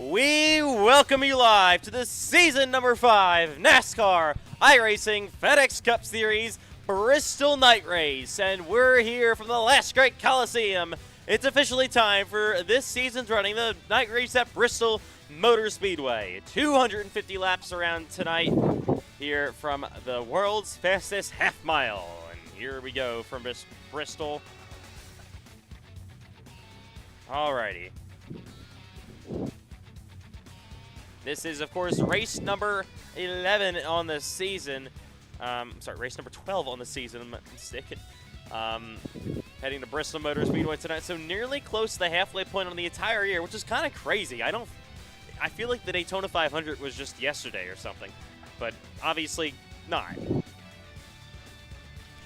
We welcome you live to the season number 5 NASCAR iRacing FedEx Cup Series Bristol Night Race, and we're here from the last great Coliseum. It's officially time for this season's running, the night race at Bristol Motor Speedway. 250 laps around tonight here from the world's fastest half mile. And here we go from Bristol. Alrighty. This is, of course, race number 11 on the season. Sorry, race number 12 on the season. I'm mistaken. Heading to Bristol Motor Speedway tonight, so nearly close to the halfway point on the entire year, which is kind of crazy. I feel like the Daytona 500 was just yesterday or something, but obviously not.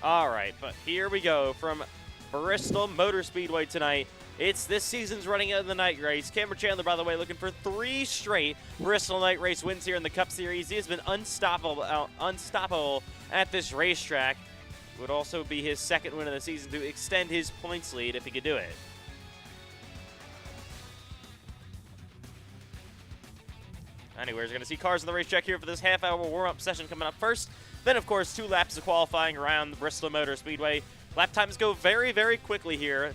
All right, but here we go from Bristol Motor Speedway tonight. It's this season's running of the night race. Cameron Chandler, by the way, looking for 3 straight Bristol night race wins here in the Cup Series. He has been unstoppable at this racetrack. Would also be his second win of the season to extend his points lead if he could do it. Anyways, we're going to see cars on the racetrack here for this half-hour warm-up session coming up first. Then, of course, 2 laps of qualifying around the Bristol Motor Speedway. Lap times go very, very quickly here.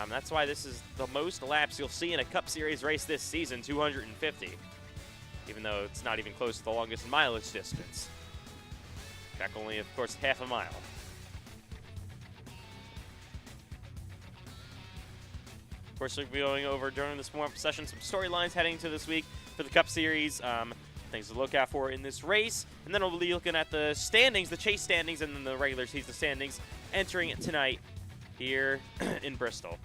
That's why this is the most laps you'll see in a Cup Series race this season, 250. Even though it's not even close to the longest mileage distance. Back only, of course, half a mile. Of course, we'll be going over during this warm-up session some storylines heading to this week for the Cup Series. Things to look out for in this race. And then we'll be looking at the standings, the chase standings, and then the regular season standings entering it tonight here in Bristol.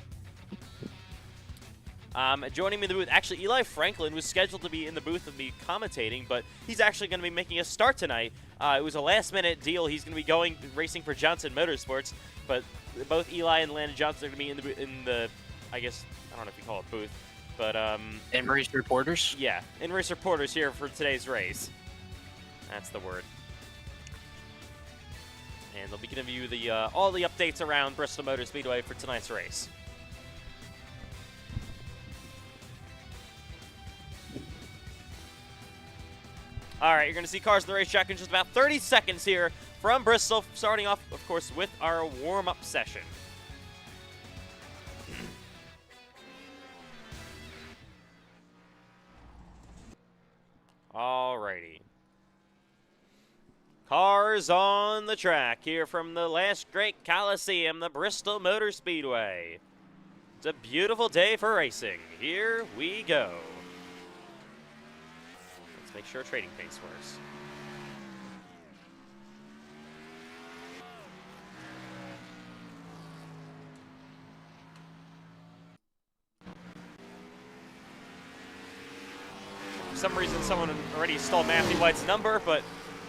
Joining me in the booth, actually, Eli Franklin was scheduled to be in the booth with me commentating, but he's actually going to be making a start tonight. It was a last-minute deal. He's going to be racing for Johnson Motorsports, but both Eli and Landon Johnson are going to be in the I guess, I don't know if you call it booth, but in-race reporters? Yeah, in-race reporters here for today's race. That's the word. And they'll be giving you the all the updates around Bristol Motor Speedway for tonight's race. All right, you're going to see cars on the racetrack in just about 30 seconds here from Bristol, starting off, of course, with our warm-up session. Alrighty. Cars on the track here from the last great Coliseum, the Bristol Motor Speedway. It's a beautiful day for racing. Here we go. Let's make sure trading pace works. For some reason, someone already stole Matthew White's number, but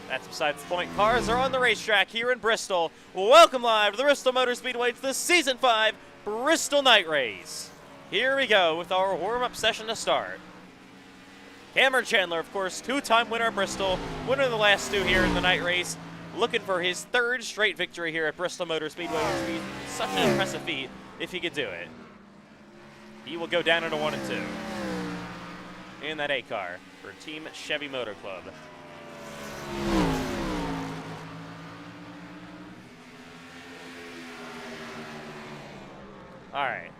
that's besides the point. Cars are on the racetrack here in Bristol. Welcome live to the Bristol Motor Speedway to the Season 5 Bristol Night Race. Here we go with our warm-up session to start. Cameron Chandler, of course, 2-time winner at Bristol, winner of the last 2 here in the night race, looking for his 3rd straight victory here at Bristol Motor Speedway, which would be such an impressive feat if he could do it. He will go down into 1 and 2. In that A car for Team Chevy Motor Club. All right.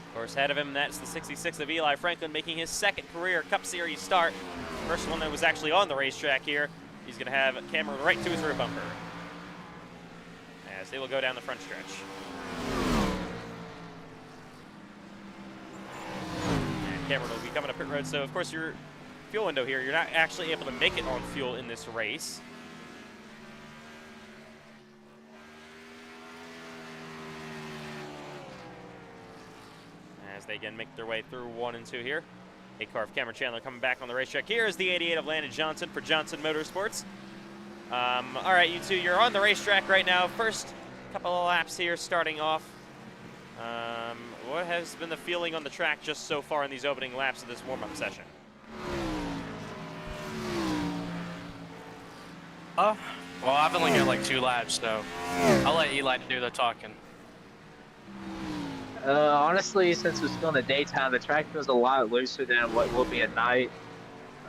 Of course, ahead of him, that's the 66 of Eli Franklin, making his 2nd career Cup Series start. First one that was actually on the racetrack here. He's going to have Cameron right to his rear bumper as they will go down the front stretch. Cameron will be coming up pit road, so of course your fuel window here, you're not actually able to make it on fuel in this race. As they again make their way through 1 and 2 here. A car of Cameron Chandler coming back on the racetrack. Here is the 88 of Landon Johnson for Johnson Motorsports. All right, you two, you're on the racetrack right now. First couple of laps here starting off. What has been the feeling on the track just so far in these opening laps of this warm-up session? Well, I've only got like 2 laps, so I'll let Eli do the talking. Honestly, since we're still in the daytime, the track feels a lot looser than what will be at night.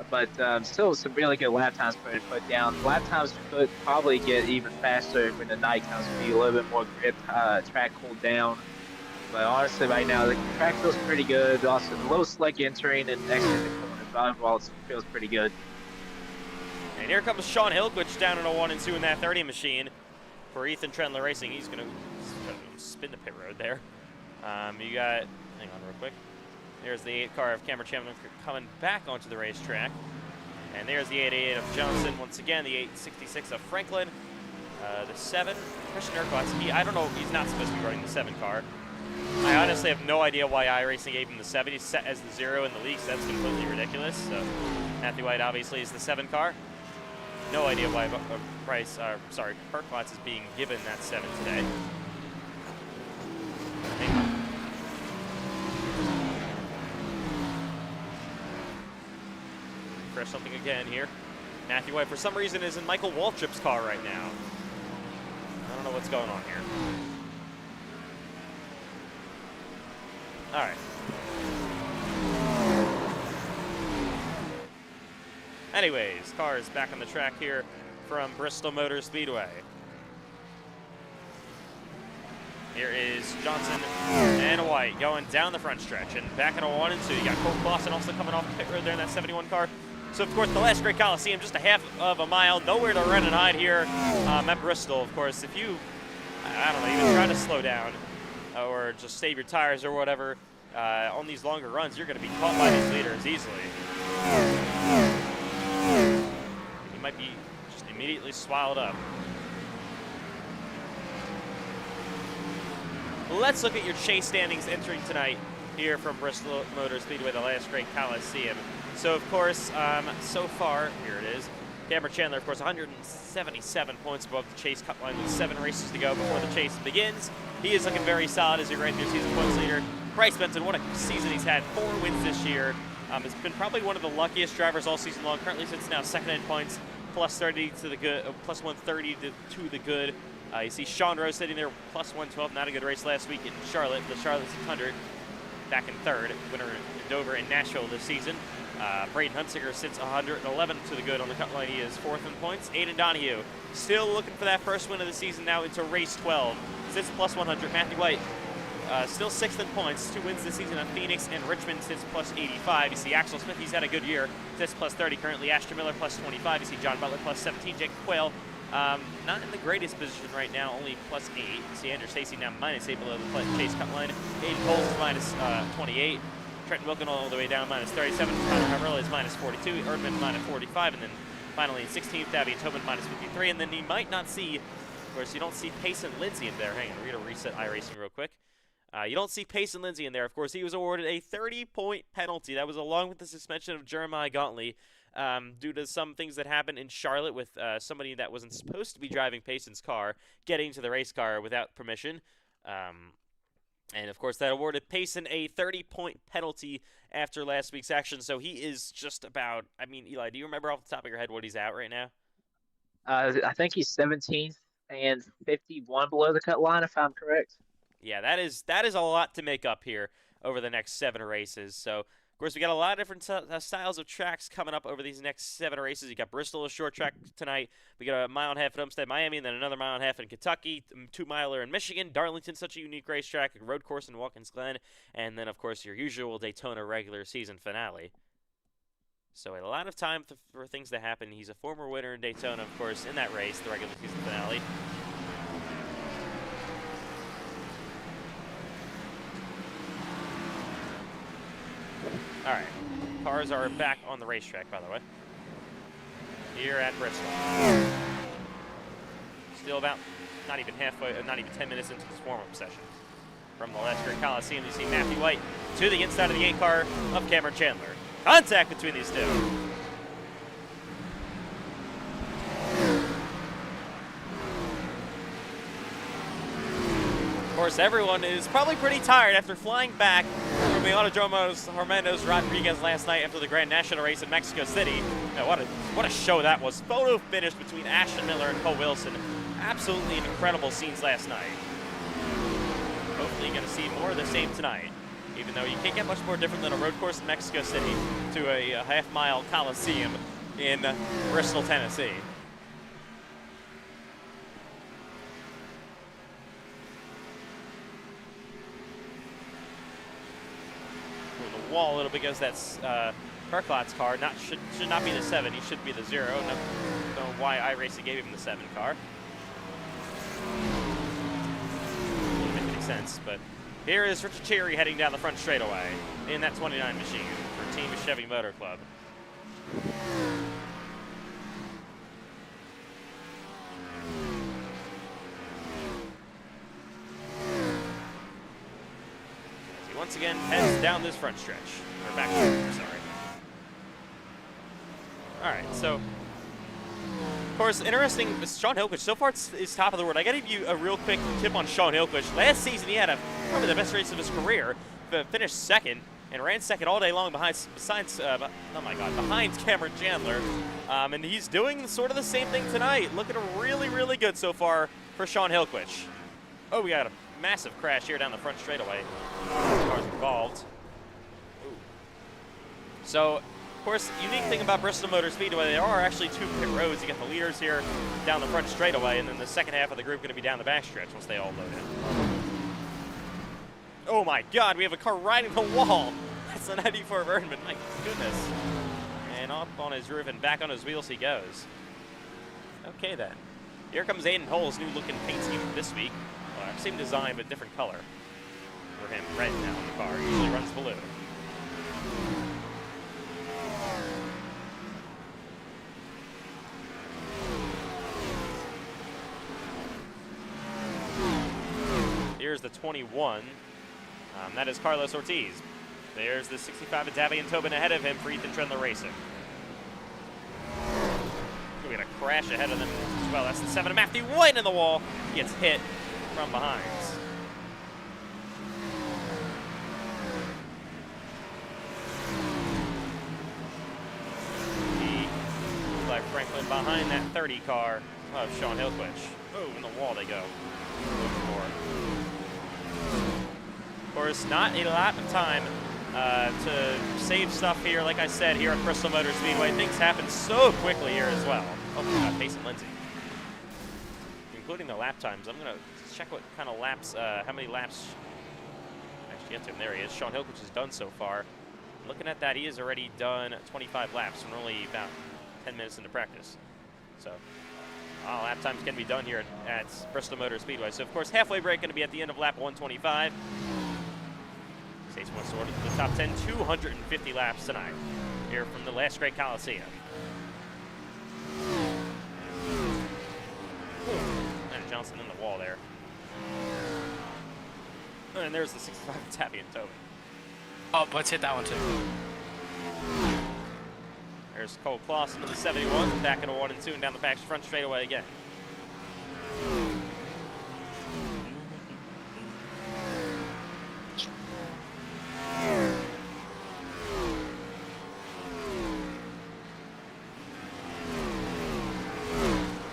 But still some really good lap times for it put down. Lap times could probably get even faster when the night comes to be a little bit more grip, track cooled down. But honestly, right now the track feels pretty good. Also, a little slick entering and exiting the corners, but overall it feels pretty good. And here comes Sean Hillquich down in a 1 and 2 in that 30 machine for Ethan Trendler Racing. He's gonna spin the pit road there. You got, hang on real quick. There's the 8 car of Cameron Chandler coming back onto the racetrack. And there's the 888 of Johnson. Once again, the 866 of Franklin. The 7, Christian Urquhart. I don't know, he's not supposed to be running the 7 car. I honestly have no idea why iRacing gave him the 7. He's set as the 0 in the leaks. That's completely ridiculous. So Matthew White obviously is the 7 car. No idea why Urquhart is being given that 7 today. Refresh something again here. Matthew White, for some reason, is in Michael Waltrip's car right now. I don't know what's going on here. All right. Anyways, cars back on the track here from Bristol Motor Speedway. Here is Johnson and White going down the front stretch and back in a 1 and 2. You got Cole Clausen also coming off the pit road there in that 71 car. So, of course, the last great Coliseum, just a half of a mile, nowhere to run and hide here at Bristol. Of course, if you, I don't know, even try to slow down or just save your tires or whatever on these longer runs, you're going to be caught by these leaders easily. You might be just immediately swallowed up. Let's look at your chase standings entering tonight here from Bristol Motor Speedway, the last great Coliseum. So, of course, so far, here it is. Cameron Chandler, of course, 177 points above the chase cut line with 7 races to go before the chase begins. He is looking very solid as your regular season points leader. Bryce Benson, what a season he's had. 4 wins this year. Has been probably one of the luckiest drivers all season long. Currently sits now second in points, plus 30 to the good, plus 130 to the good. You see Sean Rose sitting there, plus 112. Not a good race last week in Charlotte, the Charlotte 600. Back in 3rd, winner in Dover and Nashville this season. Braden Hunsinger sits 111 to the good on the cut line. He is 4th in points. Aiden Donahue still looking for that first win of the season now into race 12. Sits plus 100. Matthew White still 6th in points. 2 wins this season on Phoenix and Richmond sits plus 85. You see Axel Smith, he's had a good year. Sits plus 30 currently. Ashton Miller plus 25. You see John Butler plus 17. Jacob Quayle not in the greatest position right now, only plus 8. You see Andrew Stacy now minus 8 below the chase cut line. Aiden Coles is minus 28. Trenton Wilkin all the way down, minus 37. Connor Haverla is minus 42. Erdman minus 45. And then finally in 16th, Abby Tobin minus 53. And then you might not see, of course, you don't see Payson Lindsay in there. Hang on, we're going to reset iRacing real quick. You don't see Payson Lindsay in there. Of course, he was awarded a 30-point penalty. That was along with the suspension of Jeremiah Gauntly due to some things that happened in Charlotte with somebody that wasn't supposed to be driving Payson's car getting to the race car without permission. And, of course, that awarded Payson a 30-point penalty after last week's action. So he is just about, I mean, Eli, do you remember off the top of your head what he's at right now? I think he's 17th and 51 below the cut line, if I'm correct. Yeah, that is a lot to make up here over the next 7 races. So, of course, we got a lot of different styles of tracks coming up over these next 7 races. You got Bristol, a short track tonight. We got a 1.5 mile at Homestead, Miami, and then another 1.5 mile in Kentucky, 2-miler in Michigan. Darlington, such a unique racetrack, a road course in Watkins Glen, and then, of course, your usual Daytona regular season finale. So a lot of time for things to happen. He's a former winner in Daytona, of course, in that race, the regular season finale. All right, cars are back on the racetrack, by the way, here at Bristol. Still about not even 10 minutes into this warm-up session. From the last great Coliseum, you see Matthew White to the inside of the 8 car of Cameron Chandler. Contact between these two. Of course, everyone is probably pretty tired after flying back from the Autodromos Hermanos Rodriguez last night after the Grand National race in Mexico City. Now, what a show that was. Photo finish between Ashton Miller and Cole Wilson. Absolutely incredible scenes last night. hopefully going to see more of the same tonight. Even though you can't get much more different than a road course in Mexico City to a half-mile coliseum in Bristol, Tennessee. Moving the wall a little bit because that's Kirklott's car. Should not be the 7. He should be the 0. No, don't know why iRacing gave him the 7 car. Doesn't make any sense, but here is Richard Cherry heading down the front straightaway in that 29 machine for Team Chevy Motor Club. He once again heads down this front stretch, or back stretch, sorry. All right, so of course, interesting, Sean Hillquist, so far is top of the world. I got to give you a real quick tip on Sean Hillquist. Last season, he had probably the best race of his career, finished second, and ran second all day long behind Cameron Chandler. And he's doing sort of the same thing tonight. Looking really, really good so far for Sean Hillquist. Oh, we got a massive crash here down the front straightaway. Cars involved. Ooh. So, of course, unique thing about Bristol Motor Speedway, there are actually 2 pit roads. You got the leaders here down the front straightaway, and then the second half of the group going to be down the backstretch once they all load in. Oh my God, we have a car riding the wall. That's the 94 Vernman, my goodness. And up on his roof and back on his wheels he goes. Okay then. Here comes Aiden Hull's new looking paint scheme this week. Same design, but different color for him. Red now in the car, usually runs blue. Here's the 21. That is Carlos Ortiz. There's the 65 Davian Tobin ahead of him for Ethan Trendler Racing. We got a crash ahead of them as well. That's the 7 Matthew White in the wall. He gets hit from behind. Eli Franklin behind that 30 car of Sean Hillquist. Oh, in the wall they go. Of course, not a lot of time to save stuff here. Like I said, here at Bristol Motor Speedway, things happen so quickly here as well. Oh my God, Mason Lindsay. Including the lap times. I'm going to check what kind of laps, how many laps actually get to him. There he is. Sean Hillquist has done so far. Looking at that, he has already done 25 laps and only about 10 minutes into practice. So, lap times can be done here at Bristol Motor Speedway. So, of course, halfway break going to be at the end of lap 125. States wants to order to the top 10, 250 laps tonight here from the last great Coliseum. And Johnson in the wall there. And there's the 65 Tappy and Tobin. Oh, let's hit that one too. There's Cole Clausen to the 71, back into 1 and 2 and down the back front straightaway again.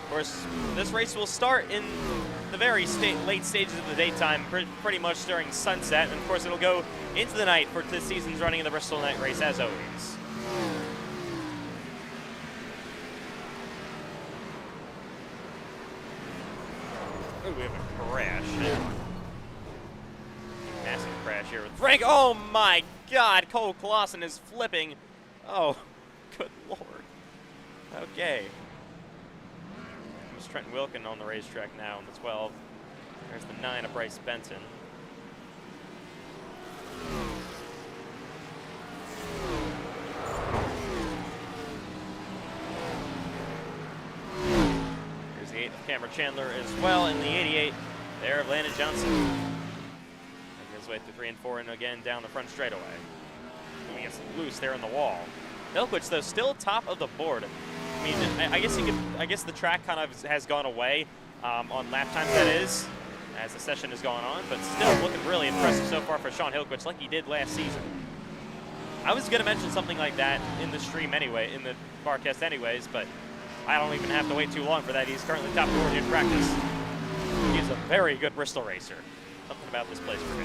Of course, this race will start in the very late stages of the daytime, pretty much during sunset, and of course it'll go into the night for this season's running of the Bristol Night Race, as always. Ooh, we have a crash. Massive crash here with Frank. Oh my God, Cole Clausen is flipping. Oh, good Lord. Okay. There's Trenton Wilkin on the racetrack now in the 12. There's the 9 of Bryce Benton. Here's the 8 of Cameron Chandler as well in the 88 there of Landon Johnson. Making his way through 3 and 4 and again down the front straightaway. And he gets loose there in the wall. Hillquist, though, still top of the board. I mean, I guess the track kind of has gone away on lap times, that is, as the session has gone on, but still looking really impressive so far for Sean Hillquist, like he did last season. I was going to mention something like that in the stream anyway, in the broadcast anyways, but I don't even have to wait too long for that. He's currently top of the board in practice. He's a very good Bristol racer. Something about this place for me.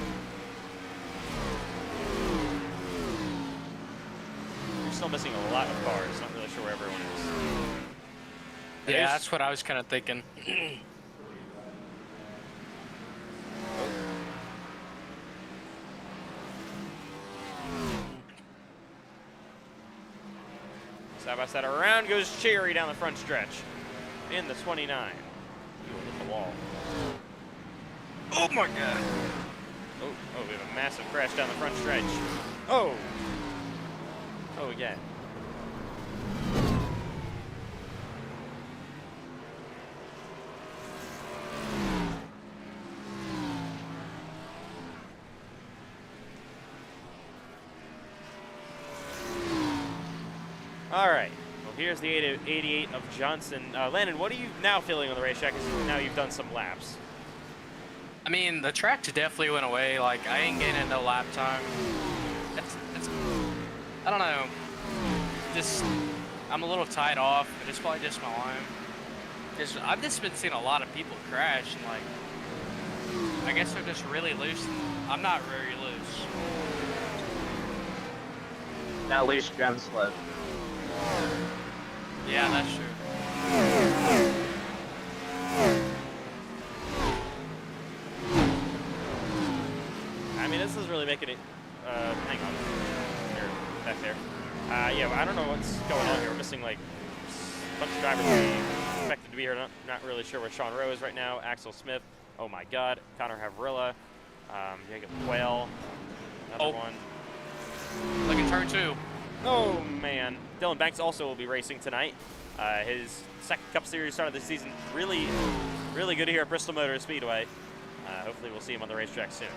You're still missing a lot of cars. Not really sure where everyone is. Yeah, that's what I was kind of thinking. Side by side, around goes Cherry down the front stretch. In the 29. He will hit the wall. Oh my god. Oh, we have a massive crash down the front stretch. Oh! Oh, again. All right. Well, here's the 88 of Johnson. Landon, what are you now feeling on the racetrack? Because now you've done some laps. I mean, the track definitely went away. Like, I ain't getting no lap time. It's I don't know. Just, I'm a little tied off, but it's probably just my line. I've just been seeing a lot of people crash, and like, I guess they're just really loose. I'm not very loose. Not loose, driving slow. Yeah, that's true. I mean, this is really making it. Hang on. Here, back there. Yeah, I don't know what's going on here. We're missing like a bunch of drivers we expected to be here. Not really sure where Sean Rowe is right now. Axel Smith. Oh my God. Connor Havrilla. Jacob Quayle. Another one. Look at turn 2. Oh man. Dylan Banks also will be racing tonight. His second Cup Series start of the season. Really good here at Bristol Motor Speedway. Hopefully we'll see him on the racetrack soon.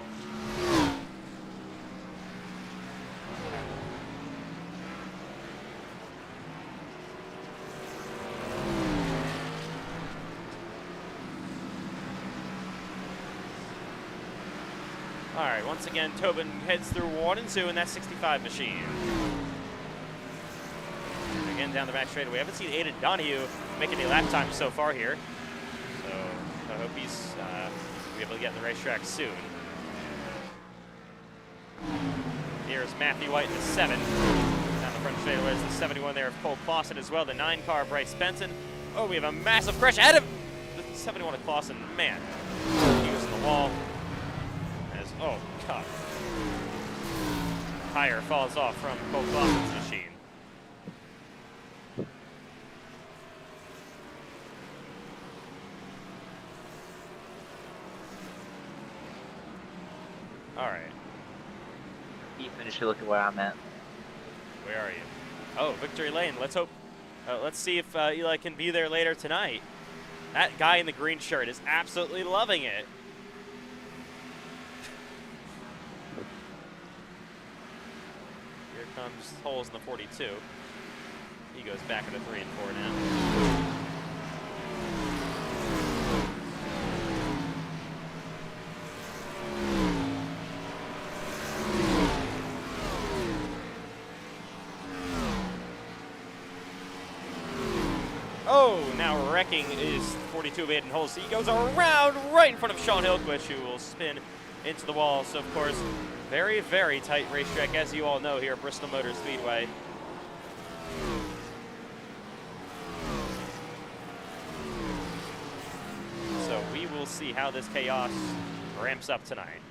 All right, once again, Tobin heads through 1 and 2 in that 65 machine. Again, down the back straight. We haven't seen Aiden Donahue make any lap times so far here. So I hope he's be able to get in the racetrack soon. Here's Matthew White in the 7. Down the front straightaway is the 71 there of Cole Clausen as well. The 9 car, Bryce Benson. Oh, we have a massive crash out of the 71 of Clausen. Man, he was in the wall. Oh, God. The tire falls off from Cole Clausen's machine. All right. You finish looking where I'm at. Where are you? Oh, Victory Lane. Let's hope. Let's see if Eli can be there later tonight. That guy in the green shirt is absolutely loving it. Here comes Holes in the 42. He goes back into 3 and 4 now. Oh, now wrecking is 42 of Aiden Holes. He goes around right in front of Sean Hillquist, who will spin into the wall. So, of course, very, very tight racetrack, as you all know, here at Bristol Motor Speedway. So we will see how this chaos ramps up tonight.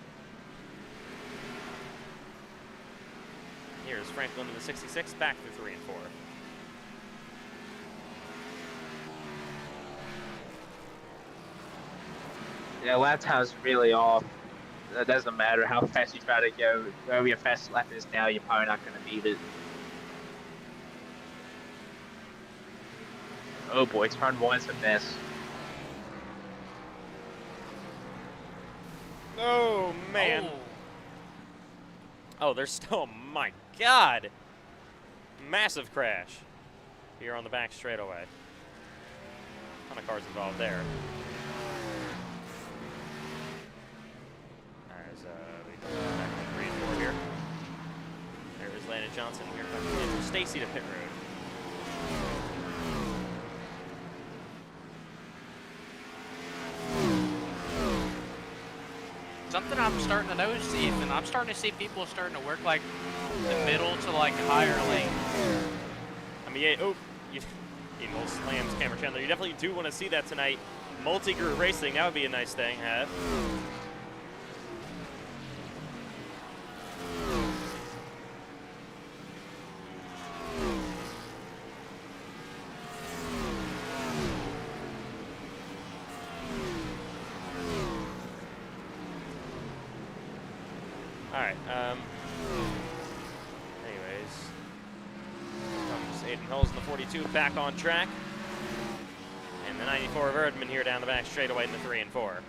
Here's Franklin in the 66, back through 3 and 4. Yeah, lap time's really off. It doesn't matter how fast you try to go. Wherever your fastest lap is now, you're probably not going to beat it. Oh boy, turn 1's a mess. Oh, man. Oh, there's still, oh my God. Massive crash here on the back straightaway. A ton of cars involved there. There's back on 3 and 4 here. There is Landon Johnson. Here comes Andrew Stacy to pit road. something I'm starting to notice, Ethan. I'm starting to see people starting to work like the middle to like higher lane. I mean, yeah, Eaton Hole slams Cameron Chandler. You definitely do want to see that tonight. Multi-group racing, that would be a nice thing to have. All right. Anyways, Aiden Hulls in the 42 back on track, and the 94 of Erdman here down the back straightaway in the 3 and 4.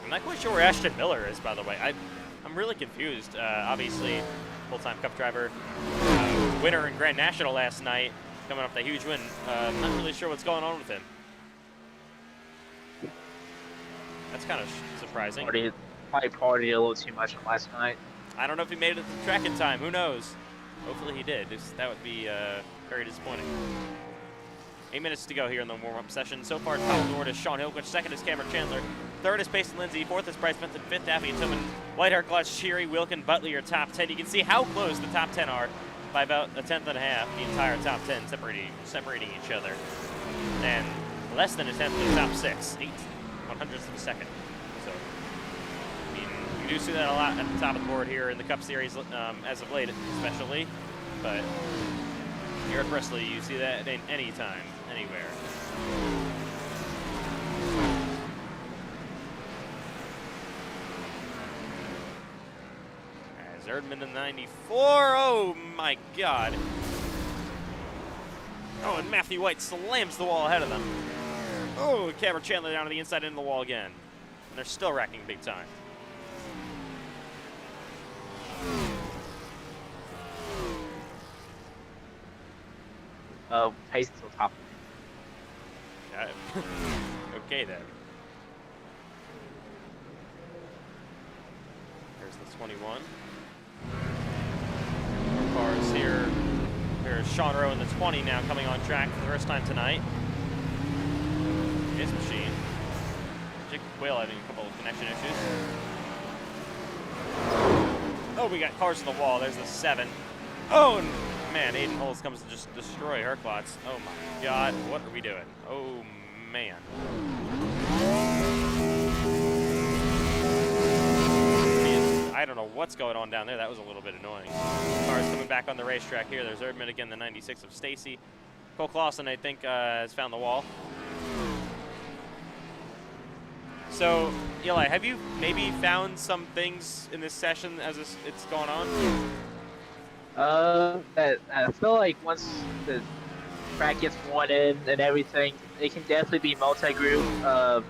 I'm not quite sure where Ashton Miller is, by the way. I'm really confused. Obviously, full-time Cup driver, winner in Grand National last night, coming off that huge win. I'm not really sure what's going on with him. That's kind of surprising. Probably partied a little too much last night. I don't know if he made it to the track in time. Who knows? Hopefully he did. That would be very disappointing. 8 minutes to go here in the warm-up session. So far, top of the board is Sean Hilquich. Second is Cameron Chandler. Third is Payson Lindsay. Fourth is Bryce Benton. Fifth, Daffy Tillman. Whiteheart, Glutch, Cheery, Wilkin, Butley are top 10. You can see how close the top 10 are by about a tenth and a half. The entire top 10 separating each other. And less than a tenth of the top 6. 8 100ths of a second. So, I mean, you do see that a lot at the top of the board here in the Cup Series as of late, especially. But here at Bristol, you see that at any time, anywhere. As Erdman in 94. Oh my God. Oh, and Matthew White slams the wall ahead of them. Oh, Cameron Chandler down to the inside end of the wall again. And they're still racking big time. Oh, Payson's on top. Okay then. There's the 21. More cars here. Here's Sean Rowe in the 20 now coming on track for the first time tonight. His machine. Jake Quayle having a couple of connection issues. Oh, we got cars to the wall. There's the 7. Oh, man, Aiden Hulls comes to just destroy her clots. Oh my God, what are we doing? Oh man. I don't know what's going on down there. That was a little bit annoying. Cars coming back on the racetrack here. There's Erdman again, the 96 of Stacy. Cole Clausen, I think, has found the wall. So, Eli, have you maybe found some things in this session as it's gone on? I feel like once the track gets worn in and everything, it can definitely be multi-group. I'm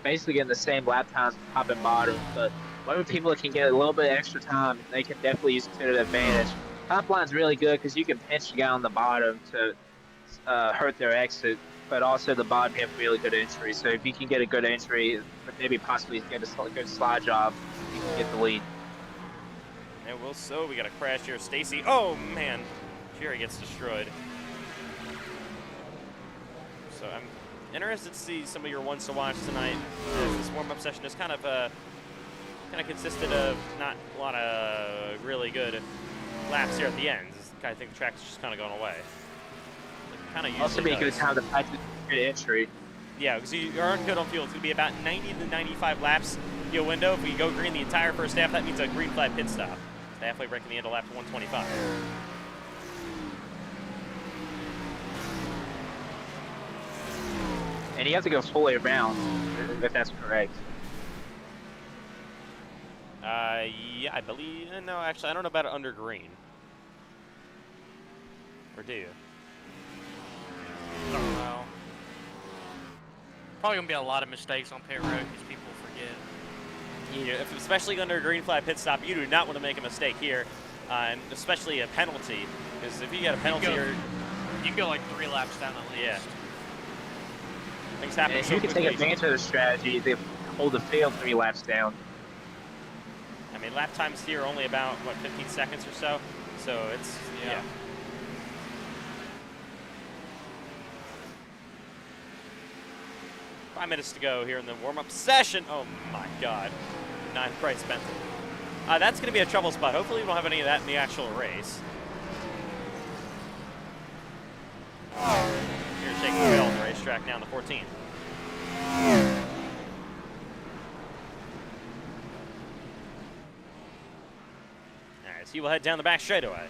basically getting the same lap times top and bottom, but when people can get a little bit extra time, they can definitely use it to their advantage. Top line's really good because you can pinch the guy on the bottom to hurt their exit, but also the bottom have really good entry. So if you can get a good entry, maybe possibly get a good slide job, you can get the lead. And we got a crash here. Stacy, oh man, Jerry gets destroyed. So I'm interested to see some of your ones to watch tonight. This warm-up session is kind of consisted of not a lot of really good laps here at the end. I think the track's just kind of going away. Also be a good time to practice good entry. Yeah, because you aren't good on fuel. It's going to be about 90 to 95 laps fuel window. If we go green the entire first half, that means a green flag pit stop. It's halfway breaking the end of lap to 125. And you have to go fully around, if that's correct. Yeah, I believe. No, actually, I don't know about it under green. Or do you? I don't know. Probably gonna be a lot of mistakes on pit road because people forget. Yeah, especially under a green flag pit stop, you do not want to make a mistake here, and especially a penalty. Because if you get a penalty, you can go like 3 laps down the list. Yeah. Things happen. And if you can take advantage of the strategy, they hold the field 3 laps down. I mean, lap times here are only about, what, 15 seconds or so? So it's, yeah. 5 minutes to go here in the warm-up session. Oh my God, 9th price spent. That's going to be a trouble spot. Hopefully we don't have any of that in the actual race. Here's Jake Wheel on the racetrack now on the 14. All right, so he will head down the back straightaway.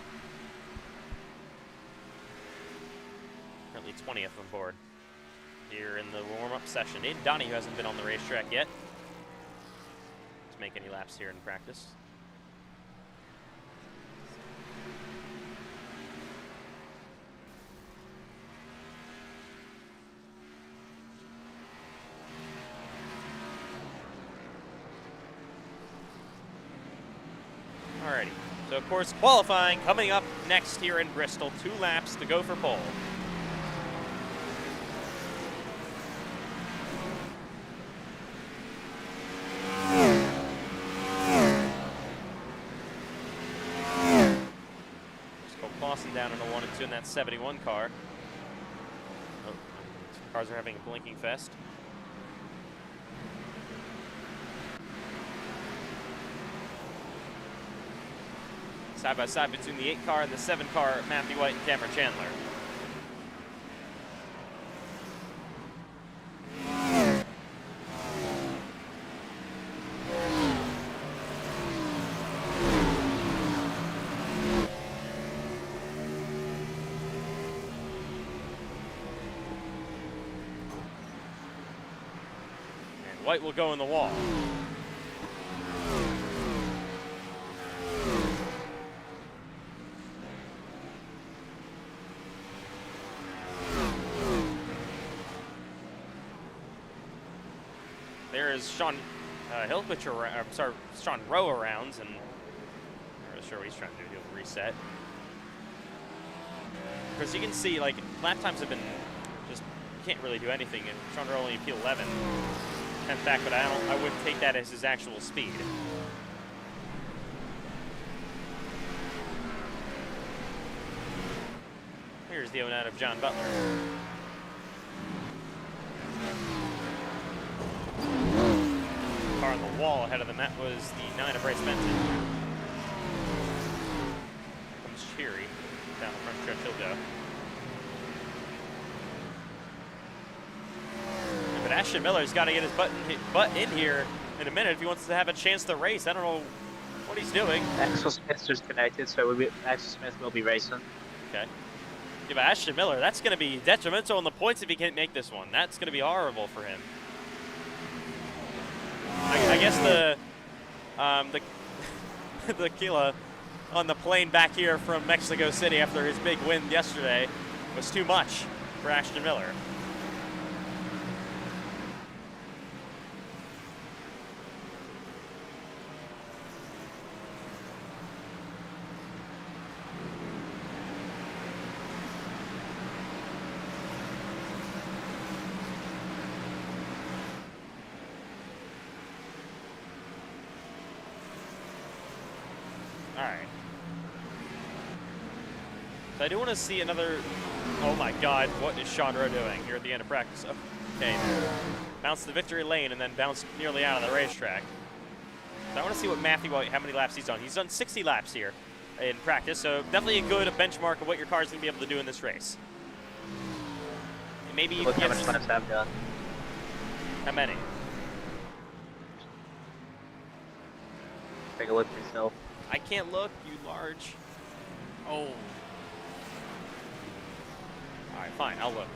Currently 20th on board here in the warm-up session. Aiden Donahue hasn't been on the racetrack yet to make any laps here in practice. Alrighty, so of course qualifying coming up next here in Bristol. 2 laps to go for pole. Down in a 1 and 2 in that 71 car. Oh, cars are having a blinking fest. Side by side between the 8 car and the 7 car, Matthew White and Cameron Chandler. White will go in the wall. There is Sean Hilpich, I'm sorry, Sean Rowe around, and I'm not really sure what he's trying to do. He'll reset. Because you can see, like, lap times have been just, you can't really do anything, and Sean Rowe only P11. 10th back, but I wouldn't take that as his actual speed. Here's the 09 of John Butler. Car on the wall ahead of them, that was the 9 of Bryce Benton. Here comes Cheery. Down the front stretch he'll go. But Ashton Miller's got to get his butt in here in a minute if he wants to have a chance to race. I don't know what he's doing. Axel Smith's just connected, so Axel Smith will be racing. Okay. Yeah, but Ashton Miller, that's going to be detrimental on the points if he can't make this one. That's going to be horrible for him. I guess the Kila on the plane back here from Mexico City after his big win yesterday was too much for Ashton Miller. So I do want to see another. Oh my God, what is Sean Rowe doing here at the end of practice? Okay, bounced the victory lane and then bounced nearly out of the racetrack. So I want to see what Matthew White, how many laps he's done. He's done 60 laps here in practice, so definitely a good benchmark of what your car is going to be able to do in this race. And maybe you Look can how much laps I've done. How many? Take a look for yourself. I can't look, you large. Oh. All right, fine, I'll look.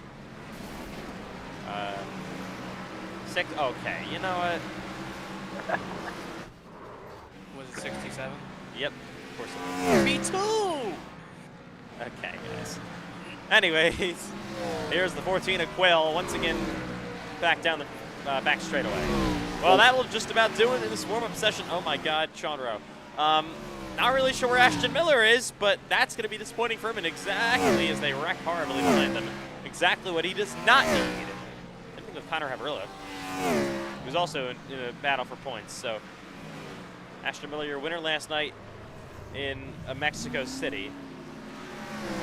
6, okay, you know what? Was it 67? Yep, of course it was. Me too! Okay, guys. Anyways, here's the 14 of Quail, once again back down the back straightaway. Well, that will just about do it in this warm-up session. Oh my God, Sean Rowe. Not really sure where Ashton Miller is, but that's going to be disappointing for him, and exactly as they wreck horribly behind them, exactly what he does not need. Same thing with Connor Haverillo, who's also in a battle for points. So, Ashton Miller, your winner last night in Mexico City.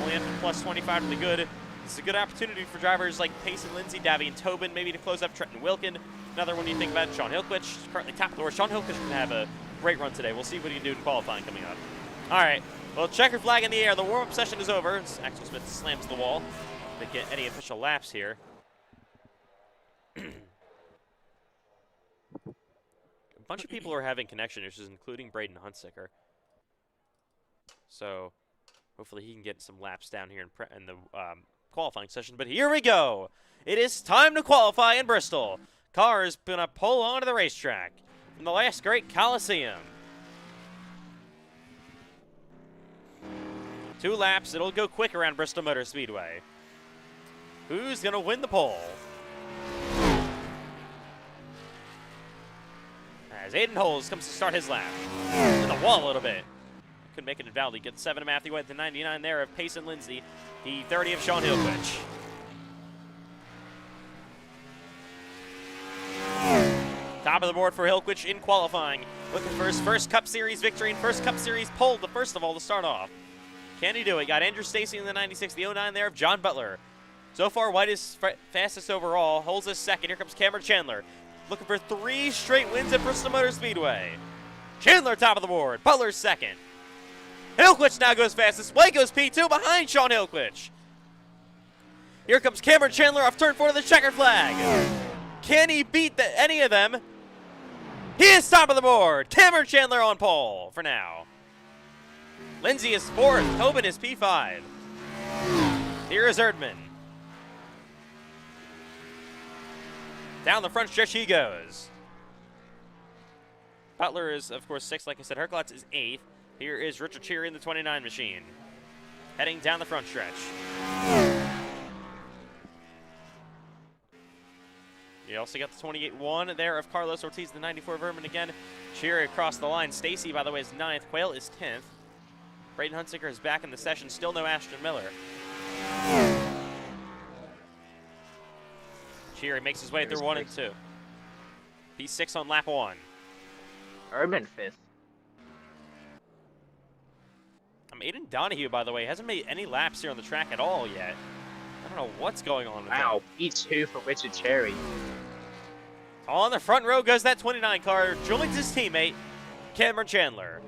Only up to plus 25 to the good. This is a good opportunity for drivers like Payson Lindsay, Davian Tobin, maybe to close up Trenton Wilkin. Another one you think about, Sean Hillquich, currently top of the order. Sean Hillquich can have a great run today. We'll see what he can do in qualifying coming up. All right, well, checker flag in the air. The warm-up session is over. Axel Smith slams the wall to get any official laps here. A bunch of people are having connection issues, including Braden Huntsicker. So hopefully he can get some laps down here in the qualifying session. But here we go. It is time to qualify in Bristol. Car is going to pull onto the racetrack from the last great Coliseum. 2 laps. It'll go quick around Bristol Motor Speedway. Who's going to win the pole? As Aiden Holes comes to start his lap. In the wall a little bit. Couldn't make it invalid. He gets 7 of Matthew White, the 99 there of Payson Lindsay, the 30 of Sean Hillquich. Top of the board for Hillquich in qualifying. Looking for his first Cup Series victory and first Cup Series pole, the first of all to start off. Can he do it? Got Andrew Stacy in the 96, the 09 there of John Butler. So far, White is fastest overall, holds us second. Here comes Cameron Chandler. Looking for 3 straight wins at Bristol Motor Speedway. Chandler top of the board, Butler second. Hillquich now goes fastest. White goes P2 behind Sean Hillquich. Here comes Cameron Chandler off turn 4 to the checkered flag. Can he beat any of them? He is top of the board. Cameron Chandler on pole for now. Lindsay is 4th. Tobin is P5. Here is Erdman. Down the front stretch he goes. Butler is, of course, 6th. Like I said, Herklotz is 8th. Here is Richard Cheery in the 29 machine. Heading down the front stretch. You also got the 28-1 there of Carlos Ortiz, the 94 Vermin again. Cheery across the line. Stacy, by the way, is 9th. Quayle is 10th. Braden Huntsicker is back in the session. Still no Ashton Miller. Cheery makes his way through 1 and 2. P6 on lap 1. Erdman 5th. Aiden Donahue, by the way, hasn't made any laps here on the track at all yet. I don't know what's going on with Wow, P2 for Richard Cherry. On the front row goes that 29 car. Joins his teammate, Cameron Chandler.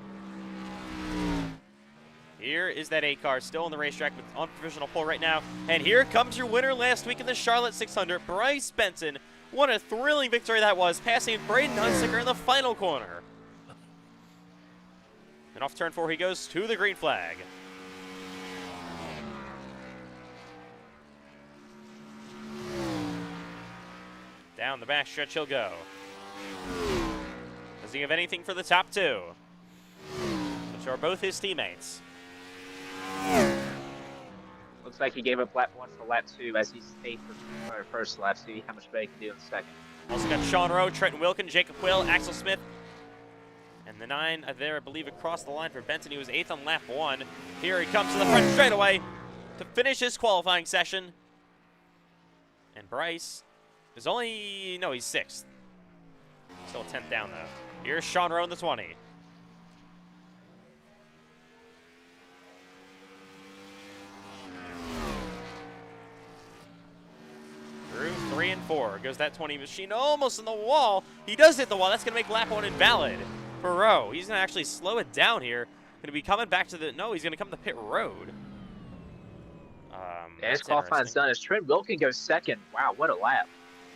Here is that 8 car, still on the racetrack on provisional pole right now. And here comes your winner last week in the Charlotte 600, Bryce Benson. What a thrilling victory that was, passing Braden Huntsicker in the final corner. And off turn 4 he goes to the green flag. Down the back stretch he'll go. Does he have anything for the top 2? Which are both his teammates. Looks like he gave up lap 1 for lap 2 as he stayed for first lap. See how much better he can do in the second. Also got Sean Rowe, Trenton Wilkin, Jacob Quayle, Axel Smith. And the 9 there, I believe, across the line for Benton. He was 8th on lap 1. Here he comes to the front straightaway to finish his qualifying session. And Bryce is only, no, he's 6th. Still 10th down, though. Here's Sean Rowe in the 20. Through 3 and 4 goes that 20 machine, almost in the wall. He does hit the wall. That's going to make lap 1 invalid for Rowe. He's going to actually slow it down here. Going to be coming back to the, no, he's going to come to pit road. Yeah, his qualifying's done. As Trent Wilkin goes second. Wow, what a lap.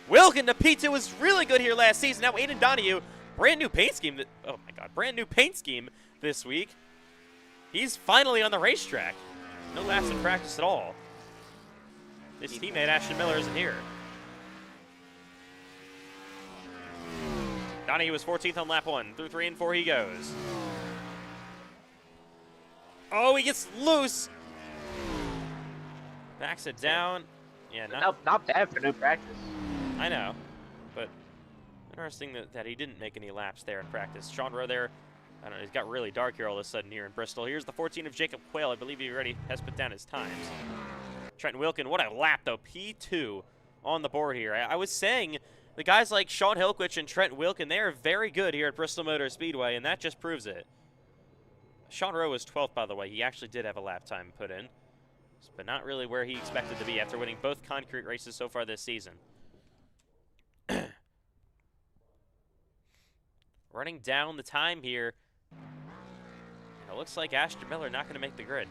Wilkin to P2 was really good here last season. Now Aiden Donahue, brand new paint scheme. Oh my God, brand new paint scheme this week. He's finally on the racetrack. No laps in practice at all. His teammate Ashton Miller isn't here. Donahue was 14th on lap 1. Through 3 and 4 he goes. Oh, he gets loose. Backs it down. Yeah, not bad for no practice. I know, but interesting that he didn't make any laps there in practice. Sean Rowe there, I don't know, he's got really dark here all of a sudden here in Bristol. Here's the 14 of Jacob Quayle. I believe he already has put down his times. Trenton Wilkin, what a lap though. P2 on the board here. I was saying the guys like Sean Hillquich and Trent Wilkin, they are very good here at Bristol Motor Speedway, and that just proves it. Sean Rowe was 12th, by the way. He actually did have a lap time put in. but not really where he expected to be after winning both concrete races so far this season. Running down the time here. It looks like Ashton Miller not going to make the grid.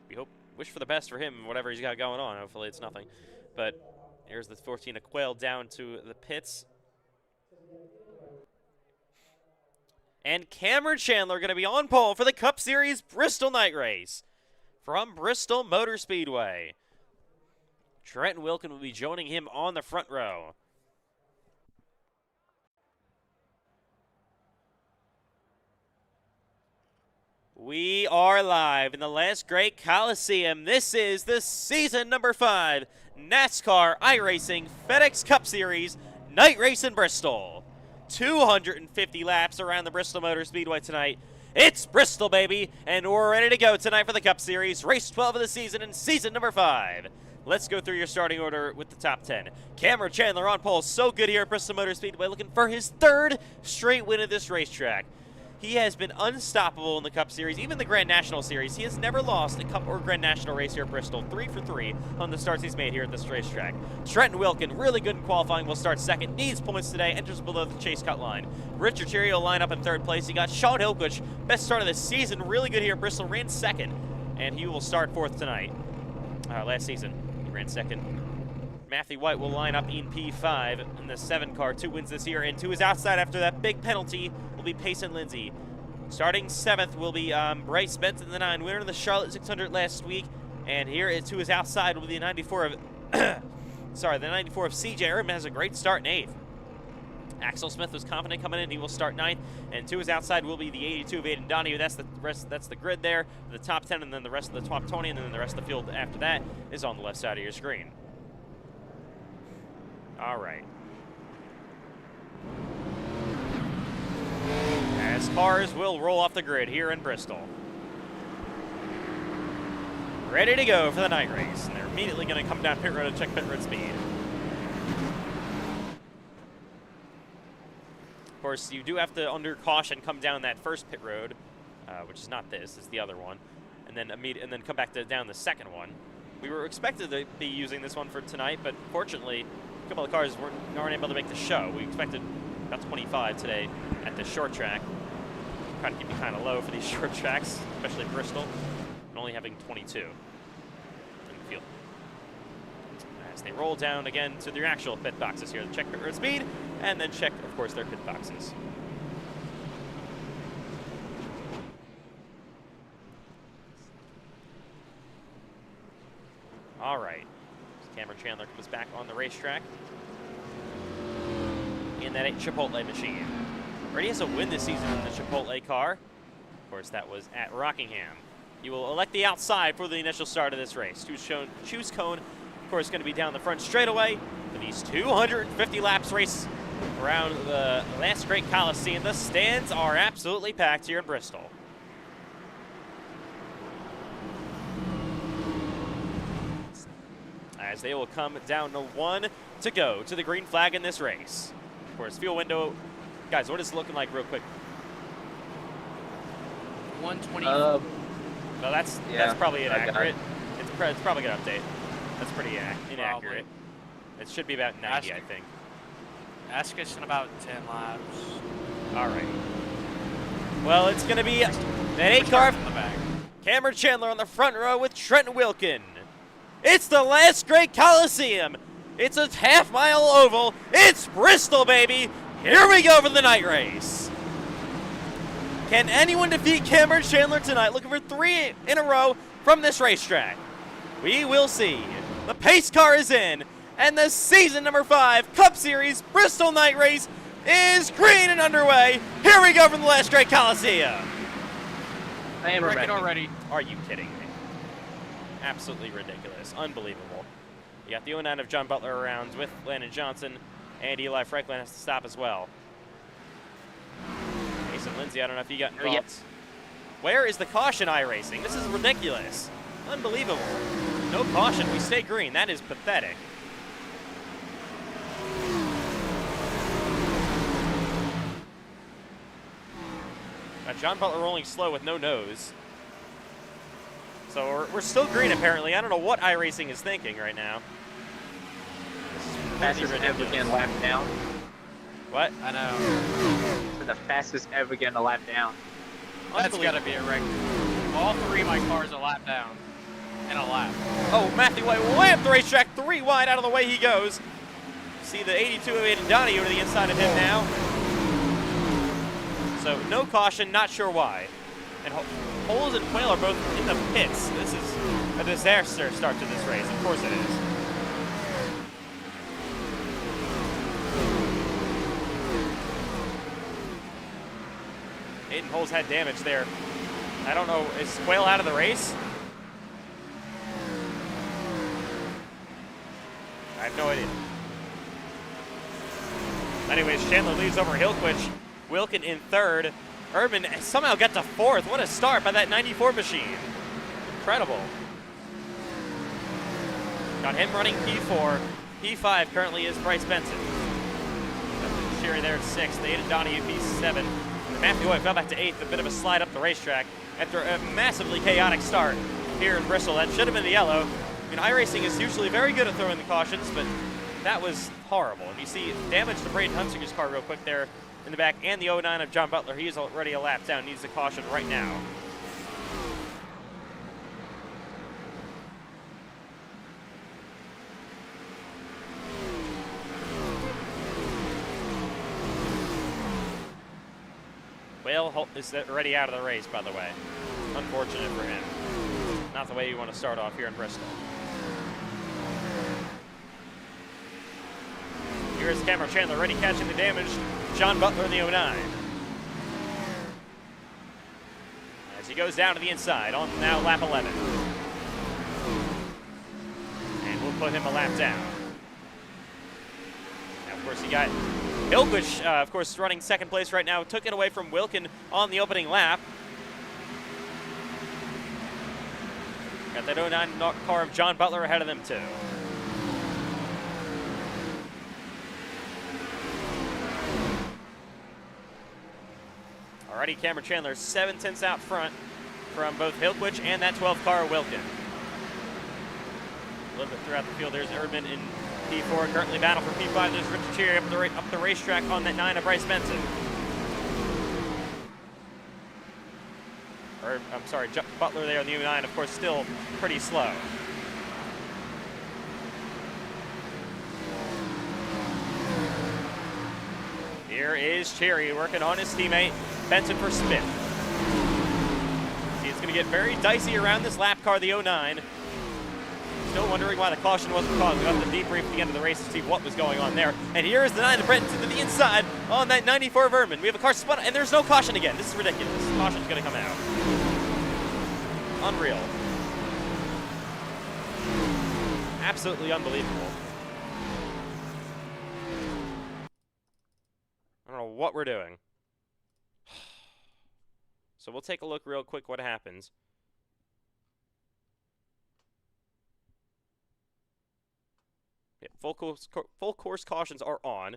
We wish for the best for him, whatever he's got going on. Hopefully it's nothing. But here's the 14 of Quail down to the pits. And Cameron Chandler going to be on pole for the Cup Series Bristol Night Race from Bristol Motor Speedway. Trenton Wilkin will be joining him on the front row. We are live in the last great Coliseum. This is the season number 5 NASCAR iRacing FedEx Cup Series Night Race in Bristol. 250 laps around the Bristol Motor Speedway tonight. It's Bristol, baby, and we're ready to go tonight for the Cup Series, race 12 of the season and season number 5. Let's go through your starting order with the top 10. Cameron Chandler on pole, so good here at Bristol Motor Speedway, looking for his 3rd straight win of this racetrack. He has been unstoppable in the Cup Series, even the Grand National Series. He has never lost a Cup or Grand National race here at Bristol. 3 for 3 on the starts he's made here at this racetrack. Trenton Wilkin, really good in qualifying, will start 2nd. Needs points today, enters below the chase cut line. Richard Cherry will line up in 3rd place. He got Sean Hilquich, best start of the season, really good here at Bristol, ran 2nd. And he will start 4th tonight. Last season, he ran 2nd. Matthew White will line up in P5 in the 7 car, 2 wins this year, and to his outside after that big penalty will be Payson Lindsay. Starting 7th will be Bryce Benton, the 9, winner of the Charlotte 600 last week, and here to his outside will be the 94 of, the 94 of CJ Erman has a great start in 8th. Axel Smith was confident coming in; he will start 9th, and to his outside will be the 82 of Aiden Donahue. That's the rest. That's the grid there, the top 10, and then the rest of the top 20, and then the rest of the field after that is on the left side of your screen. All right. As cars will roll off the grid here in Bristol. Ready to go for the night race. And they're immediately going to come down pit road to check pit road speed. Of course, you do have to, under caution, come down that first pit road, which is not this, it's the other one, and then come back down the second one. We were expected to be using this one for tonight, but fortunately, a couple of cars weren't able to make the show. We expected about 25 today at the short track. Trying to keep it kind of low for these short tracks, especially Bristol, and only having 22 in the field. As they roll down again to their actual pit boxes here, check pit road speed, and then check, of course, their pit boxes. All right, Cameron Chandler comes back on the racetrack in that Chipotle machine. Already has a win this season in the Chipotle car. Of course, that was at Rockingham. You will elect the outside for the initial start of this race. Choose cone, of course, going to be down the front straightaway for these 250 laps race around the last great Coliseum. The stands are absolutely packed here in Bristol. As they will come down to 1 to go to the green flag in this race. Of course, fuel window. Guys, what is it looking like real quick? 120. No, that's probably inaccurate. It's probably going to update. That's pretty inaccurate. Probably. It should be about 90, I think. Ask us in about 10 laps. All right. Well, it's going to be that 8 car from the back. Cameron Chandler on the front row with Trenton Wilkin. It's the last great Coliseum. It's a half-mile oval. It's Bristol, baby. Here we go for the night race. Can anyone defeat Cameron Chandler tonight? Looking for 3 in a row from this racetrack. We will see. The pace car is in, and the season number 5 Cup Series Bristol night race is green and underway. Here we go from the last great Coliseum. I am ready already. Are you kidding me? Absolutely ridiculous. Unbelievable. You got the 09 of John Butler around with Landon Johnson, and Eli Franklin has to stop as well. Mason Lindsay, I don't know if you got involved. Yes. Where is the caution iRacing? This is ridiculous. Unbelievable. No caution. We stay green. That is pathetic. John Butler rolling slow with no nose. So we're still green, apparently. I don't know what iRacing is thinking right now. This is really Fastest ever ridiculous. getting a lap down. What? I know. So the fastest ever getting a lap down. That's gotta be a record. All three of my cars a lap down. And a lap. Oh, Matthew White way up the racetrack, 3 wide, out of the way he goes. See the 82 of Aiden Donahue to the inside of him now. So no caution, not sure why. And Holes and Quayle are both in the pits. This is a disaster start to this race. Of course it is. Aiden Holes had damage there. I don't know, is Quayle out of the race? I have no idea. Anyways, Chandler leaves over Hillquich. Wilkin in third. Erdman somehow got to fourth. What a start by that 94 machine. Incredible. Got him running P4. P5 currently is Bryce Benson. Sherry there at sixth. Aiden Donahue P7. Matthew White fell back to eighth. A bit of a slide up the racetrack after a massively chaotic start here in Bristol. That should have been the yellow. I mean, iRacing is usually very good at throwing the cautions, but that was horrible. And you see damage to Braden Hunsinger's car real quick there in the back, and the 09 of John Butler. He is already a lap down, needs the caution right now. Whale is already out of the race, by the way. Unfortunate for him. Not the way you want to start off here in Bristol. Here's Cameron Chandler already catching the damage. John Butler in the 09. As he goes down to the inside on now lap 11. And we'll put him a lap down. Now, of course, he got Hillquich, of course, running second place right now. Took it away from Wilkin on the opening lap. Got that 09 car of John Butler ahead of them, too. Alrighty, Cameron Chandler 7/10 out front from both Hillquich and that 12 car Wilkin. A little bit throughout the field, there's Erdman in P4, currently battle for P5. There's Richard Cherry up the racetrack on that 9 of Bryce Benson. Or, I'm sorry, Butler there on the U9, of course, still pretty slow. Here is Cherry working on his teammate, Benson for spin. See, it's going to get very dicey around this lap car, the 09. Still wondering why the caution wasn't called. We got to debrief at the end of the race to see what was going on there. And here is the 9 of Brenton to the inside on that 94 of Erdman. We have a car spun, and there's no caution again. This is ridiculous. Caution's going to come out. Unreal. Absolutely unbelievable. I don't know what we're doing. So we'll take a look real quick what happens. Yeah, full course cautions are on.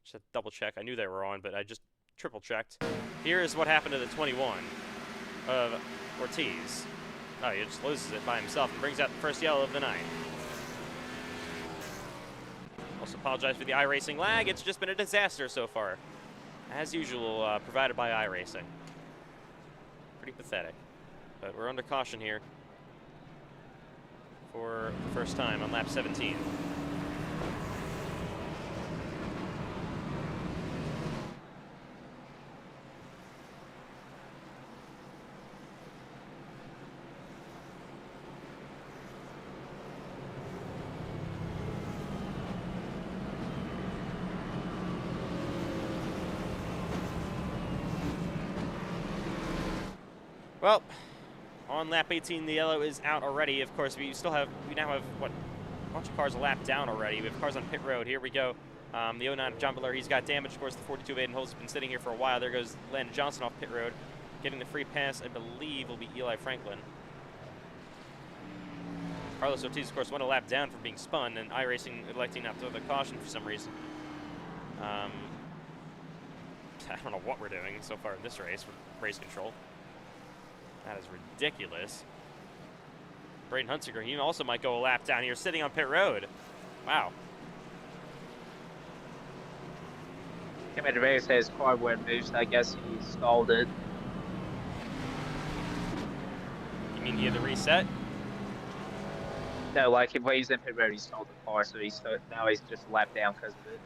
Just have to double check. I knew they were on, but I just triple checked. Here is what happened to the 21 of Ortiz. Oh, he just loses it by himself and brings out the first yellow of the night. Also apologize for the iRacing lag. It's just been a disaster so far. As usual, provided by iRacing. Pretty pathetic. But we're under caution here for the first time on lap 17. Well, on lap 18, the yellow is out already. Of course, we now have, what, a bunch of cars a lap down already. We have cars on pit road. Here we go. The 09 of John Butler, he's got damage. Of course, the 42 of Aiden Holes has been sitting here for a while. There goes Landon Johnson off pit road. Getting the free pass, I believe, will be Eli Franklin. Carlos Ortiz, of course, went a lap down from being spun, and iRacing electing not to throw the caution for some reason. I don't know what we're doing so far in this race with race control. That is ridiculous. Braden Hunsiker, he also might go a lap down here, sitting on pit road. Wow. Came out to Vegas, his car went moved, so I guess he stalled it. You mean he had to reset? No, like when he's in pit road, he stalled the car, so now he's just a lap down because of it.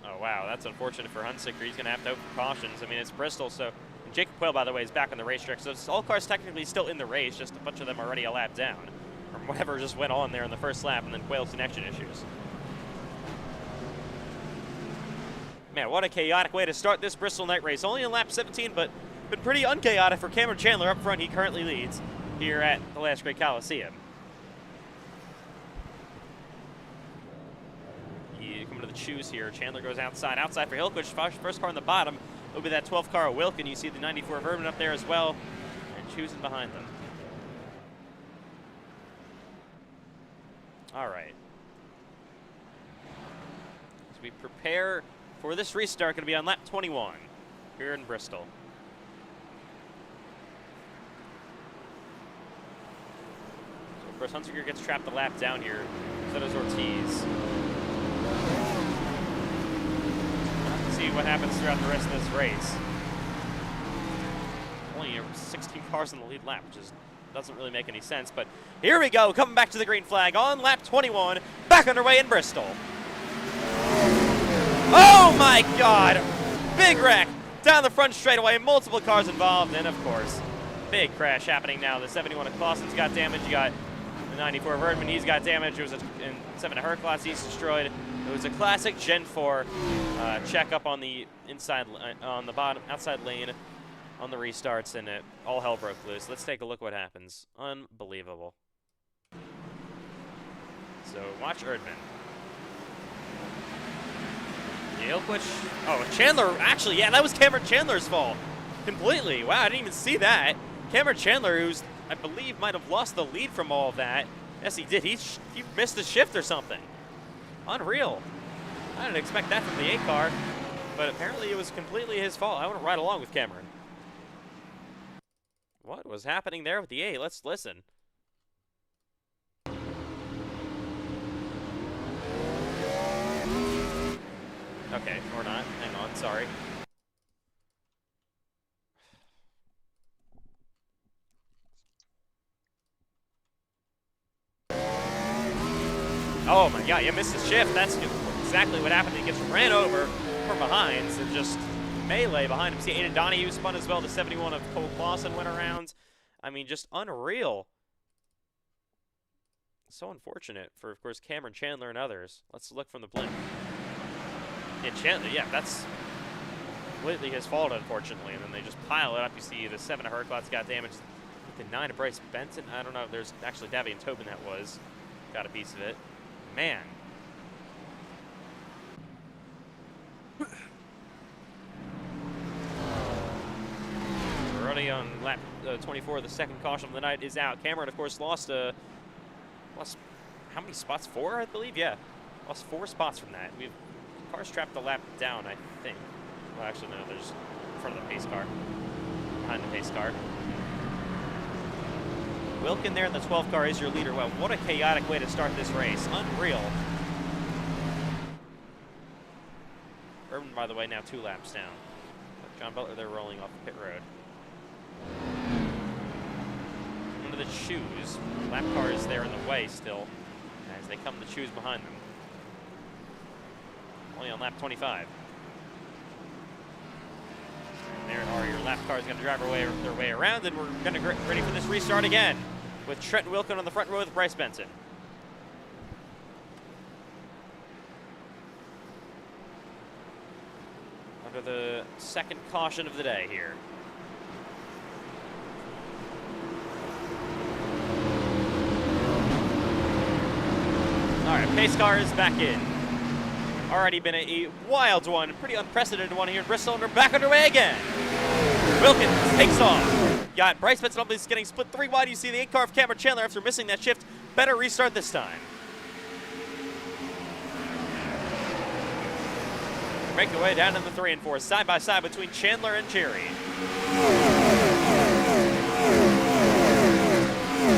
Oh, wow, that's unfortunate for Hunsiker. He's going to have to open cautions. I mean, it's Bristol, so... And Jacob Quayle, by the way, is back on the racetrack, so all cars technically still in the race, just a bunch of them already a lap down. Or whatever just went on there in the first lap, and then Quayle's connection issues. Man, what a chaotic way to start this Bristol night race. Only in lap 17, but been pretty unchaotic for Cameron Chandler up front. He currently leads here at the Last Great Coliseum. Coming to the choose here. Chandler goes outside for Hilquich. First car on the bottom. It'll be that 12th car of Wilkin. You see the 94 of Urban up there as well. And choosing behind them. All right. As we prepare for this restart, going to be on lap 21 here in Bristol. So, of course, Hunsiker gets trapped a lap down here. So does Ortiz. We'll have to see what happens throughout the rest of this race. Only 16 cars in the lead lap, which doesn't really make any sense. But here we go, coming back to the green flag on lap 21, back underway in Bristol. Oh my God! Big wreck down the front straightaway, multiple cars involved, and of course, big crash happening now. The 71 of Clausen's got damage. You got the 94 of Erdman, he's got damage. It was in 7 of her class, he's destroyed. It was a classic Gen 4 checkup on the inside, on the bottom, outside lane on the restarts, and all hell broke loose. Let's take a look what happens. Unbelievable. So watch Erdman. Ilquich. Oh, Chandler, actually, yeah, that was Cameron Chandler's fault. Completely. Wow, I didn't even see that. Cameron Chandler, who's, I believe, might have lost the lead from all of that. Yes, he did. He missed a shift or something. Unreal. I didn't expect that from the 8 car, but apparently it was completely his fault. I want to ride along with Cameron. What was happening there with the 8? Let's listen. Okay, or not. Hang on, sorry. Oh my God, you missed the shift. That's exactly what happened. He gets ran over from behind and just melee behind him. See, Aiden Donahue spun as well. The 71 of Cole Clausen went around. I mean, just unreal. So unfortunate for, of course, Cameron Chandler and others. Let's look from the blimp. Yeah, Chandler, yeah, that's completely his fault, unfortunately. And then they just pile it up. You see the 7 of Herklot's got damage. The 9 of Bryce Benson. I don't know. There's actually Davian Tobin that got a piece of it. Man. We're already on lap 24. The second caution of the night is out. Cameron, of course, lost how many spots? 4, I believe? Yeah. Lost 4 spots from that. We've cars trapped the lap down, I think. Well, actually, no, there's in front of the pace car. Behind the pace car. Wilkin there in the 12 car is your leader. Well, what a chaotic way to start this race. Unreal. Urban, by the way, now 2 laps down. John Butler, they're rolling off the pit road. Into the choose. Lap car is there in the way still, as they come to choose behind them. Only on lap 25. And there are your lap cars going to drive their way around, and we're going to get ready for this restart again with Trenton Wilkin on the front row with Bryce Benson. Under the second caution of the day here. All right, pace car is back in. Already been a wild one, pretty unprecedented one here in Bristol, and we're back underway again. Wilkins takes off. Got Bryce Benson is getting split 3 wide. You see the 8 car of Cameron Chandler after missing that shift. Better restart this time. Make their way down to the 3 and 4, side by side between Chandler and Cherry.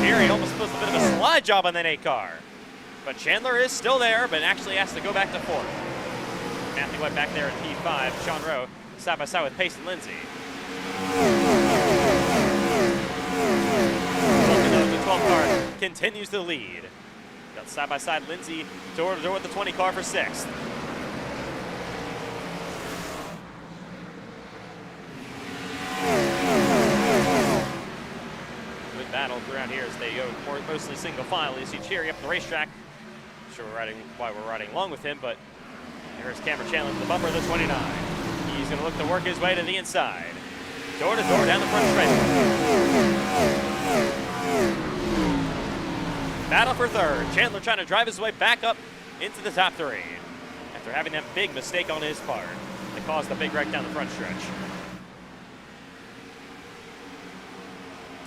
Jerry almost puts a bit of a slide job on that 8 car. But Chandler is still there, but actually has to go back to 4th. Matthew White back there in P5. Sean Rowe side by side with Payson Lindsay. The 12 car continues to lead. Got side by side Lindsay door to door with the 20 car for 6th. Good battle around here as they go mostly single file. You see Cherry up the racetrack. Not sure why we're riding along with him, but here's Cameron Chandler to the bumper of the 29. He's going to look to work his way to the inside. Door to door down the front stretch. Battle for 3rd. Chandler trying to drive his way back up into the top 3 after having that big mistake on his part that caused the big wreck down the front stretch.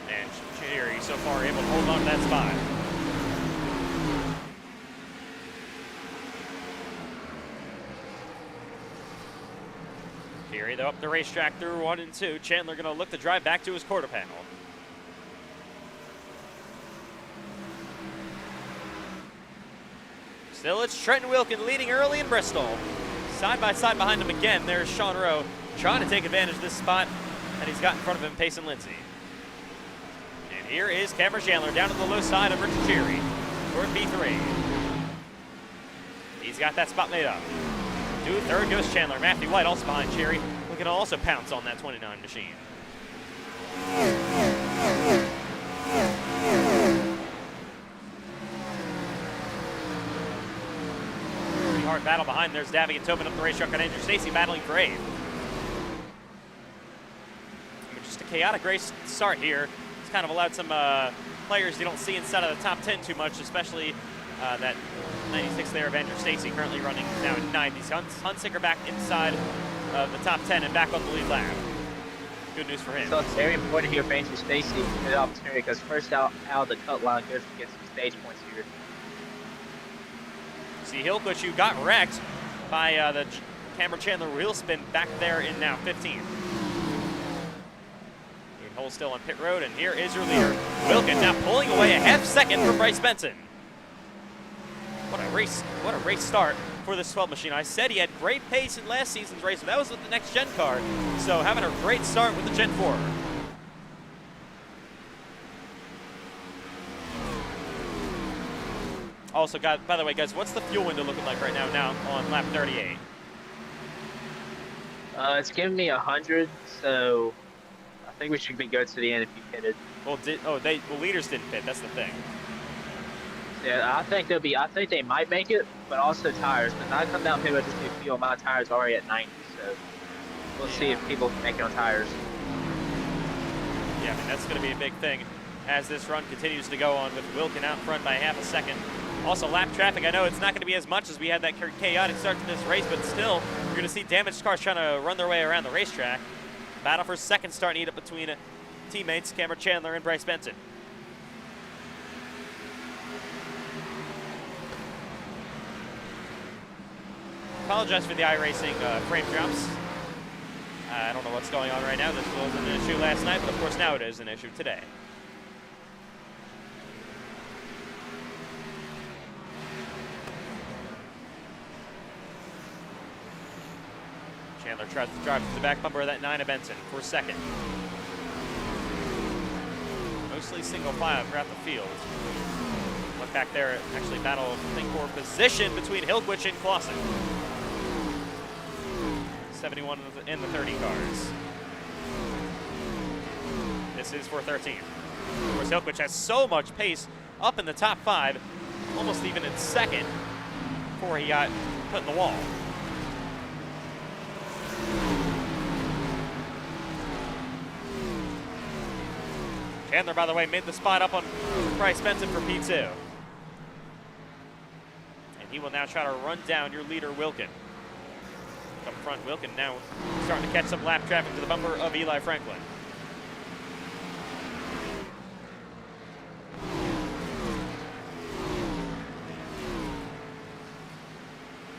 And Cherry so far able to hold on to that spot. Cherry though up the racetrack through 1 and 2. Chandler going to look to drive back to his quarter panel. Still, it's Trenton Wilkin leading early in Bristol. Side by side behind him again, there's Sean Rowe trying to take advantage of this spot, and he's got in front of him Payson Lindsay. And here is Cameron Chandler down to the low side of Richard Cherry for P3. He's got that spot made up. To 3rd goes Chandler. Matthew White also behind Cherry, looking to also pounce on that 29 machine. Hard battle behind. There's Davy and Tobin up the racetrack on Andrew Stacy battling for 8th. Just a chaotic race start here. It's kind of allowed some players you don't see inside of the top 10 too much, especially that 96 there of Andrew Stacy currently running now in 90s. Hunsicker back inside of the top 10 and back on the lead lap. Good news for him. So it's very important here for Andrew Stacy to get the opportunity because first out of the cut line goes to get some stage points here. See Hilquich, who got wrecked by the Cameron Chandler wheel spin back there in now 15th. Hold still on pit road, and here is your leader, Wilkin, now pulling away a half-second from Bryce Benson. What a race start for this 12 machine. I said he had great pace in last season's race, but that was with the next gen car, so having a great start with the Gen 4. Also, by the way, guys, what's the fuel window looking like right now on lap 38? It's giving me 100, so I think we should be good to the end if you pitted. Well, leaders didn't pit. That's the thing. Yeah, I think they might make it, but also tires. But I come down here, I just feel my tires already at 90, so we'll see if people can make it on tires. Yeah, I mean, that's going to be a big thing as this run continues to go on with Wilkin out front by half a second. Also, lap traffic, I know it's not going to be as much as we had that chaotic start to this race, but still, you're going to see damaged cars trying to run their way around the racetrack. Battle for second start heat up between teammates Cameron Chandler and Bryce Benson. Apologize for the iRacing frame drops. I don't know what's going on right now. This wasn't an issue last night, but of course now it is an issue today. Chandler tries to drive to the back bumper of that 9 of Benson for second. Mostly single file throughout the field. Look back there, actually battle, I think, for position between Hilquich and Clausen. 71 in the 30 cars. This is for 13th. Of course, Hilquich has so much pace up in the top 5, almost even in second, before he got put in the wall. Chandler, by the way, made the spot up on Bryce Benson for P2. And he will now try to run down your leader, Wilkin. Up front, Wilkin now starting to catch some lap traffic to the bumper of Eli Franklin.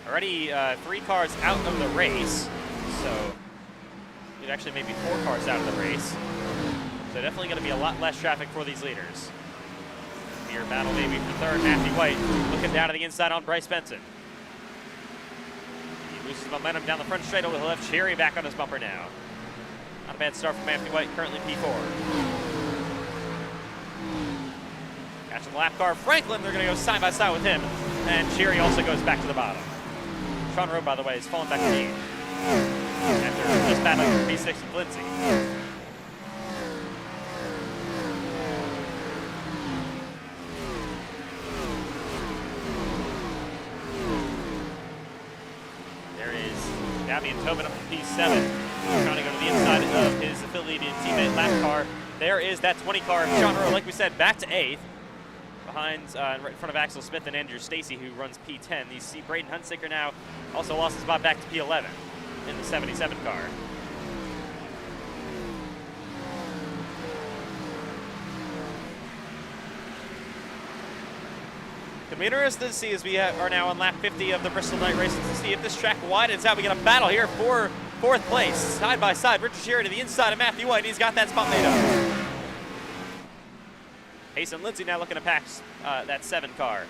Already 3 cars out of the race, so it actually maybe 4 cars out of the race. So definitely going to be a lot less traffic for these leaders. here. Battle maybe for third. Matthew White looking down to the inside on Bryce Benson. He loses momentum down the front straight. He'll have Cherry back on his bumper now. Not a bad start from Matthew White, currently P4. Catching the lap car, Franklin, they're going to go side by side with him. And Cherry also goes back to the bottom. Sean Rowe, by the way, is falling back to the 8 after just battling for P6 with Lindsay. There is Damian Tobin up to P7. Trying to go to the inside of his affiliated teammate lap car. There is that 20 car of Sean Rowe, like we said, back to 8th. Behind, right in front of Axel Smith and Andrew Stacy, who runs P10. You see Braden Hunsaker now also lost his spot back to P11 in the 77 car. It'll be interesting to see as we are now on lap 50 of the Bristol Night Races to see if this track widens out. We get a battle here for 4th place, side by side. Richard Cherry to the inside of Matthew White, and he's got that spot made up. Hasten Lindsay now looking to pass that 7 car.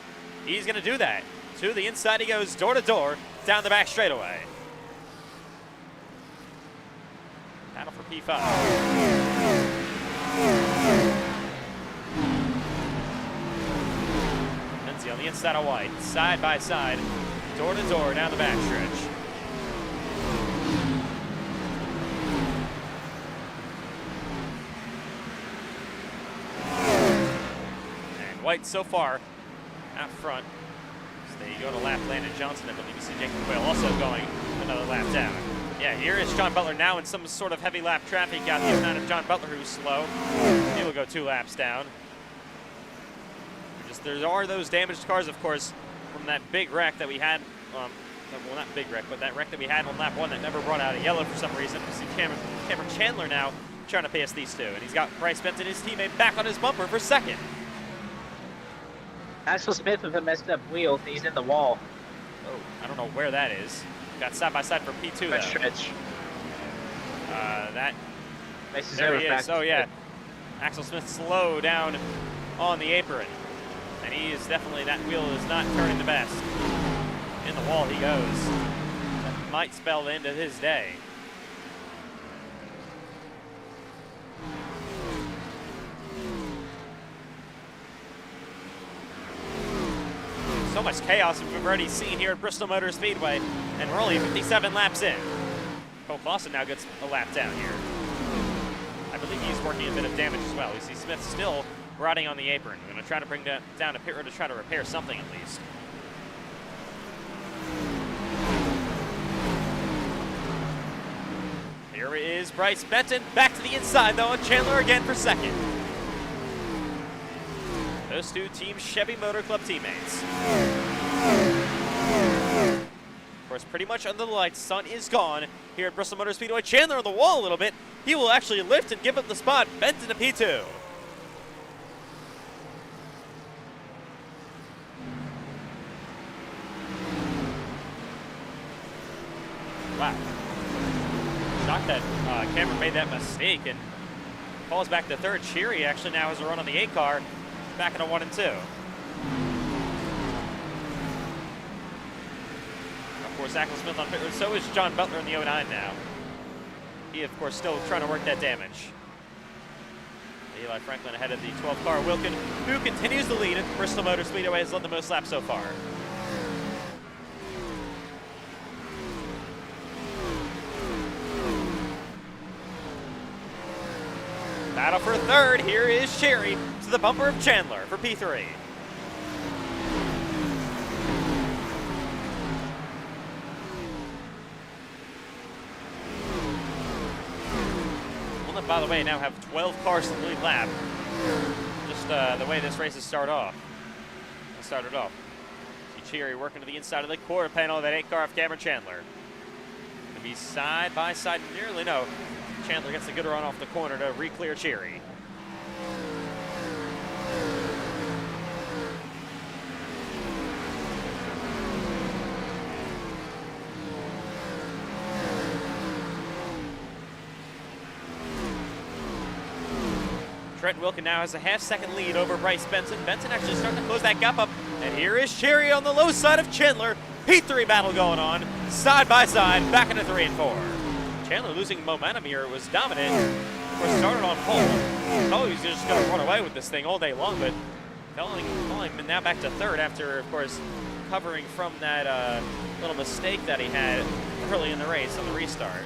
He's going to do that. To the inside he goes, door to door, down the back straightaway. Battle for P5. Lindsay on the inside of White, side by side, door to door, down the back stretch. White so far out front. So they go to lap Landon Johnson. I believe you see Jacob Quayle also going another lap down. Yeah, here is John Butler now in some sort of heavy lap traffic. Got the amount of John Butler who's slow. He will go 2 laps down. There are those damaged cars, of course, from that big wreck that we had. Well, not big wreck, but that wreck that we had on lap 1 that never brought out a yellow for some reason. You see Cameron Chandler now trying to pass these 2. And he's got Bryce Benson, his teammate, back on his bumper for 2nd. Axel Smith with a messed up wheel. He's in the wall. Oh, I don't know where that is. Got side by side for P2 though. Stretch. There he is. Oh yeah. Axel Smith slow down on the apron. And he is definitely, that wheel is not turning the best. In the wall he goes. That might spell the end of his day. So much chaos we've already seen here at Bristol Motor Speedway, and we're only 57 laps in. Cole Clausen now gets a lap down here. I believe he's working a bit of damage as well. We see Smith still riding on the apron. We're going to try to bring that down to pit road to try to repair something at least. Here is Bryce Benton back to the inside though, and Chandler again for 2nd. Those 2 Team Chevy Motor Club teammates. Of course, pretty much under the lights, sun is gone here at Bristol Motor Speedway. Chandler on the wall a little bit. He will actually lift and give up the spot. Benton to P2. Wow. Shocked that Cameron made that mistake and falls back to 3rd. Cherry actually now has a run on the 8 car. Back into 1 and 2. Of course, Axel Smith on pit road. So is John Butler in the 09 now. He, of course, still trying to work that damage. Eli Franklin ahead of the 12 car Wilkin, who continues the lead at Bristol Motor Speedway, has led the most laps so far. Battle for 3rd. Here is Cherry to the bumper of Chandler for P3. We'll, by the way, now have 12 cars to the lead lap. Just the way this race has started off. See Cherry working to the inside of the quarter panel of that 8 car of Cameron Chandler. Gonna be side by side, nearly no. Chandler gets a good run off the corner to re-clear Cherry. Trent Wilkin now has a half-second lead over Bryce Benson. Benson actually starting to close that gap up. And here is Cherry on the low side of Chandler. P3 battle going on, side by side, back into 3 and 4. Chandler losing momentum here, was dominant. Of course, started on pole. Thought he was just going to run away with this thing all day long, but falling now back to 3rd after, of course, recovering from that little mistake that he had early in the race on the restart.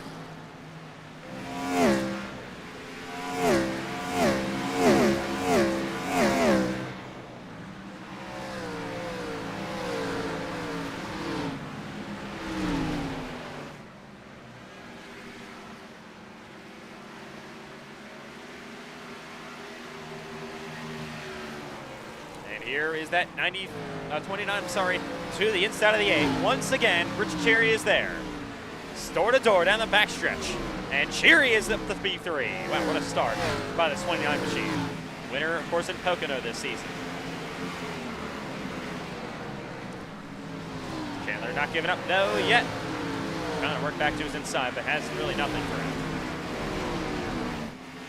Here is that 29, to the inside of the 8. Once again, Rich Cherry is there. Door to door down the backstretch. And Cherry is up the P3. Wow, what a start by the 29 machine. Winner, of course, in Pocono this season. Chandler not giving up, no, yet. Trying to work back to his inside, but has really nothing for him.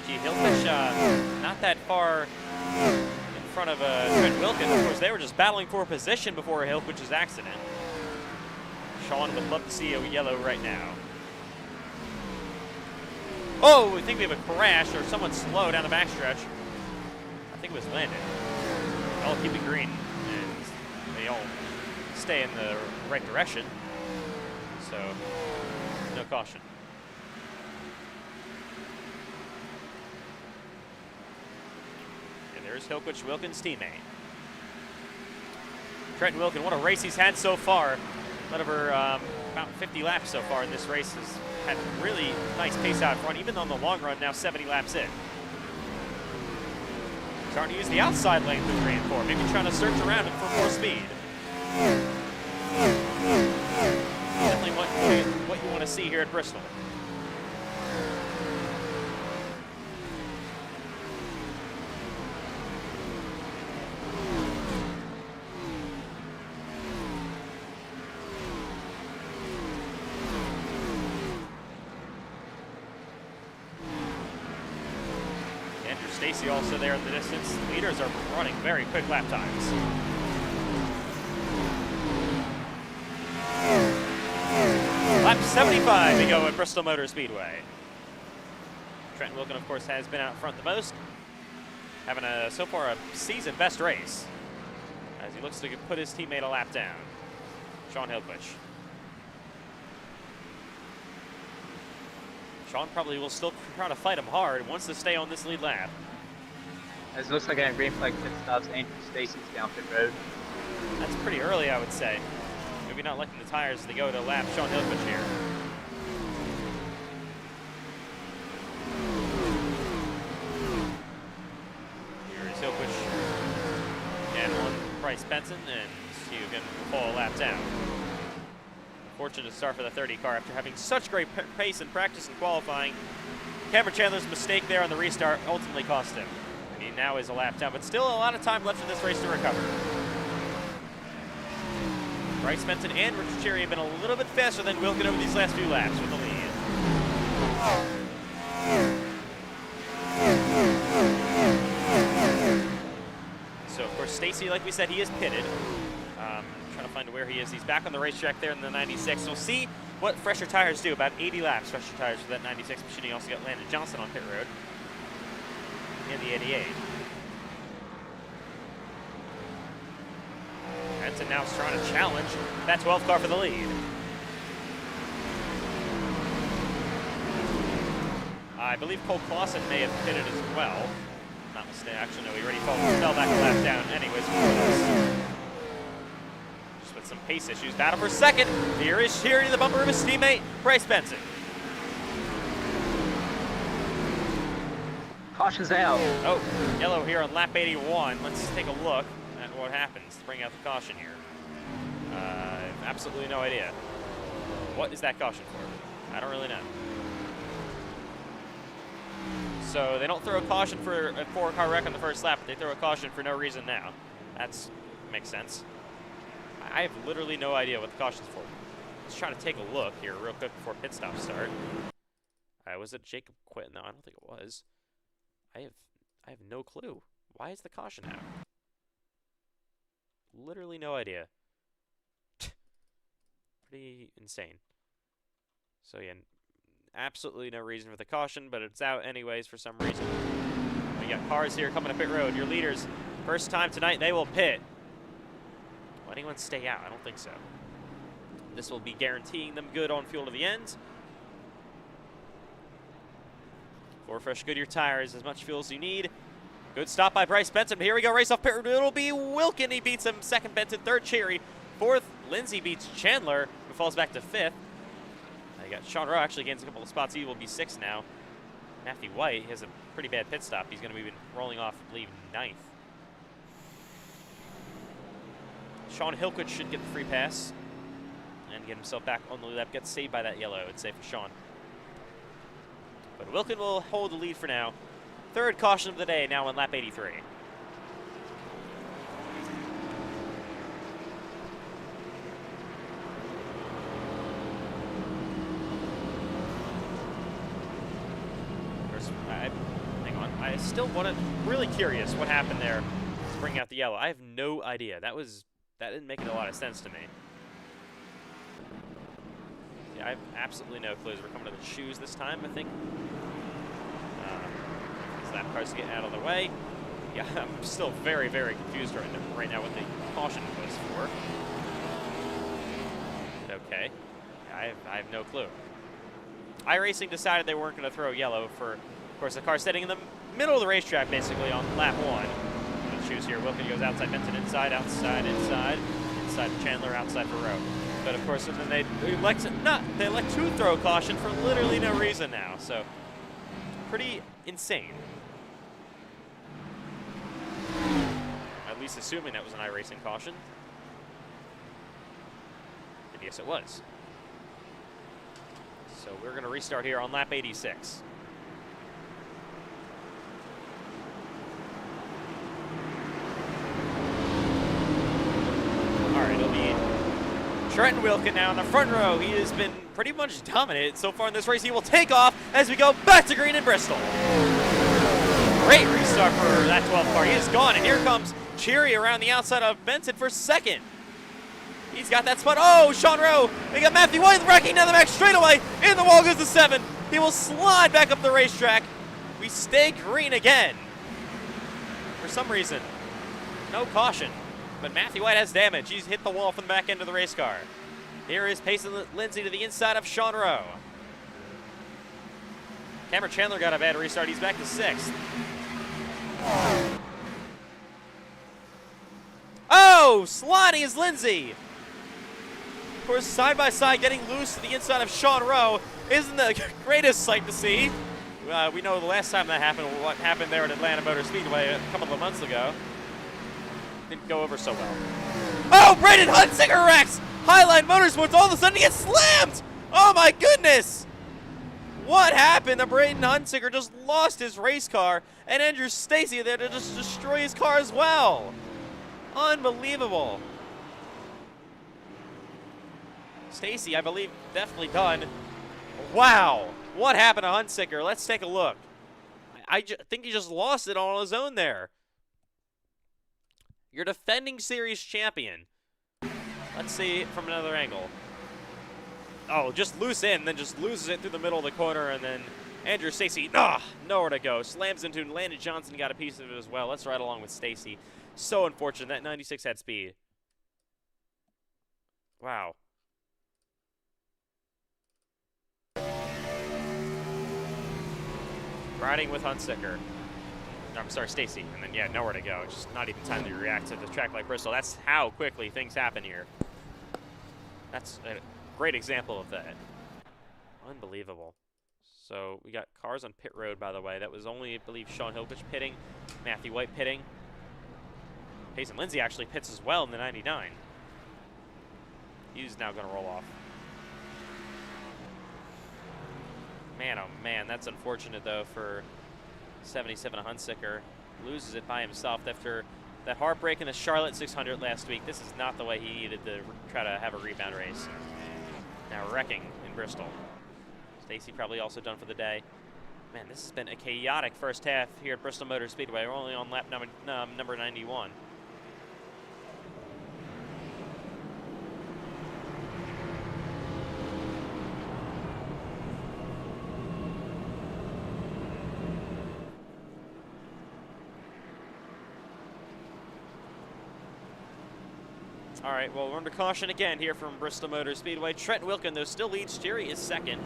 Gee, Hillfish not that far in front of Trent Wilkin. Of course, they were just battling for position before Hillfich's accident. Sean would love to see a yellow right now. Oh, we think we have a crash or someone slow down the backstretch. I think it was Landon. I'll keep it green and they all stay in the right direction. So, no caution. And there's Hillquich Wilkins' teammate. Trent Wilkin, what a race he's had so far. Led over about 50 laps so far in this race. Has had really nice pace out front, even on the long run, now 70 laps in. Starting to use the outside lane through 3 and 4, maybe trying to search around it for more speed. Definitely what you want to see here at Bristol. Stacy also there in the distance. Leaders are running very quick lap times. Lap 75 we go at Bristol Motor Speedway. Trent Wilkin, of course, has been out front the most, having so far a season best race as he looks to put his teammate a lap down. Sean Hillquich. Sean probably will still try to fight him hard, wants to stay on this lead lap. As it looks like a green flag pit stops, Andrew Stacy's down pit road. That's pretty early, I would say. Maybe not liking the tires as they go to lap Sean Hillquich here. Here's Hillquich and on Bryce Benson, and you can fall a lap down. Fortunate to start for the 30 car after having such great pace in practice and qualifying. Cameron Chandler's mistake there on the restart ultimately cost him. And he now is a lap down, but still a lot of time left in this race to recover. Bryce Benson and Richard Cherry have been a little bit faster than Wilkin over these last few laps with the lead. So, of course, Stacy, like we said, he is pitted. Trying to find where he is. He's back on the racetrack there in the 96. We'll see what fresher tires do. About 80 laps fresher tires for that 96 machine. He also got Landon Johnson on pit road in the 88. Benson now is trying to challenge that 12 car for the lead. I believe Cole Clausen may have pitted as well. Not mistaken. Actually, no, he already fell back a lap down anyways before this. With some pace issues. Battle for second. Here is Cherry to the bumper of his teammate, Bryce Benson. Caution's out. Oh, yellow here on lap 81. Let's take a look at what happens to bring out the caution here. Absolutely no idea. What is that caution for? I don't really know. So they don't throw a caution for a 4-car wreck on the first lap, but they throw a caution for no reason now. That makes sense. I have literally no idea what the caution's for. Let's try to take a look here real quick before pit stops start. Was it Jacob quit? No, I don't think it was. I I have no clue. Why is the caution out? Literally no idea. Pretty insane. So yeah, absolutely no reason for the caution, but it's out anyways for some reason. We got cars here coming to pit road. Your leaders, first time tonight, they will pit. Will anyone stay out? I don't think so. This will be guaranteeing them good on fuel to the end. 4 fresh Goodyear tires, as much fuel as you need. Good stop by Bryce Benson. Here we go, race off pit road. It'll be Wilkin. He beats him. Second Benson, third Cherry. Fourth, Lindsay beats Chandler, who falls back to fifth. You got Sean Rowe actually gains a couple of spots. He will be 6th now. Matthew White has a pretty bad pit stop. He's going to be rolling off, I believe, 9th. Sean Hilkwood should get the free pass and get himself back on the lap. Gets saved by that yellow, I would say, for Sean. But Wilkin will hold the lead for now. Third caution of the day now on lap 83. Hang on. I still really curious what happened there to bring out the yellow. I have no idea. That didn't make a lot of sense to me. Yeah, I have absolutely no clues. We're coming to the shoes this time, I think. Lap cars get out of the way. Yeah, I'm still very, very confused right now what the caution was for. But okay. I have no clue. iRacing decided they weren't going to throw yellow for, of course, the car sitting in the middle of the racetrack, basically, on lap 1. The shoes here. Wilkin goes outside, Benson inside, outside, inside, inside Chandler, outside for Rowe. But of course, then they elect to throw caution for literally no reason now. So, pretty insane. At least assuming that was an iRacing caution. And yes, it was. So we're going to restart here on lap 86. All right, it'll be Trenton Wilkin now in the front row. He has been pretty much dominant so far in this race. He will take off as we go back to green in Bristol. Great restart for that 12th car. He is gone, and here comes Cheery around the outside of Benson for 2nd. He's got that spot. Oh, Sean Rowe. They got Matthew White wrecking down the back straight away. In the wall goes the 7. He will slide back up the racetrack. We stay green again. For some reason, no caution. But Matthew White has damage. He's hit the wall from the back end of the race car. Here is Payson Lindsay to the inside of Sean Rowe. Cameron Chandler got a bad restart. He's back to 6th. Oh, sliding is Lindsay. Of course, side by side, getting loose to the inside of Sean Rowe isn't the greatest sight to see. We know the last time that happened, what happened there at Atlanta Motor Speedway a couple of months ago. Didn't go over so well. Oh, Braden Hunsinger wrecks! Highline Motorsports, all of a sudden he gets slammed! Oh my goodness! What happened? The Braden Hunsinger just lost his race car, and Andrew Stacy there to just destroy his car as well. Unbelievable. Stacy, I believe, definitely done. Wow. What happened to Hunsinger? Let's take a look. I think he just lost it all on his own there. Your defending series champion. Let's see from another angle. Oh, just loose in, then just loses it through the middle of the corner, and then Andrew Stacy, nowhere to go. Slams into Landon Johnson, got a piece of it as well. Let's ride along with Stacy. So unfortunate. That 96 had speed. Wow. Riding with Hunsicker. I'm sorry, Stacy. And then, yeah, nowhere to go. Just not even time to react to the track like Bristol. That's how quickly things happen here. That's a great example of that. Unbelievable. So we got cars on pit road, by the way. That was only, I believe, Sean Hilkich pitting, Matthew White pitting. Payson Lindsay actually pits as well in the 99. He's now going to roll off. Man, oh man, that's unfortunate, though, for 77 Hunsicker. Loses it by himself after that heartbreak in the Charlotte 600 last week. This is not the way he needed to try to have a rebound race. Now wrecking in Bristol. Stacy probably also done for the day. Man, this has been a chaotic first half here at Bristol Motor Speedway. We're only on lap number 91. All right, well, we're under caution again here from Bristol Motor Speedway. Trent Wilkin, though, still leads. Jerry is second.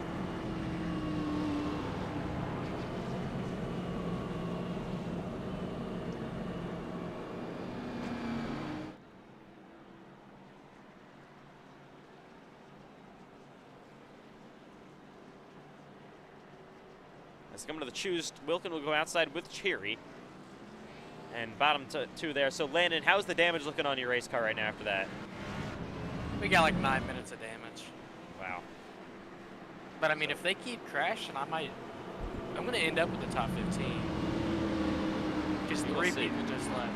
As coming to the choose, Wilkin will go outside with Cherry. And bottom two there. So, Landon, how's the damage looking on your race car right now after that? We got like 9 minutes of damage. Wow. But I mean, if they keep crashing, I'm going to end up with the top 15. Because We will 3 see. people just left.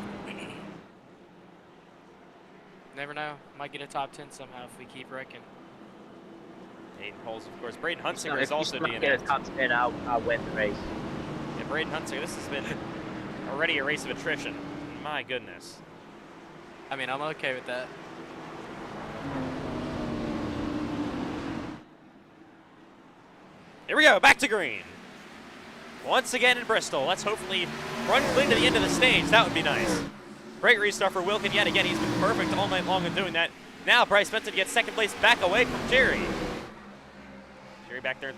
Never know. Might get a top 10 somehow if we keep wrecking. 8 holes, of course. Braden Hunsinger If is you also still being get in. a top 10, I'll win the race. Yeah, Braden Hunsinger, this has been already a race of attrition. My goodness. I mean, I'm okay with that. Here we go, back to green. Once again in Bristol. Let's hopefully run clean to the end of the stage. That would be nice. Great restart for Wilkin yet again. He's been perfect all night long in doing that. Now Bryce Benson gets second place back away from Jerry. Jerry back there in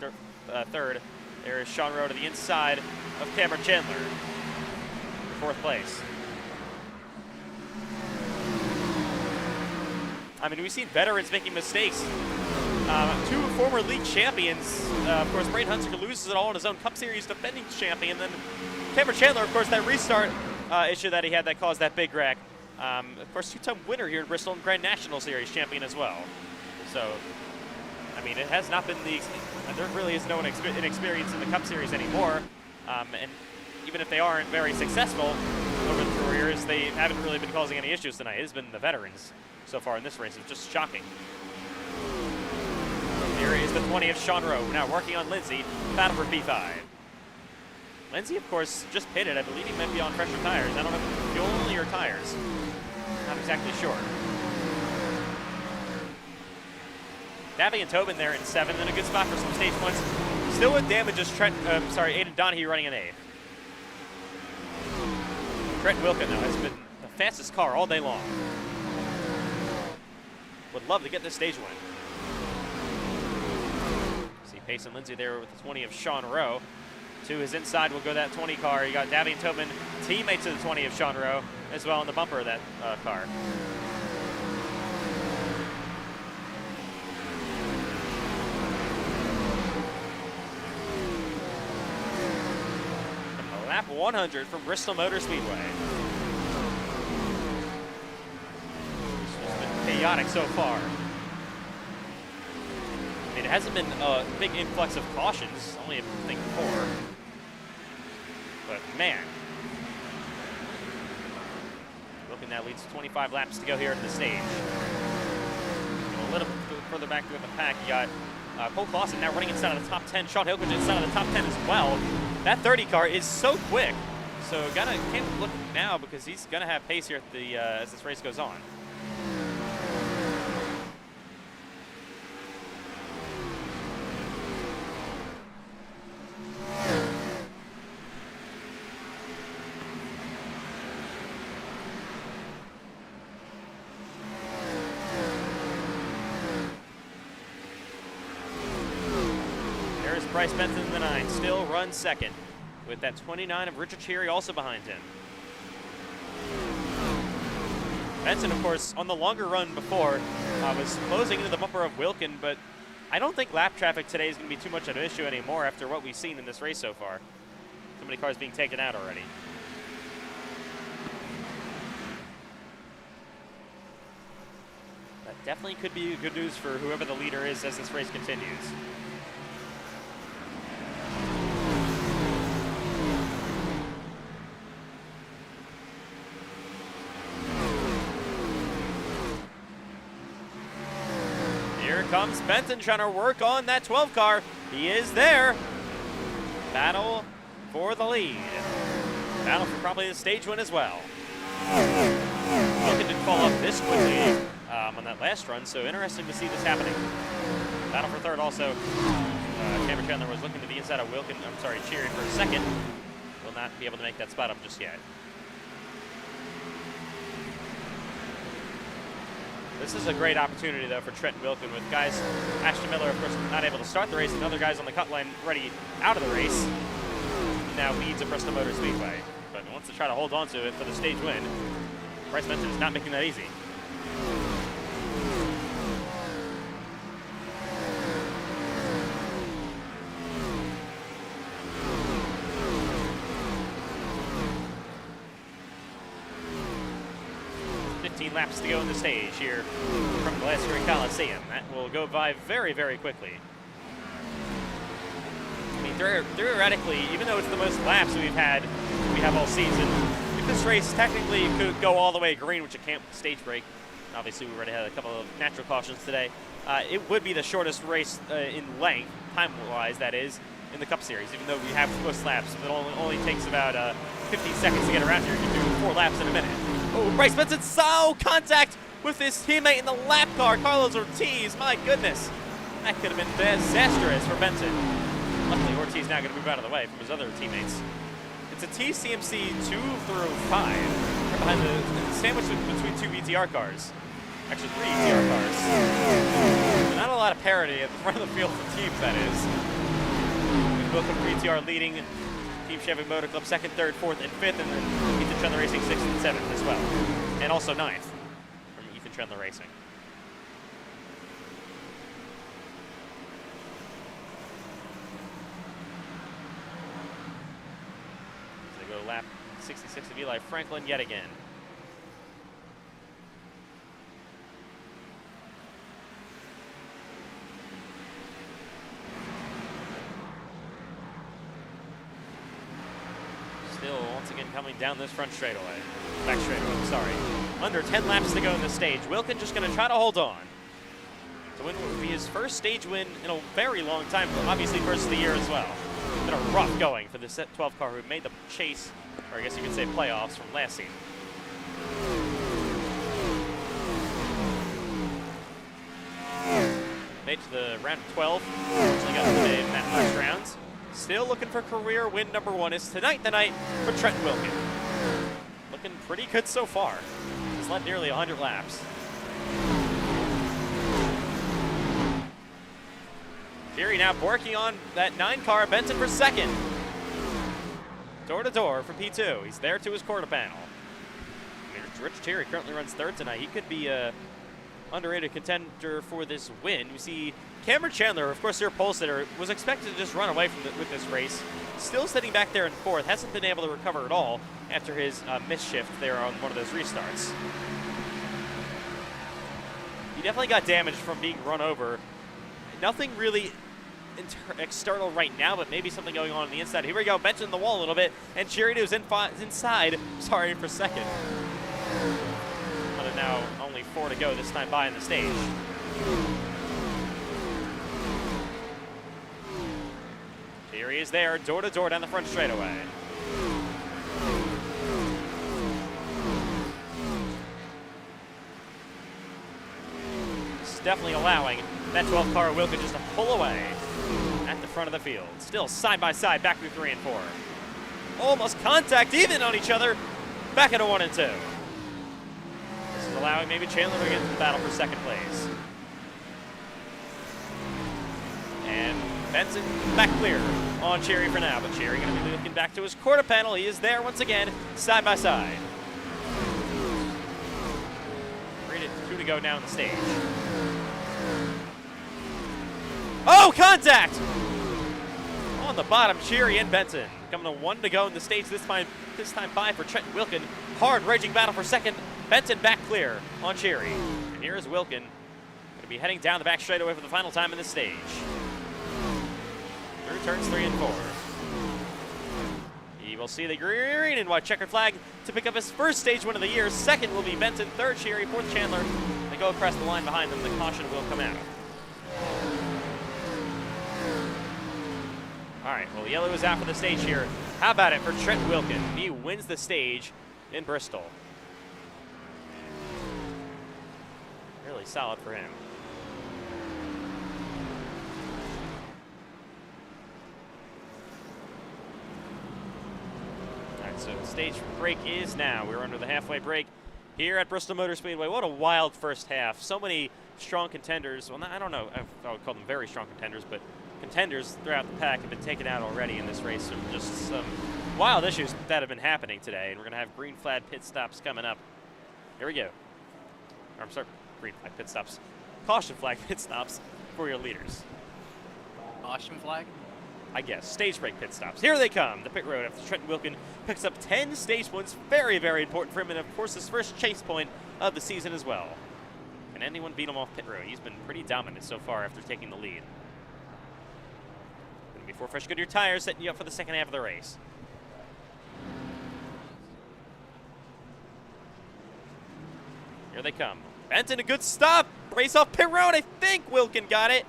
third. There is Sean Rowe to the inside of Cameron Chandler for fourth place. I mean, we've seen veterans making mistakes. 2 former league champions. Of course, Braden Hunsinger loses it all in his own Cup Series defending champion. Then Cameron Chandler, of course, that restart issue that he had that caused that big wreck. Of course, 2-time winner here in Bristol and Grand National Series champion as well. So, I mean, it has not been there really is no inexperience in the Cup Series anymore. And even if they aren't very successful over the 4 years, they haven't really been causing any issues tonight. It has been the veterans so far in this race. It's just shocking. Here is the 20 of Sean Rowe, now working on Lindsay, battle for P5. Lindsay, of course, just pitted. I believe he might be on fresher tires. I don't know if fuel only or tires. Not exactly sure. Davy and Tobin there in 7th, and a good spot for some stage points. Still with damages, Aiden Donahue running in 8th. Trent Wilkin, though, has been the fastest car all day long. Would love to get this stage win. See Pace and Lindsay there with the 20 of Sean Rowe. To his inside will go that 20 car. You got Davy and Tobin, teammates of the 20 of Sean Rowe, as well in the bumper of that car. Lap 100 from Bristol Motor Speedway. It's been chaotic so far. I mean, it hasn't been a big influx of cautions, only I think 4. But man, looking that leads 25 laps to go here in the stage. A little bit further back through the pack, you got Cole Clausen now running inside of the top 10. Sean Hilkridge inside of the top 10 as well. That 30 car is so quick, so can't look now because he's gonna have pace here at the as this race goes on. Bryce Benson in the 9 still runs second with that 29 of Richard Cherry also behind him. Benson, of course, on the longer run before was closing into the bumper of Wilkin, but I don't think lap traffic today is going to be too much of an issue anymore after what we've seen in this race so far. So many cars being taken out already. That definitely could be good news for whoever the leader is as this race continues. Here comes Benton trying to work on that 12 car. He is there. battle for the lead. Battle for probably the stage win as well. Wilkin didn't fall off this quickly on that last run, so interesting to see this happening. Battle for third also. Cameron Chandler was looking to the inside of Wilkin. I'm sorry, Cheery for a second. Will not be able to make that spot up just yet. This is a great opportunity, though, for Trent Wilkin with guys. Ashton Miller, of course, not able to start the race, and other guys on the cut line ready out of the race. He now leads at Bristol Motor Speedway, but wants to try to hold on to it for the stage win. Bryce Benson is not making that easy. Laps to go in the stage here from Glasgow Coliseum. That will go by very, very quickly. I mean, theoretically, even though it's the most laps we have all season, if this race technically could go all the way green, which it can't with the stage break, obviously we already had a couple of natural cautions today, it would be the shortest race in length, time-wise that is, in the Cup Series, even though we have the most laps. It only takes about 15 seconds to get around here. You can do 4 laps in a minute. Oh, Bryce Benson saw contact with his teammate in the lap car, Carlos Ortiz. My goodness, that could have been disastrous for Benson. Luckily, Ortiz now going to move out of the way from his other teammates. It's a TCMC 2 through 5, right behind the sandwich between 2 VTR cars. Actually, 3 VTR cars. Not a lot of parity at the front of the field for teams, that is. Wilkin VTR leading. Team Chevy Motor Club 2nd, 3rd, 4th, and 5th, and then Ethan Chandler Racing 6th and 7th as well. And also 9th from Ethan Chandler Racing. So they go lap 66 of Eli Franklin yet again. Still, once again, coming down this front straightaway. Back straightaway, sorry. Under 10 laps to go in the stage. Wilkin just going to try to hold on. To win what would be his first stage win in a very long time, but obviously first of the year as well. Been a rough going for the Set 12 car who made the chase, or I guess you could say playoffs, from last season. Made to the round of 12. Actually got today in that first round. Still looking for career win number 1. Is tonight the night for Trent Wilkin. Looking pretty good so far. He's led nearly 100 laps. Fury now working on that 9 car. Benson for 2nd. Door to door for P2. He's there to his quarter panel. I mean, Rich Terry currently runs 3rd tonight. He could be a underrated contender for this win. We see Cameron Chandler, of course, their pole sitter, was expected to just run away with this race. Still sitting back there in 4th, hasn't been able to recover at all after his misshift there on one of those restarts. He definitely got damaged from being run over. Nothing really external right now, but maybe something going on the inside. Here we go, Benson the wall a little bit, and Chirido's inside, sorry, for 2nd. But now only 4 to go this time by in the stage. Here he is there, door to door down the front straightaway. It's definitely allowing that 12 car Wilkin just to pull away at the front of the field. Still side by side, back through 3 and 4. Almost contact even on each other, back into 1 and 2. This is allowing maybe Chandler to get into the battle for 2nd place. And Benson back clear on Cherry for now, but Cherry going to be looking back to his quarter panel. He is there once again, side by side. 2 to go now in the stage. Oh, contact! On the bottom, Cherry and Benson. Coming to 1 to go in the stage this time by for Trent Wilkin. Hard raging battle for 2nd. Benson back clear on Cherry. And here is Wilkin. Going to be heading down the back straightaway for the final time in the stage. Through turns 3 and 4. He will see the green and white checkered flag to pick up his first stage win of the year. 2nd will be Benson, 3rd Cherry, 4th Chandler. They go across the line behind them. The caution will come out. All right, well, yellow is out for the stage here. How about it for Trent Wilkin? He wins the stage in Bristol. Really solid for him. All right, so the stage break is now. We're under the halfway break here at Bristol Motor Speedway. What a wild first half. So many strong contenders. Well, I don't know. I would call them very strong contenders, but contenders throughout the pack have been taken out already in this race. So just some wild issues that have been happening today. And we're going to have green flag pit stops coming up. Here we go. Or, I'm sorry, green flag pit stops. Caution flag pit stops for your leaders. Caution flag? I guess. Stage break pit stops. Here they come. The pit road after Trent Wilkin picks up 10 stage points. Very, very important for him. And, of course, his first chase point of the season as well. Can anyone beat him off pit road? He's been pretty dominant so far after taking the lead. And before fresh Goodyear tires, setting you up for the second half of the race. Here they come. Benton, a good stop. Race off pit road. I think Wilkin got it.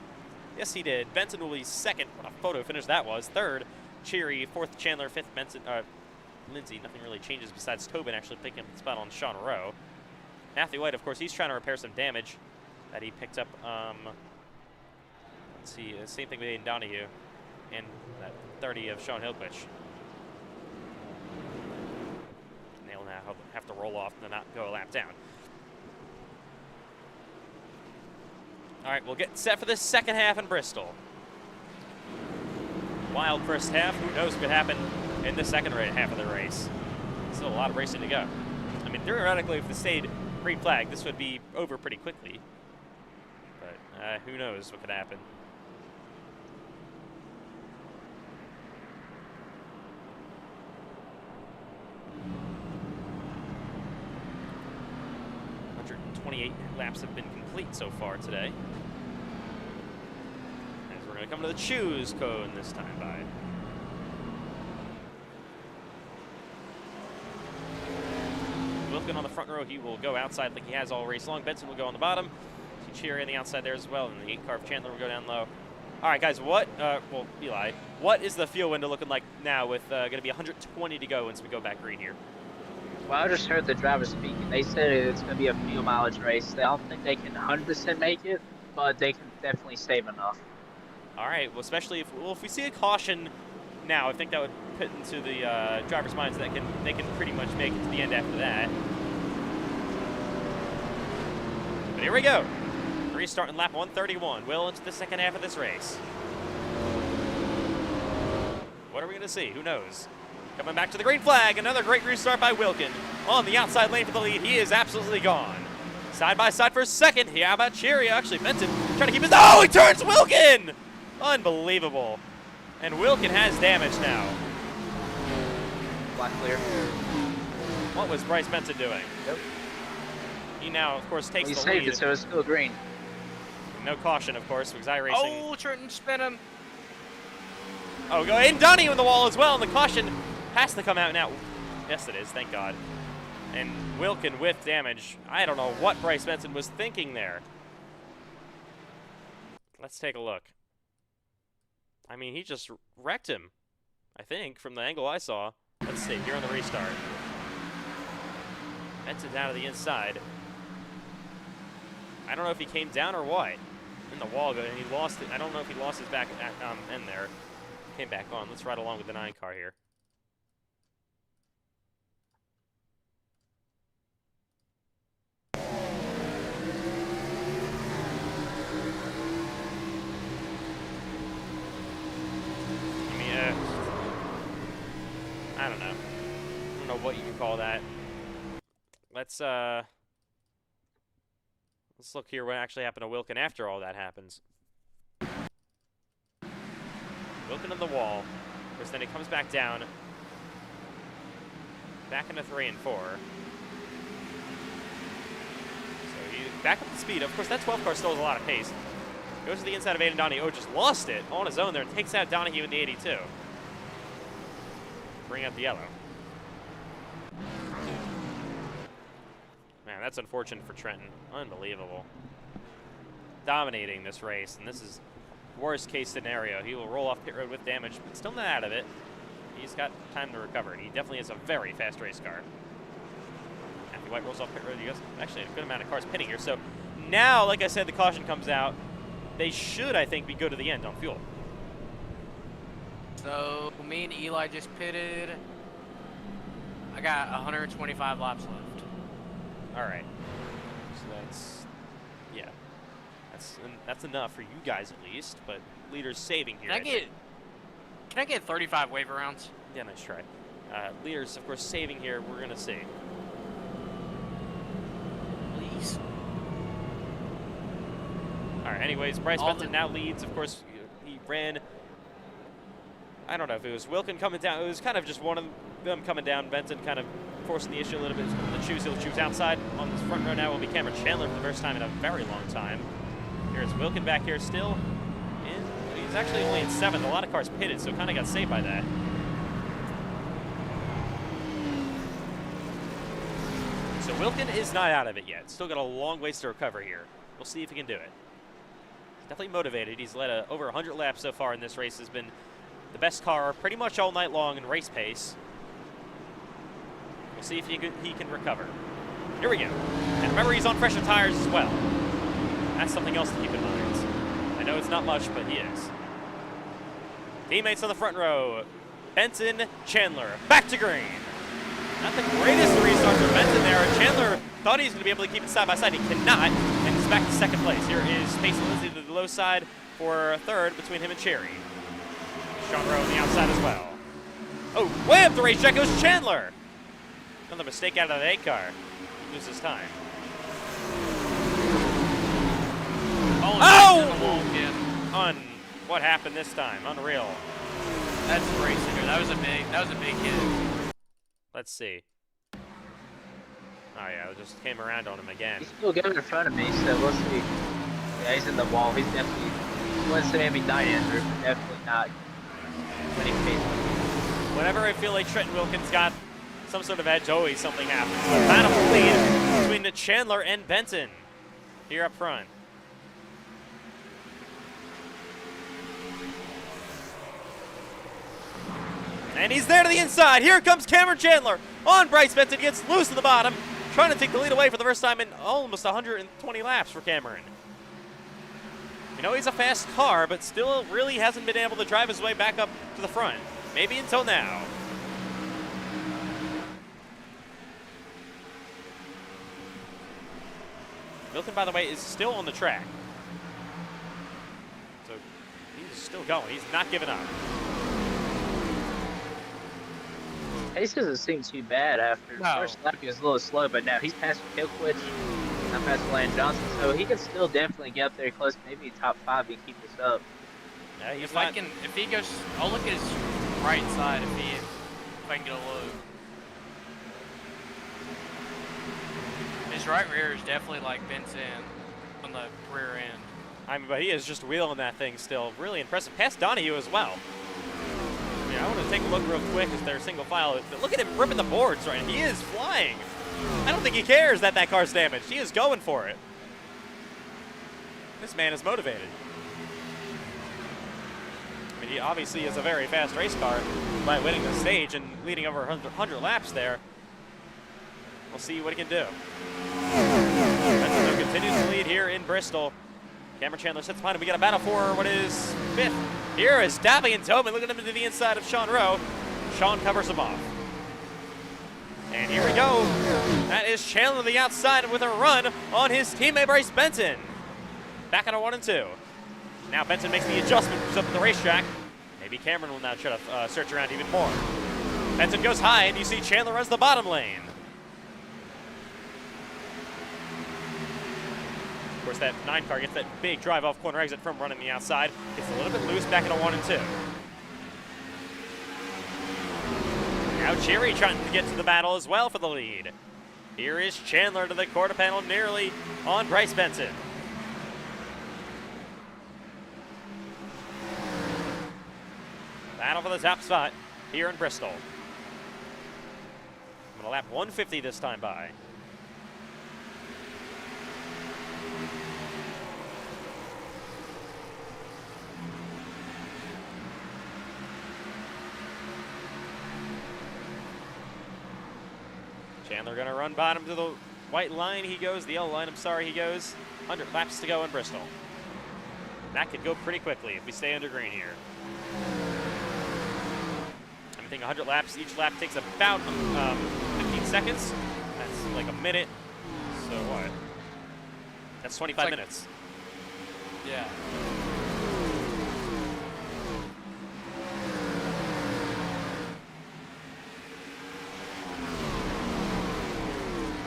Yes, he did. Benton will be second. What a photo finish that was. Third, Cheery. Fourth, Chandler. Fifth, Benson. Lindsay. Nothing really changes besides Tobin actually picking up the spot on Sean Rowe. Matthew White, of course, he's trying to repair some damage that he picked up. Let's see. Same thing with Aiden Donahue and that 30 of Sean Hillquich. They'll now have to roll off and not go a lap down. All right, we'll get set for the second half in Bristol. Wild first half. Who knows what could happen in the second half of the race. Still a lot of racing to go. I mean, theoretically, if this stayed green flag, this would be over pretty quickly. But who knows what could happen. Laps have been complete so far today. As we're going to come to the choose cone this time by. Wilkin on the front row, he will go outside like he has all race long. Benson will go on the bottom. See Cheery on the outside there as well, and the 8 car of Chandler will go down low. All right, guys, well, Eli, what is the fuel window looking like now with going to be 120 to go once we go back green here? Well, I just heard the drivers speaking. They said it's going to be a fuel mileage race. I don't think they can 100% make it, but they can definitely save enough. All right. Well, especially if we see a caution now, I think that would put into the drivers' minds that they can pretty much make it to the end after that. But here we go. Restarting lap 131. Well into the second half of this race. What are we going to see? Who knows? Coming back to the green flag, another great restart by Wilkin. On the outside lane for the lead, he is absolutely gone. Side by side for second. How about Cheery? Actually, Benton trying to keep his. Oh, he turns Wilkin! Unbelievable. And Wilkin has damage now. Black clear. What was Bryce Benton doing? Yep. He now, of course, takes He the saved lead. it, so it's still green. No caution, of course, because iRacing. Oh, Trenton spin him. Oh, go in Donnie on the wall as well, and the caution has to come out now. Yes, it is. Thank God. And Wilkin with damage. I don't know what Bryce Benson was thinking there. Let's take a look. I mean, he just wrecked him, I think, from the angle I saw. Let's see. Here on the restart. Benson down to the inside. I don't know if he came down or what. In the wall, and he lost it. I don't know if he lost his back end there. Came back on. Let's ride along with the 9 car here. I don't know. I don't know what you can call that. Let's look here what actually happened to Wilkin after all that happens. Wilkin on the wall. Of course, then he comes back down. Back into 3 and 4. So he back up the speed. Of course, that 12 car still has a lot of pace. Goes to the inside of Aiden Donahue. Oh, just lost it on his own there. Takes out Donahue in the 82. Bring out the yellow. Man, that's unfortunate for Trenton. Unbelievable. Dominating this race, and this is worst case scenario. He will roll off pit road with damage, but still not out of it. He's got time to recover, and he definitely has a very fast race car. Matthew White rolls off pit road. He has actually a good amount of cars pitting here. So now, like I said, the caution comes out. They should, I think, be good to the end on fuel. So me and Eli just pitted. I got 125 laps left. All right. So that's, yeah, that's enough for you guys at least. But leader's saving here. Can I get 35 waiver rounds? Yeah, nice try. Leader's, of course, saving here. We're gonna see. Please. All right. Anyways, Bryce Benton now leads. Of course, he ran. I don't know if it was Wilkin coming down. It was kind of just one of them coming down. Benton kind of forcing the issue a little bit. He'll choose outside. On this front row now will be Cameron Chandler for the first time in a very long time. Here's Wilkin back here still. He's actually only in 7th. A lot of cars pitted, so kind of got saved by that. So Wilkin is not out of it yet. Still got a long ways to recover here. We'll see if he can do it. He's definitely motivated. He's led over 100 laps so far in this race. Has been the best car pretty much all night long in race pace. We'll see if he can recover. Here we go. And remember, he's on fresher tires as well. That's something else to keep in mind. I know it's not much, but he is. Teammates on the front row. Benton, Chandler, back to green. Not the greatest restart for Benton there. Chandler thought he was going to be able to keep it side by side. He cannot, and he's back to 2nd place. Here is Mason Lindsay to the low side for 3rd between him and Cherry. Sean Rowe on the outside as well. Oh, way up the racetrack goes Chandler. Another mistake out of that 8 car. Loses time. Oh! What happened this time? Unreal. That's racing. That was a big hit. Let's see. Oh yeah, it just came around on him again. He's still going in front of me, so we'll see. Yeah, he's in the wall. He's definitely, he wants to maybe not enter, but definitely not winning pace. Whenever I feel like Trenton Wilkins got some sort of edge, always something happens. So battle for lead between Chandler and Benton here up front. And he's there to the inside. Here comes Cameron Chandler on Bryce Benton. Gets loose in the bottom, trying to take the lead away for the first time in almost 120 laps for Cameron. You know, he's a fast car, but still really hasn't been able to drive his way back up to the front. Maybe until now. Milton, by the way, is still on the track. So he's still going. He's not giving up. Pace doesn't seem too bad after the first lap. He was a little slow, but now he's past Kilquich, not past Landon Johnson, so he can still definitely get up there close, maybe top 5 if he keeps this up. Yeah, he's if he goes, I'll look at his right side if I can get a look. His right rear is definitely like bent in on the rear end. I mean, but he is just wheeling that thing still. Really impressive. Past Donahue as well. I want to take a look real quick as they're single file. Look at him ripping the boards right now. He is flying. I don't think he cares that that car's damaged. He is going for it. This man is motivated. I mean, he obviously is a very fast race car by winning the stage and leading over 100 laps there. We'll see what he can do. Benton continues to lead here in Bristol. Cameron Chandler sits behind him. We got a battle for what is 5th. Here is Dappy and Tobin looking at him to the inside of Sean Rowe. Sean covers him off. And here we go. That is Chandler on the outside with a run on his teammate Bryce Benton. Back on a 1 and 2. Now Benton makes the adjustment, moves up at the racetrack. Maybe Cameron will now try to search around even more. Benton goes high, and you see Chandler runs the bottom lane. Of course, that 9 car gets that big drive-off corner exit from running the outside. Gets a little bit loose back in a 1 and 2. Now Cherry trying to get to the battle as well for the lead. Here is Chandler to the quarter panel, nearly on Bryce Benton. Battle for the top spot here in Bristol. I'm going to lap 150 this time by. Chandler going to run bottom to the white line. He goes. The yellow line, I'm sorry, he goes. 100 laps to go in Bristol. That could go pretty quickly if we stay under green here. I think 100 laps. Each lap takes about 15 seconds. That's like a minute. So what? That's 25 minutes. Yeah.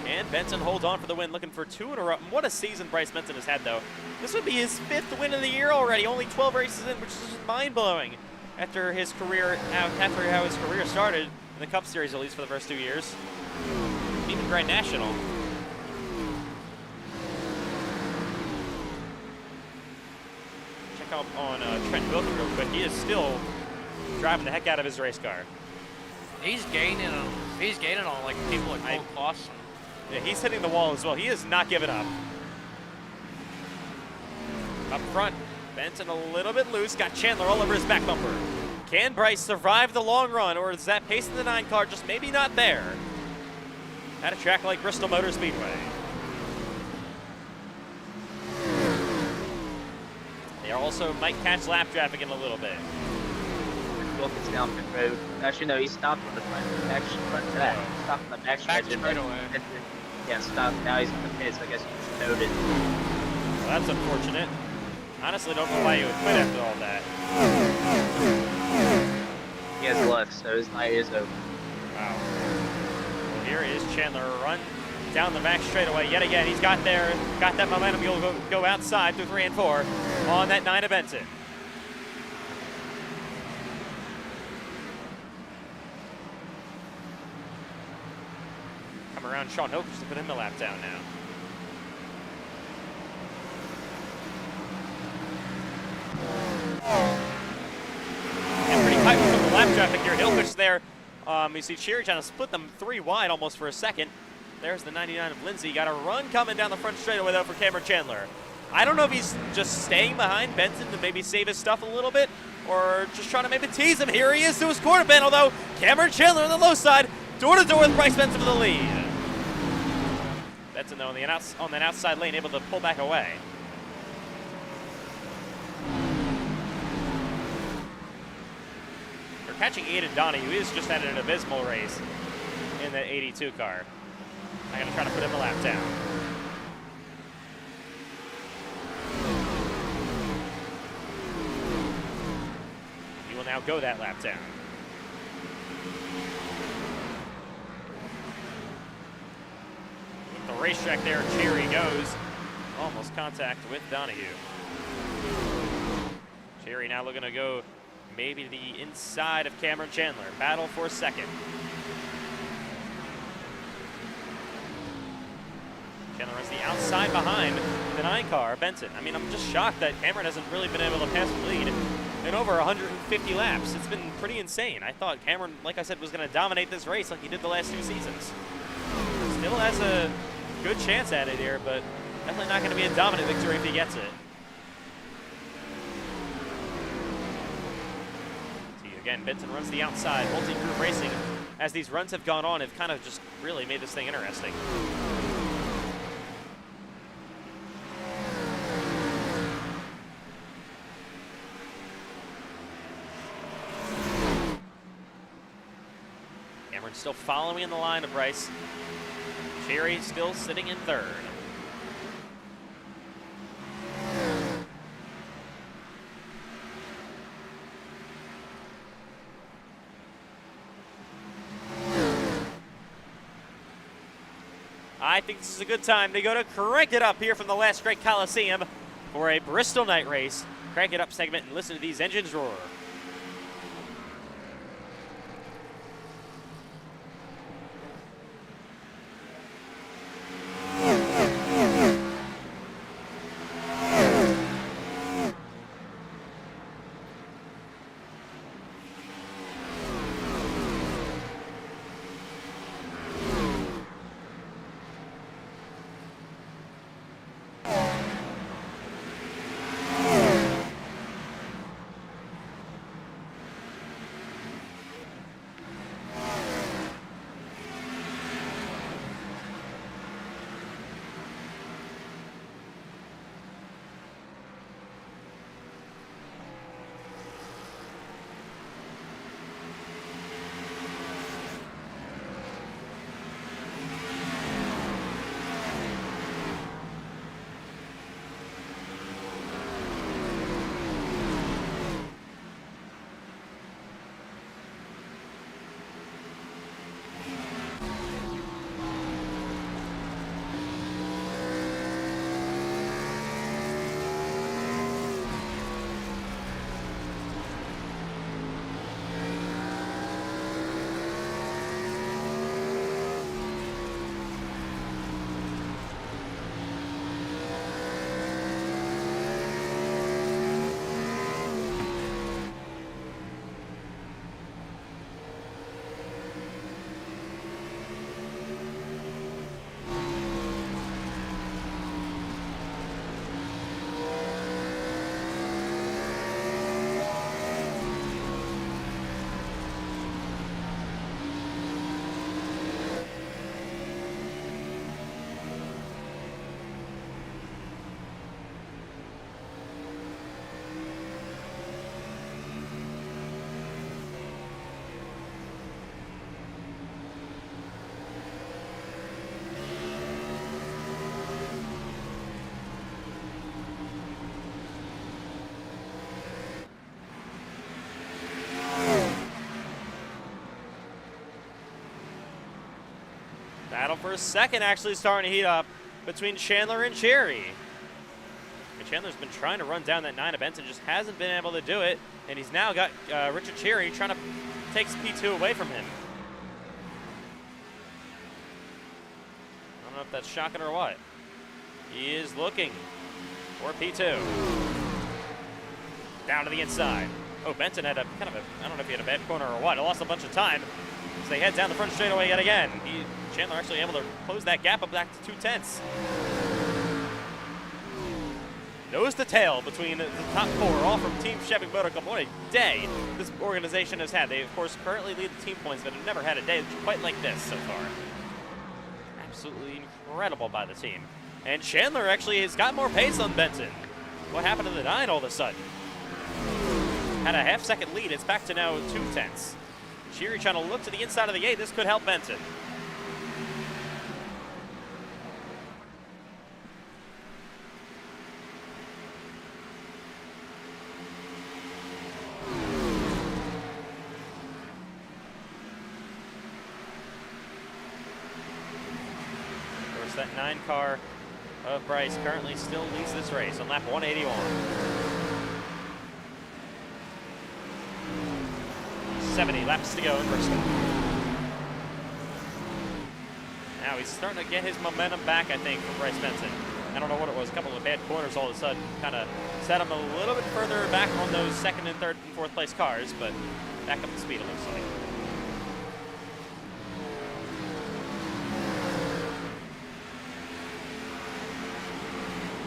And Benson holds on for the win, looking for 2 in a row. What a season Bryce Benson has had, though. This would be his 5th win of the year already, only 12 races in, which is just mind-blowing after his career, after how his career started in the Cup Series, at least for the first 2 years. Even Grand National. Check out on Trent Wilkie real quick. He is still driving the heck out of his race car. He's gaining on like people like Cole Clausen. Yeah, he's hitting the wall as well. He is not giving up. Up front, Benson a little bit loose. Got Chandler all over his back bumper. Can Bryce survive the long run, or is that pace in the 9 car just maybe not there at a track like Bristol Motor Speedway? They also might catch lap traffic in a little bit. Wilkins down pit road. Actually, no, he stopped on the front track. Stopped on the back stretch. Straight away. Yeah, stopped. Now he's in the pits. I guess he just noted. Well, that's unfortunate. Honestly, don't know why you would quit after all that. He has left, so his night is over. Wow. Well, here is Chandler run down the back straightaway yet again. He's got that momentum. He'll go outside through 3 and 4 on that 9 of Benson. Come around Sean Hokers to put him a lap down now. And pretty tight with the lap traffic here. Hillfish there. You see Cherry trying to split them 3 wide almost for a second. There's the 99 of Lindsay. Got a run coming down the front straightaway though for Cameron Chandler. I don't know if he's just staying behind Benson to maybe save his stuff a little bit, or just trying to maybe tease him. Here he is to his quarter panel though. Cameron Chandler on the low side, door to door with Bryce Benson for the lead. Benson though on that outside lane, able to pull back away. They're catching Aiden Donahue. He has just had an abysmal race in that 82 car. I'm going to try to put him a lap down. He will now go that lap down. With the racetrack there, Cherry goes. Almost contact with Donahue. Cherry now looking to go maybe to the inside of Cameron Chandler. Battle for second. Chandler runs the outside behind the 9 car, Benson. I mean, I'm just shocked that Cameron hasn't really been able to pass the lead in over 150 laps. It's been pretty insane. I thought Cameron, like I said, was going to dominate this race like he did the last 2 seasons. Still has a good chance at it here, but definitely not going to be a dominant victory if he gets it. See, again, Benson runs the outside. Multi-group racing, as these runs have gone on, have kind of just really made this thing interesting. Still following in the line of Bryce. Cherry still sitting in 3rd. I think this is a good time to go to crank it up here from the last great Coliseum for a Bristol night race. Crank it up segment and listen to these engines roar. Battle for a second actually starting to heat up between Chandler and Cherry. And Chandler's been trying to run down that 9 of Benson, just hasn't been able to do it. And he's now got Richard Cherry trying to take P2 away from him. I don't know if that's shocking or what. He is looking for P2. Down to the inside. Oh, Benson had a kind of a, I don't know if he had a bad corner or what. He lost a bunch of time as they head down the front straightaway yet again. Chandler actually able to close that gap up back to 2/10. Nose to tail between the top 4, all from Team Chevy Motor Club. What a day this organization has had. They, of course, currently lead the team points, but have never had a day quite like this so far. Absolutely incredible by the team. And Chandler actually has got more pace on Benson. What happened to the 9 all of a sudden? Had a half-second lead. It's back to now 2/10. Cherry trying to look to the inside of the 8. This could help Benson. Of course, that 9 car of Bryce currently still leads this race on lap 181. 70 laps to go in Bristol. Now he's starting to get his momentum back, I think, for Bryce Benson. I don't know what it was, a couple of bad corners all of a sudden kind of set him a little bit further back on those 2nd and 3rd and 4th place cars, but back up to speed it looks like.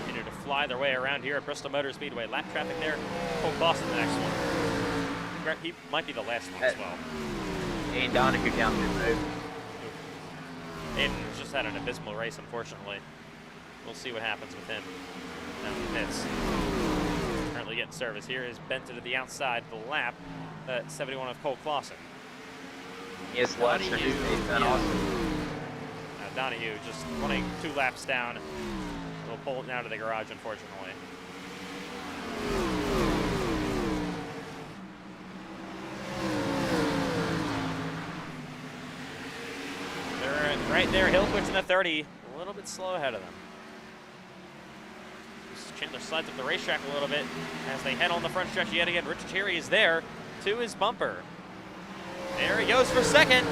Continue to fly their way around here at Bristol Motor Speedway. Lap traffic there. Cole Boston the next one. He might be the last one as well. Aiden Donahue down the move. Aiden just had an abysmal race, unfortunately. We'll see what happens with him down the pits. Currently getting service. Here is Benton to the outside of the lap. 71 of Cole Clausen. Yes, Donahue. He's done awesome. Donahue just running 2 laps down. We'll pull it down to the garage, unfortunately. Right there, Hillquist in the 30, a little bit slow ahead of them. Chandler slides up the racetrack a little bit as they head on the front stretch yet again. Richard Cherry is there to his bumper. There he goes for 2nd.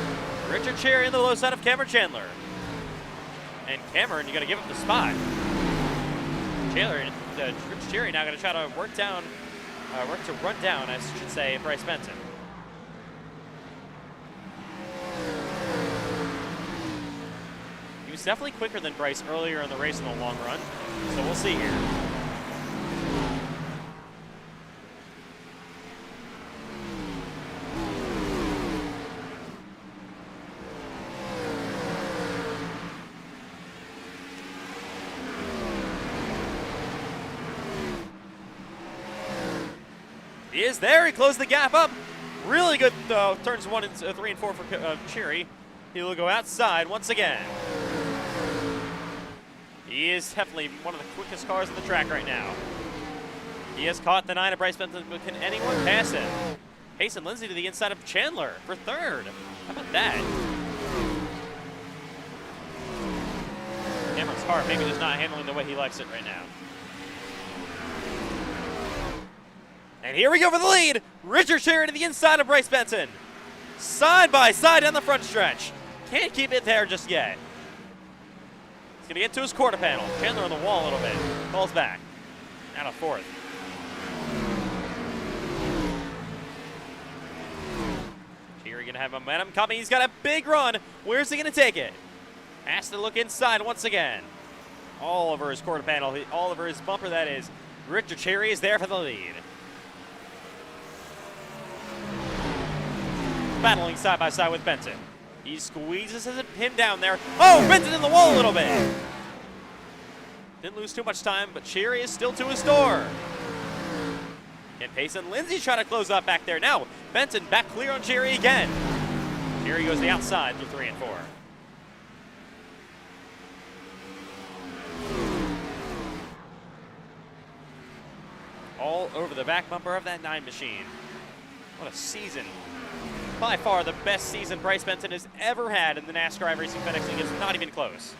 Richard Cherry in the low side of Cameron Chandler. And Cameron, you got to give him the spot. Richard Cherry now going to try to run down, I should say, Bryce Benson. He was definitely quicker than Bryce earlier in the race in the long run, so we'll see here. He is there. He closed the gap up. Really good turns 1 and 3 and 4 for Cherry. He will go outside once again. He is definitely one of the quickest cars on the track right now. He has caught the 9 of Bryce Benson, but can anyone pass him? Payson Lindsay to the inside of Chandler for 3rd. How about that? Cameron's car maybe just not handling the way he likes it right now. And here we go for the lead. Richard Cherry to the inside of Bryce Benson. Side by side down the front stretch. Can't keep it there just yet. He's gonna get to his quarter panel. Chandler on the wall a little bit. Falls back. Out of 4th. Cherry gonna have momentum coming. He's got a big run. Where's he gonna take it? Has to look inside once again. All over his quarter panel, all over his bumper that is. Richard Cherry is there for the lead. Battling side by side with Benson. He squeezes him down there. Oh, Benson in the wall a little bit. Didn't lose too much time, but Cherry is still to his door. Can Payson Lindsay try to close up back there? Now, Benson back clear on Cherry again. Cherry goes the outside through 3 and 4. All over the back bumper of that 9 machine. What a season by far the best season Bryce Benson has ever had in the NASCAR iRacing FedEx League. It's not even close.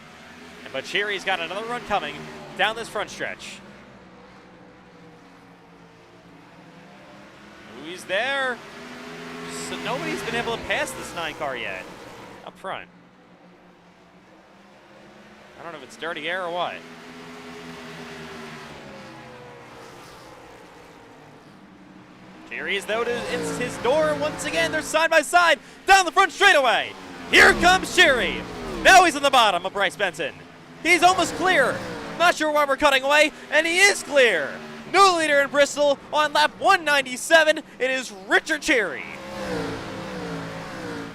But Cheery's got another run coming down this front stretch. He's there. So nobody's been able to pass this 9 car yet up front. I don't know if it's dirty air or what. Cheery is though it's his door once again. They're side by side down the front straightaway. Here comes Cheery. Now he's on the bottom of Bryce Benson. He's almost clear. Not sure why we're cutting away, and he is clear. New leader in Bristol on lap 197. It is Richard Cheery.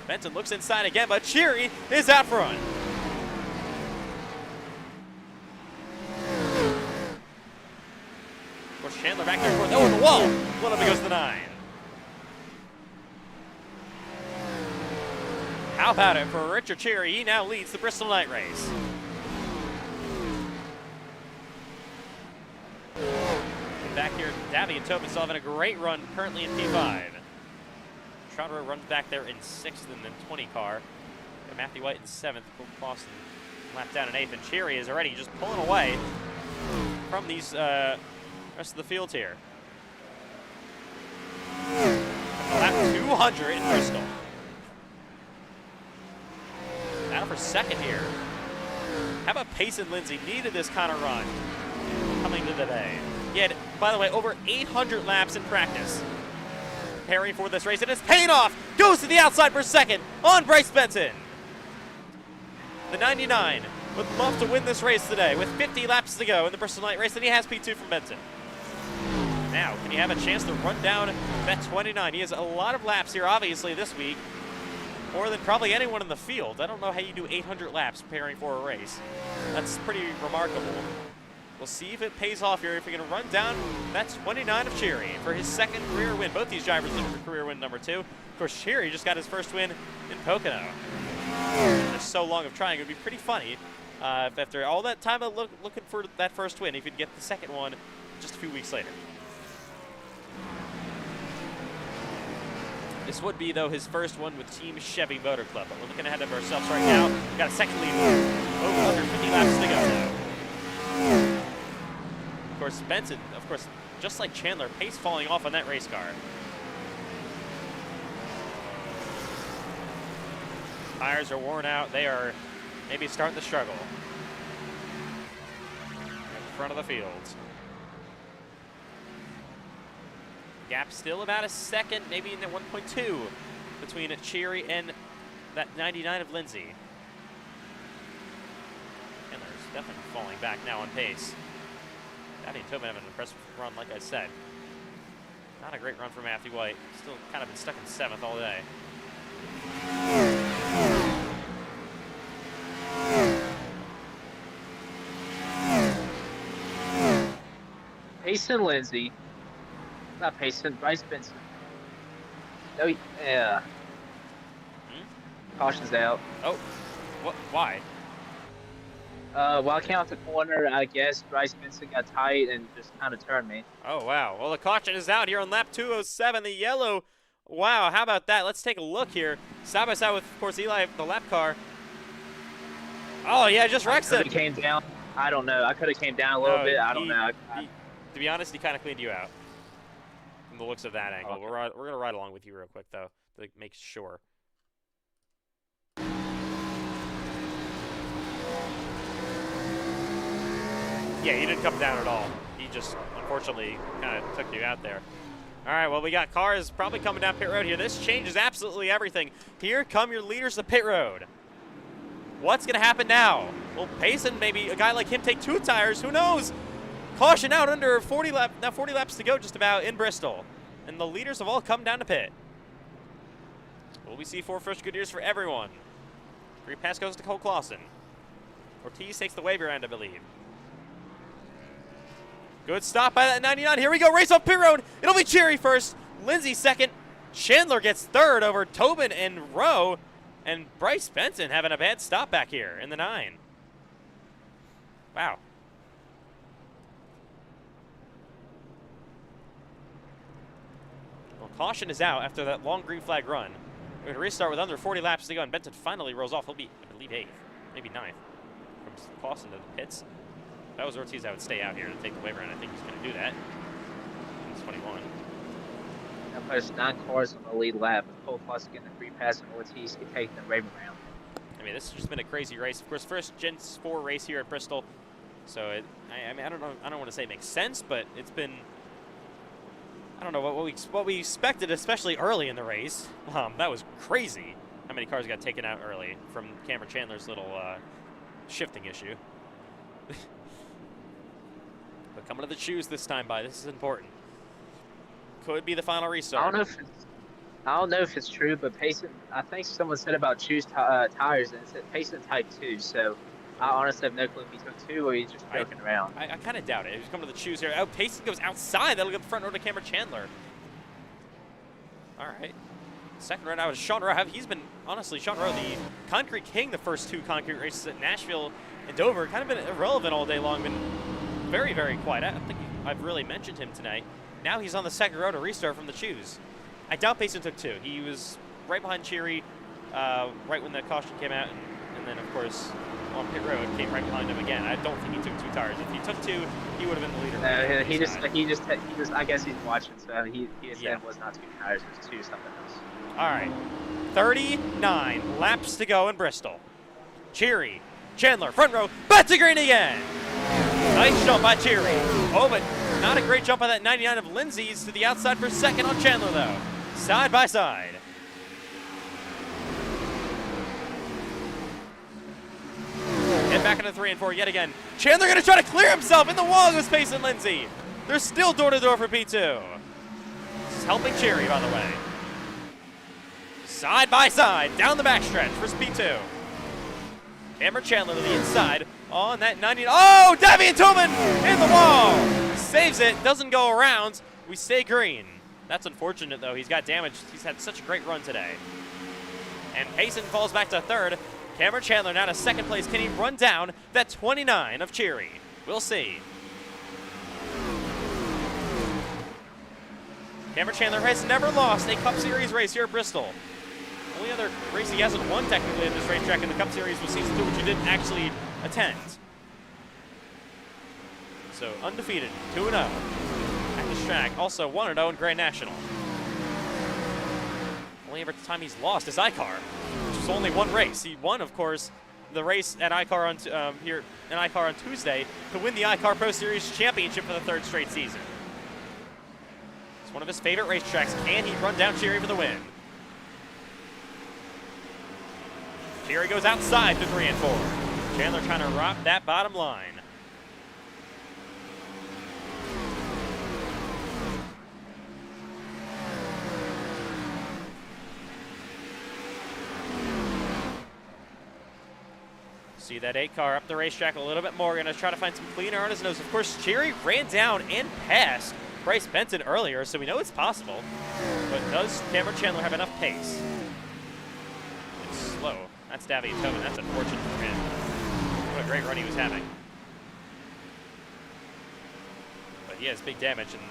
Benson looks inside again, but Cheery is out front. Of course, Chandler back there. Oh, the wall. One of it goes to the 9. How about it for Richard Cheery? He now leads the Bristol night race. Back here, Davy and Tobin still having a great run, currently in P5. Trotter runs back there in 6th in the 20 car. And Matthew White in 7th. Cole Clausen lap down in 8th. And Cheery is already just pulling away from these rest of the field here. Lap 200 in Bristol. Now for 2nd here. How about Payson Lindsay? Needed this kind of run coming to the day. He had, by the way, over 800 laps in practice preparing for this race, and it's paying off. Goes to the outside for 2nd on Bryce Benson. The 99 would love to win this race today with 50 laps to go in the Bristol night race, and he has P2 from Benson. Now, can he have a chance to run down that 29? He has a lot of laps here, obviously, this week. More than probably anyone in the field. I don't know how you do 800 laps preparing for a race. That's pretty remarkable. We'll see if it pays off here, if we can run down that 29 of Cheery for his 2nd career win. Both these drivers looking for career win number 2. Of course, Cheery just got his 1st win in Pocono. Just so long of trying. It would be pretty funny if after all that time of looking for that 1st win, if he'd get the 2nd one just a few weeks later. This would be, though, his 1st one with Team Chevy Motor Club. But we're looking ahead of ourselves right now. We've got a 2nd lead. Over 150 laps to go now. Of course, Benson, of course, just like Chandler, pace falling off on that race car. Tires are worn out. They are maybe starting to struggle. At the front of the field. Gap still about a 2nd, maybe in the 1.2 between Cheery and that 99 of Lindsay. Chandler's definitely falling back now on pace. Davy and Tobin have an impressive run, like I said. Not a great run for Matthew White. Still kind of been stuck in 7th all day. Payson Lindsay. Not Payson, Bryce Benson. No, yeah. Caution's out. Oh, what? Why? While I came off the corner, I guess Bryce Benson got tight and just kind of turned me. Oh, wow. Well, the caution is out here on lap 207. The yellow. Wow, how about that? Let's take a look here. Side by side with, of course, Eli, the lap car. Oh, yeah, just wrecks it. Came down. I don't know. I could have came down a little bit. I don't know. To be honest, he kind of cleaned you out from the looks of that angle. Okay. We're going to ride along with you real quick, though, to make sure. Yeah, he didn't come down at all. He just, unfortunately, kind of took you out there. All right, well, we got cars probably coming down pit road here. This changes absolutely everything. Here come your leaders to pit road. What's going to happen now? Will Payson, maybe a guy like him, take 2 tires? Who knows? Caution out under 40 laps to go just about in Bristol. And the leaders have all come down to pit. Will we see 4 fresh good years for everyone? Free pass goes to Cole Clausen. Ortiz takes the wavy round, I believe. Good stop by that 99. Here we go. Race off pit road. It'll be Cheery first. Lindsay 2nd. Chandler gets 3rd over Tobin and Rowe. And Bryce Benson having a bad stop back here in the 9. Wow. Well, caution is out after that long green flag run. We're going to restart with under 40 laps to go, and Benton finally rolls off. He'll be, I believe, 8th, maybe 9th from crossing to the pits. If that was Ortiz, I would stay out here to take the wave around. I think he's going to do that. He's 21. Now there's 9 cars on the lead lap. With Cole Plus getting the free pass, and Ortiz can take the wave around. I mean, this has just been a crazy race. Of course, first Gen 4 race here at Bristol. So, I mean, I don't know. I don't want to say it makes sense, but it's been, I don't know, what we expected, especially early in the race. That was crazy how many cars got taken out early from Cameron Chandler's little shifting issue. But coming to the choose this time, this is important. Could be the final restart. I don't know if it's true, but Payson, I think someone said about choose tires, and it said Payson type 2. So I honestly have no clue if he took 2 or he's just joking around. I kind of doubt it. He's coming to the choose here. Oh, Payson goes outside. That'll get the front row to Cameron Chandler. All right. Second run out is Sean Rowe. He's been, honestly, Sean Rowe, the concrete king the first 2 concrete races at Nashville and Dover. Kind of been irrelevant all day long. Been very, very quiet. I don't think I've really mentioned him tonight. Now he's on the second row to restart from the choose. I doubt Payson took 2. He was right behind Cheery right when the caution came out. And then, of course, on pit road, came right behind him again. I don't think he took 2 tires. If he took 2, he would have been the leader. No, he just, I guess he's watching, so he said it was not 2 tires, it was 2 something else. All right, 39 laps to go in Bristol. Cheery, Chandler, front row, back to green again. Nice jump by Cheery. Oh, but not a great jump by that 99 of Lindsay's to the outside for second on Chandler, though. Side by side. Get back into 3 and 4 yet again. Chandler going to try to clear himself in the wall with Payson Lindsay. They're still door-to-door for P2. This is helping Cheery, by the way. Side by side, down the backstretch for P2. Cameron Chandler to the inside on that 90. Oh, Davian Tobin in the wall. Saves it, doesn't go around. We stay green. That's unfortunate, though. He's got damage. He's had such a great run today. And Payson falls back to third. Cameron Chandler now to second place. Can he run down that 29 of Cheery? We'll see. Cameron Chandler has never lost a Cup Series race here at Bristol. Only other race he hasn't won technically at this racetrack in the Cup Series was Season 2, which he didn't actually attend. So undefeated, 2-0 at this track. Also 1-0 in Grand National. Only ever time he's lost is iCar, which was only 1 race. He won, of course, the race at iCar on here in iCar on Tuesday to win the iCar Pro Series Championship for the 3rd straight season. It's one of his favorite racetracks. Can he run down Cheery for the win? Cheery goes outside to 3 and 4. Chandler trying to rock that bottom line. See that 8 car up the racetrack a little bit more. Going to try to find some clean air on his nose. Of course, Cheery ran down and passed Bryce Benton earlier, so we know it's possible. But does Cameron Chandler have enough pace? It's slow. That's Davian Tobin. That's unfortunate for him. What a great run he was having. But he has big damage, and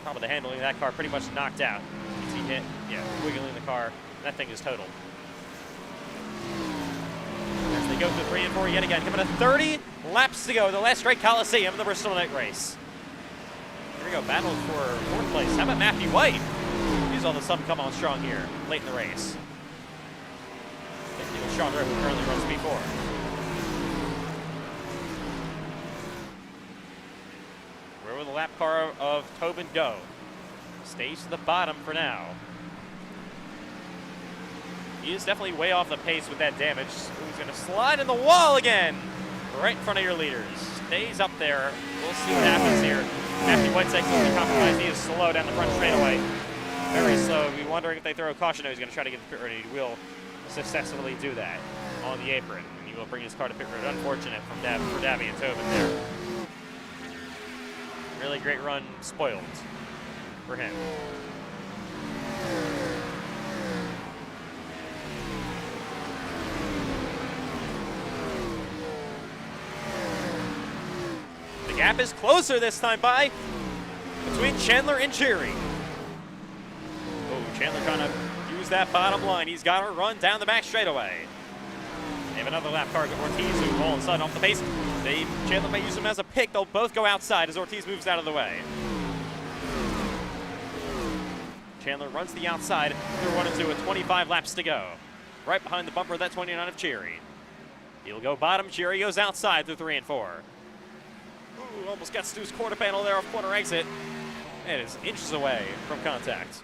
top of the handling of that car pretty much knocked out. Is he hit? Yeah, wiggling the car. That thing is totaled. As they go through 3 and 4 yet again, coming to 30 laps to go. The last straight Coliseum in the Bristol night race. Here we go, battle for 4th place. How about Matthew White? He's all of a sudden come on strong here, late in the race. Sean Rowe, who currently runs P4. Where will the lap car of Tobin go? Stays to the bottom for now. He is definitely way off the pace with that damage. He's going to slide in the wall again, right in front of your leaders. Stays up there. We'll see what happens here. Matthew White's actually compromised. He is slow down the front straightaway. Very slow. We're wondering if they throw a caution. No, he's going to try to get the pit road. He will successfully do that on the apron. And he will bring his car to pit road. Unfortunate for Davian Tobin there. Really great run, spoiled for him. The gap is closer this time between Chandler and Cheery. Oh, Chandler trying to use that bottom line. He's got to run down the back straightaway. They have another lap car to Ortiz, who all of a sudden off the pace. Chandler may use him as a pick. They'll both go outside as Ortiz moves out of the way. Chandler runs the outside through 1 and 2 with 25 laps to go. Right behind the bumper of that 29 of Cheery. He'll go bottom. Cheery goes outside through 3 and 4. Ooh, almost got Stu's quarter panel there off corner exit. It is inches away from contact.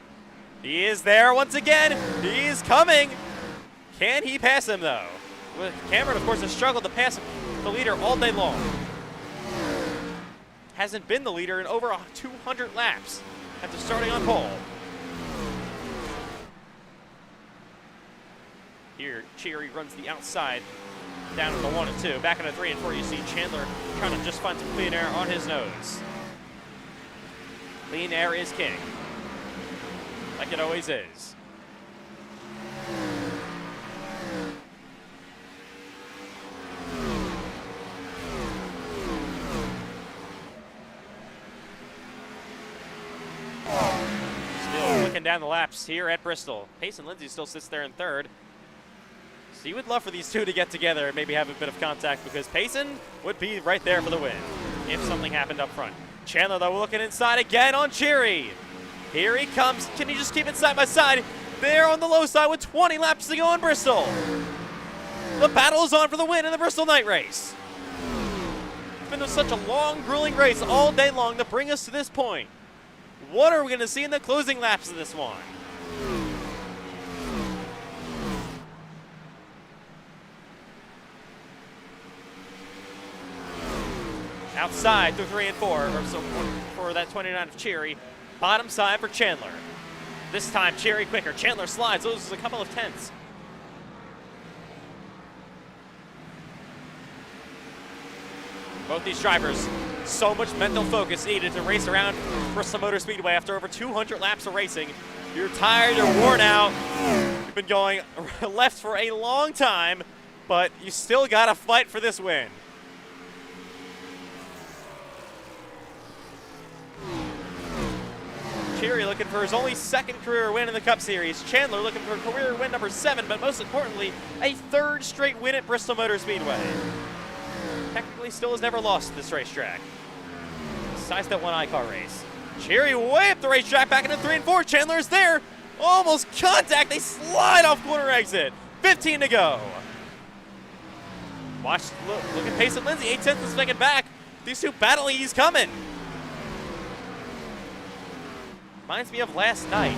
He is there once again. He's coming. Can he pass him, though? Cameron, of course, has struggled to pass the leader all day long. Hasn't been the leader in over 200 laps after starting on pole. Here, Cheery runs the outside down to the 1 and 2. Back into 3 and 4, you see Chandler trying to just find some clean air on his nose. Clean air is king, like it always is. Still looking down the laps here at Bristol. Payson Lindsay still sits there in 3rd. So you would love for these two to get together and maybe have a bit of contact, because Payson would be right there for the win if something happened up front. Chandler, though, looking inside again on Cheery. Here he comes. Can he just keep it side by side? There on the low side with 20 laps to go in Bristol. The battle is on for the win in the Bristol night race. It's been such a long, grueling race all day long to bring us to this point. What are we going to see in the closing laps of this one? Outside through 3 and 4, or so for that 29 of Cheery. Bottom side for Chandler. This time Cheery quicker. Chandler slides, loses a couple of tenths. Both these drivers, so much mental focus needed to race around Bristol Motor Speedway after over 200 laps of racing. You're tired, you're worn out. You've been going left for a long time, but you still gotta fight for this win. Cheery looking for his only 2nd career win in the Cup Series. Chandler looking for career win number 7, but most importantly, a 3rd straight win at Bristol Motor Speedway. Technically still has never lost at this racetrack, besides that one iCar race. Cheery way up the racetrack, back into 3 and 4. Chandler is there. Almost contact. They slide off corner exit. 15 to go. Watch, look at Payson Lindsay. 8 tenths of a second back. These two battling. He's coming. Reminds me of last night.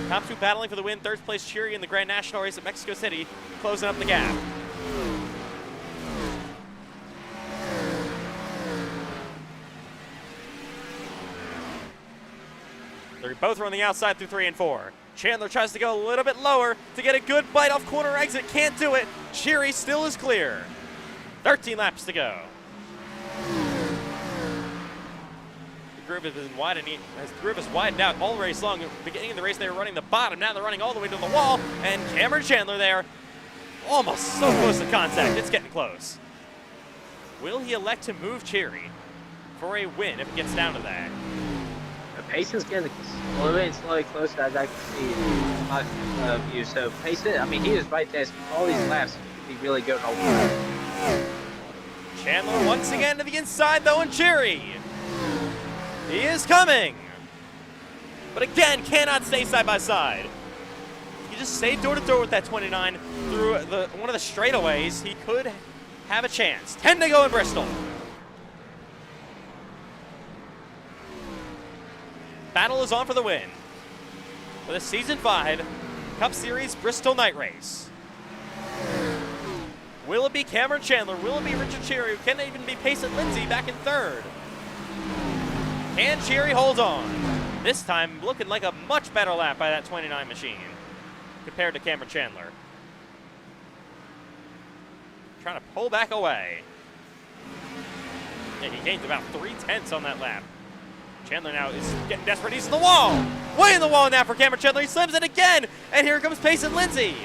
Top 2 battling for the win. 3rd place Cheery in the Grand National race at Mexico City, closing up the gap. They're both on the outside through 3 and 4. Chandler tries to go a little bit lower to get a good bite off corner exit. Can't do it. Cheery still is clear. 13 laps to go. The group has been widening. The group has widened out all race long. At the beginning of the race, they were running the bottom. Now they're running all the way to the wall. And Cameron Chandler there, almost so close to contact. It's getting close. Will he elect to move Cheery for a win if it gets down to that? Payson's getting slowly closer, as I can see in my view. So Payson, I mean, he is right there. So all these laps could be really good. Chandler once again to the inside, though, and Cheery. He is coming. But again, cannot stay side by side. He just stayed door to door with that 29 through one of the straightaways. He could have a chance. 10 to go in Bristol. Battle is on for the win for the Season 5 Cup Series Bristol Night Race. Will it be Cameron Chandler? Will it be Richard Cheery? Can it even be Payson Lindsay back in 3rd? Can Cheery hold on? This time looking like a much better lap by that 29 machine compared to Cameron Chandler. Trying to pull back away. And he gains about 3 tenths on that lap. Chandler now is getting desperate. He's in the wall. Way in the wall now for Cameron Chandler. He slams it again. And here comes Payson Lindsay.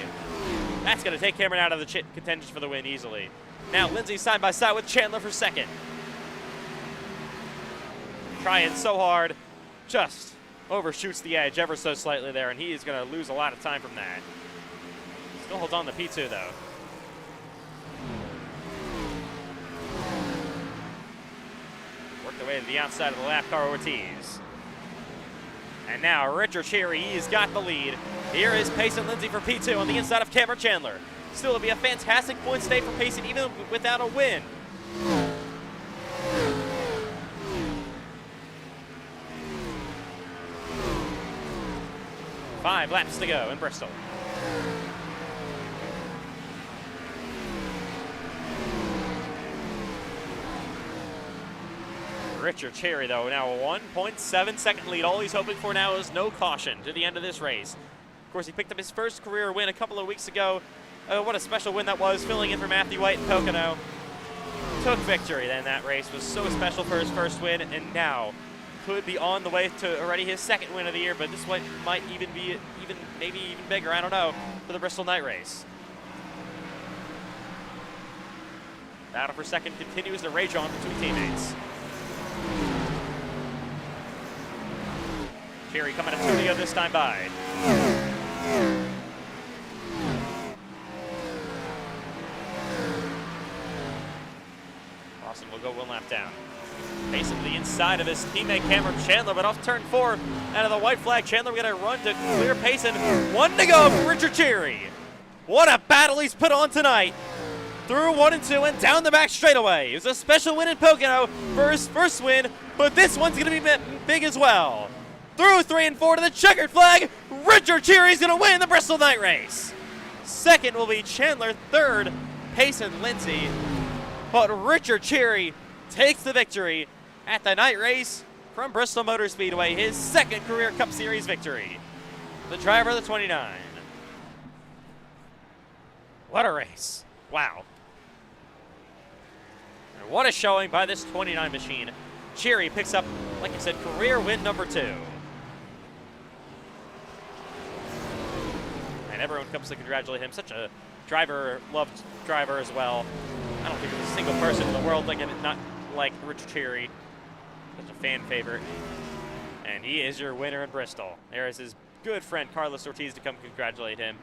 That's going to take Cameron out of the contention for the win easily. Now Lindsay side by side with Chandler for 2nd. Trying so hard. Just overshoots the edge ever so slightly there, and he is going to lose a lot of time from that. Still holds on to P2, though. Work their way to the outside of the lap car, Ortiz. And now Richard Cherry, he's got the lead. Here is Payson Lindsay for P2 on the inside of Cameron Chandler. Still, it'll be a fantastic point stay for Payson, even without a win. Five laps to go in Bristol. Richard Cherry, though, now a 1.7 second lead. All he's hoping for now is no caution to the end of this race. Of course, he picked up his first career win a couple of weeks ago. What a special win that was, filling in for Matthew White and Pocono. Took victory then that race. Was so special for his first win, and now could be on the way to already his second win of the year, but this one might even be maybe even bigger, I don't know, for the Bristol night race. Battle for second continues to rage on between teammates. Cherry coming to Tudio this time by. Austin will go one lap down. Pacing the inside of his teammate Cameron Chandler, but off turn 4 out of the white flag. Chandler going to run to clear Payson. One to go for Richard Cherry. What a battle he's put on tonight. Through 1 and 2 and down the back straightaway. It was a special win in Pocono for his first win, but this one's going to be big as well. Through 3 and 4 to the checkered flag. Richard Cherry's going to win the Bristol night race. Second will be Chandler. Third, Payson Lindsay. But Richard Cherry takes the victory at the night race from Bristol Motor Speedway, his second career Cup Series victory. The driver of the 29. What a race. Wow. And what a showing by this 29 machine. Cherry picks up, like I said, career win number 2. And everyone comes to congratulate him. Such a loved driver as well. I don't think there's a single person in the world not like Richard Cherry. Such a fan favorite. And he is your winner in Bristol. There is his good friend Carlos Ortiz to come congratulate him.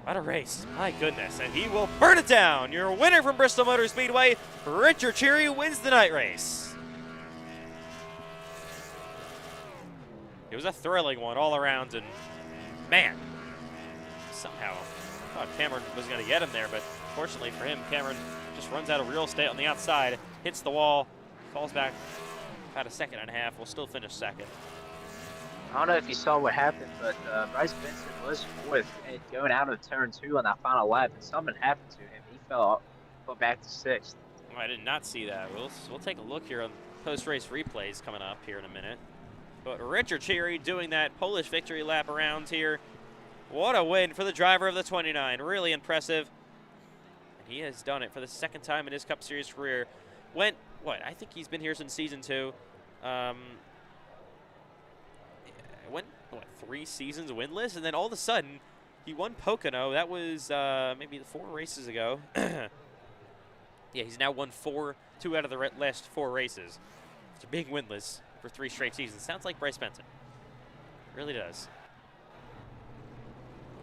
What a race, my goodness. And he will burn it down. Your winner from Bristol Motor Speedway, Richard Cherry, wins the night race. It was a thrilling one all around, and man, somehow I thought Cameron was going to get him there, but fortunately for him, Cameron just runs out of real estate on the outside, hits the wall, falls back about a second and a half, will still finish second. I don't know if you saw what happened, but Bryce Benson was fourth and going out of turn 2 on that final lap, and something happened to him. He fell back to 6th. Oh, I did not see that. We'll take a look here on post-race replays coming up here in a minute. But Richard Cherry doing that Polish victory lap around here. What a win for the driver of the 29. Really impressive. And he has done it for the second time in his Cup Series career. I think he's been here since season 2. Went 3 seasons winless, and then all of a sudden he won Pocono. That was maybe 4 races ago. Yeah, he's now won 2 out of the last 4 races. After being winless for 3 straight seasons. Sounds like Bryce Benson. Really does.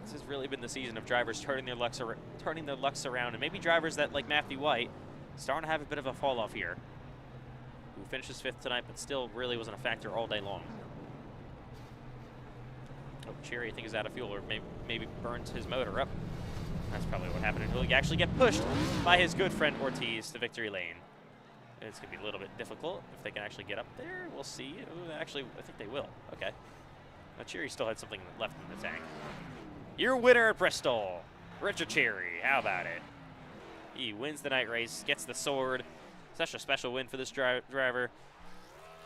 This has really been the season of drivers turning their lucks around, and maybe drivers that, like Matthew White, starting to have a bit of a fall off here. Who finishes 5th tonight, but still really wasn't a factor all day long. Oh, Cherry, I think, is out of fuel, or maybe burns his motor up. That's probably what happened. He'll actually get pushed by his good friend Ortiz to victory lane. It's going to be a little bit difficult if they can actually get up there. We'll see. Ooh, actually, I think they will. Okay. Now, Cherry still had something left in the tank. Your winner at Bristol, Richard Cherry. How about it? He wins the night race, gets the sword. Such a special win for this driver.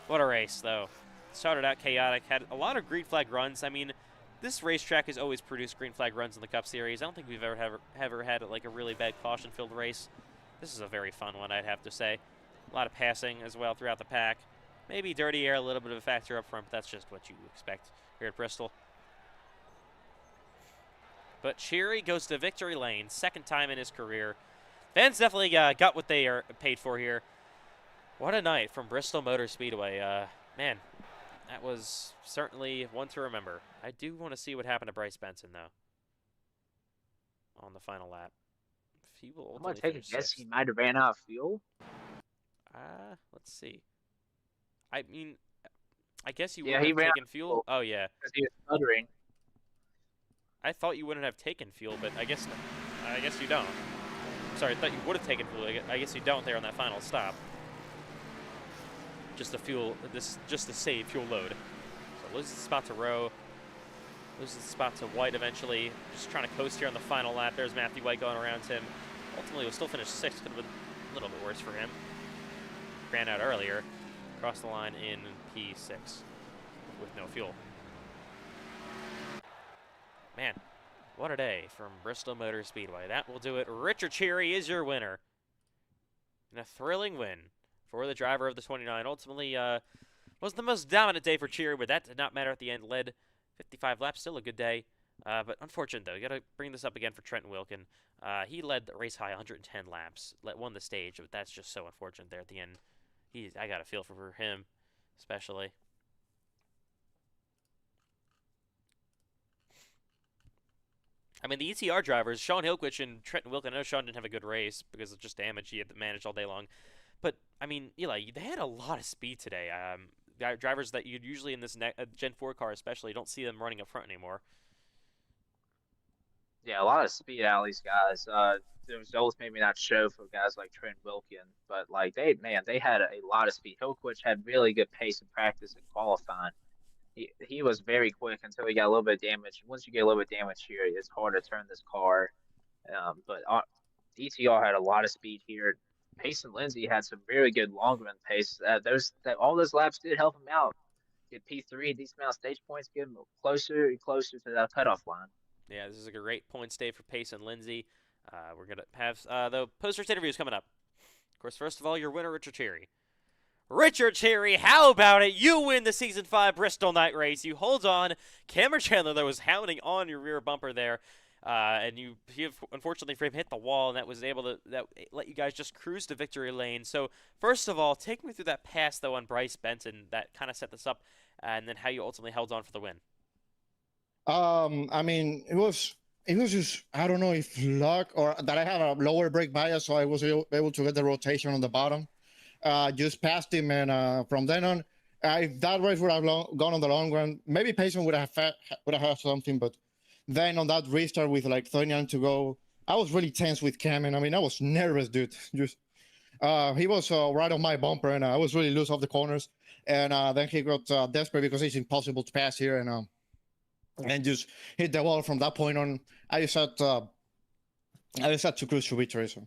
What a race, though. Started out chaotic, had a lot of green flag runs. I mean, this racetrack has always produced green flag runs in the Cup Series. I don't think we've ever had like a really bad caution-filled race. This is a very fun one, I'd have to say. A lot of passing as well throughout the pack. Maybe dirty air, a little bit of a factor up front, but that's just what you expect here at Bristol. But Cherry goes to victory lane, second time in his career. Fans definitely got what they are paid for here. What a night from Bristol Motor Speedway. Man, That was certainly one to remember. I do want to see what happened to Bryce Benson, though, on the final lap. He will I'm gonna ultimately take a finish guess he sixth. might have ran out of fuel. Let's see. I mean, I guess you Yeah, wouldn't he have ran out taken of fuel. fuel Oh, yeah. because he was stuttering. I thought you wouldn't have taken fuel, but I guess you don't. Sorry, I thought you would have taken fuel. I guess you don't there on that final stop. Just to save fuel load. So loses the spot to Rowe. Loses the spot to White eventually. Just trying to coast here on the final lap. There's Matthew White going around him. Ultimately, will still finish sixth. Could have been a little bit worse for him. Ran out earlier. Crossed the line in P6 with no fuel. Man, what a day from Bristol Motor Speedway. That will do it. Richard Cherry is your winner. And a thrilling win for the driver of the 29. Ultimately, was the most dominant day for Cherry, but that did not matter at the end. Led 55 laps, still a good day. But unfortunate, though. You got to bring this up again for Trenton Wilkin. He led the race high 110 laps, won the stage, but that's just so unfortunate there at the end. I got a feel for him, especially. I mean, the ETR drivers, Sean Hilquich and Trenton Wilkin, I know Sean didn't have a good race because of just damage he had managed all day long. But, I mean, Eli, they had a lot of speed today. Drivers that you'd usually in this Gen 4 car especially, don't see them running up front anymore. Yeah, a lot of speed out of these guys. The results maybe not show for guys like Trent Wilkin, but like they had a lot of speed. Hillquich had really good pace in practice and qualifying. He was very quick until he got a little bit of damage. Once you get a little bit of damage here, it's hard to turn this car. But ETR had a lot of speed here. Pace and Lindsay had some very good long run pace. All those laps did help him out. Get P3, decent amount of stage points, get him closer and closer to that cutoff line. Yeah, this is a great points day for Pace and Lindsay. We're going to have the post-race interviews coming up. Of course, first of all, your winner, Richard Cherry. Richard Cherry, how about it? You win the Season 5 Bristol Night Race. You hold on. Cameron Chandler, that was hounding on your rear bumper there. And he unfortunately for him hit the wall, and that let you guys just cruise to victory lane. So first of all, take me through that pass though on Bryce Benson that kind of set this up, and then how you ultimately held on for the win. I mean, it was just, I don't know if luck or that I had a lower brake bias, so I was able to get the rotation on the bottom. Just passed him, and from then on, if that race would have gone on the long run, maybe Payson would have had something, but then on that restart with like 39 to go, I was really tense with Cam, and I mean, I was nervous, dude. Just he was right on my bumper, and I was really loose off the corners, and then he got desperate because it's impossible to pass here, and just hit the wall. From that point on, I just had to cruise to victory. So,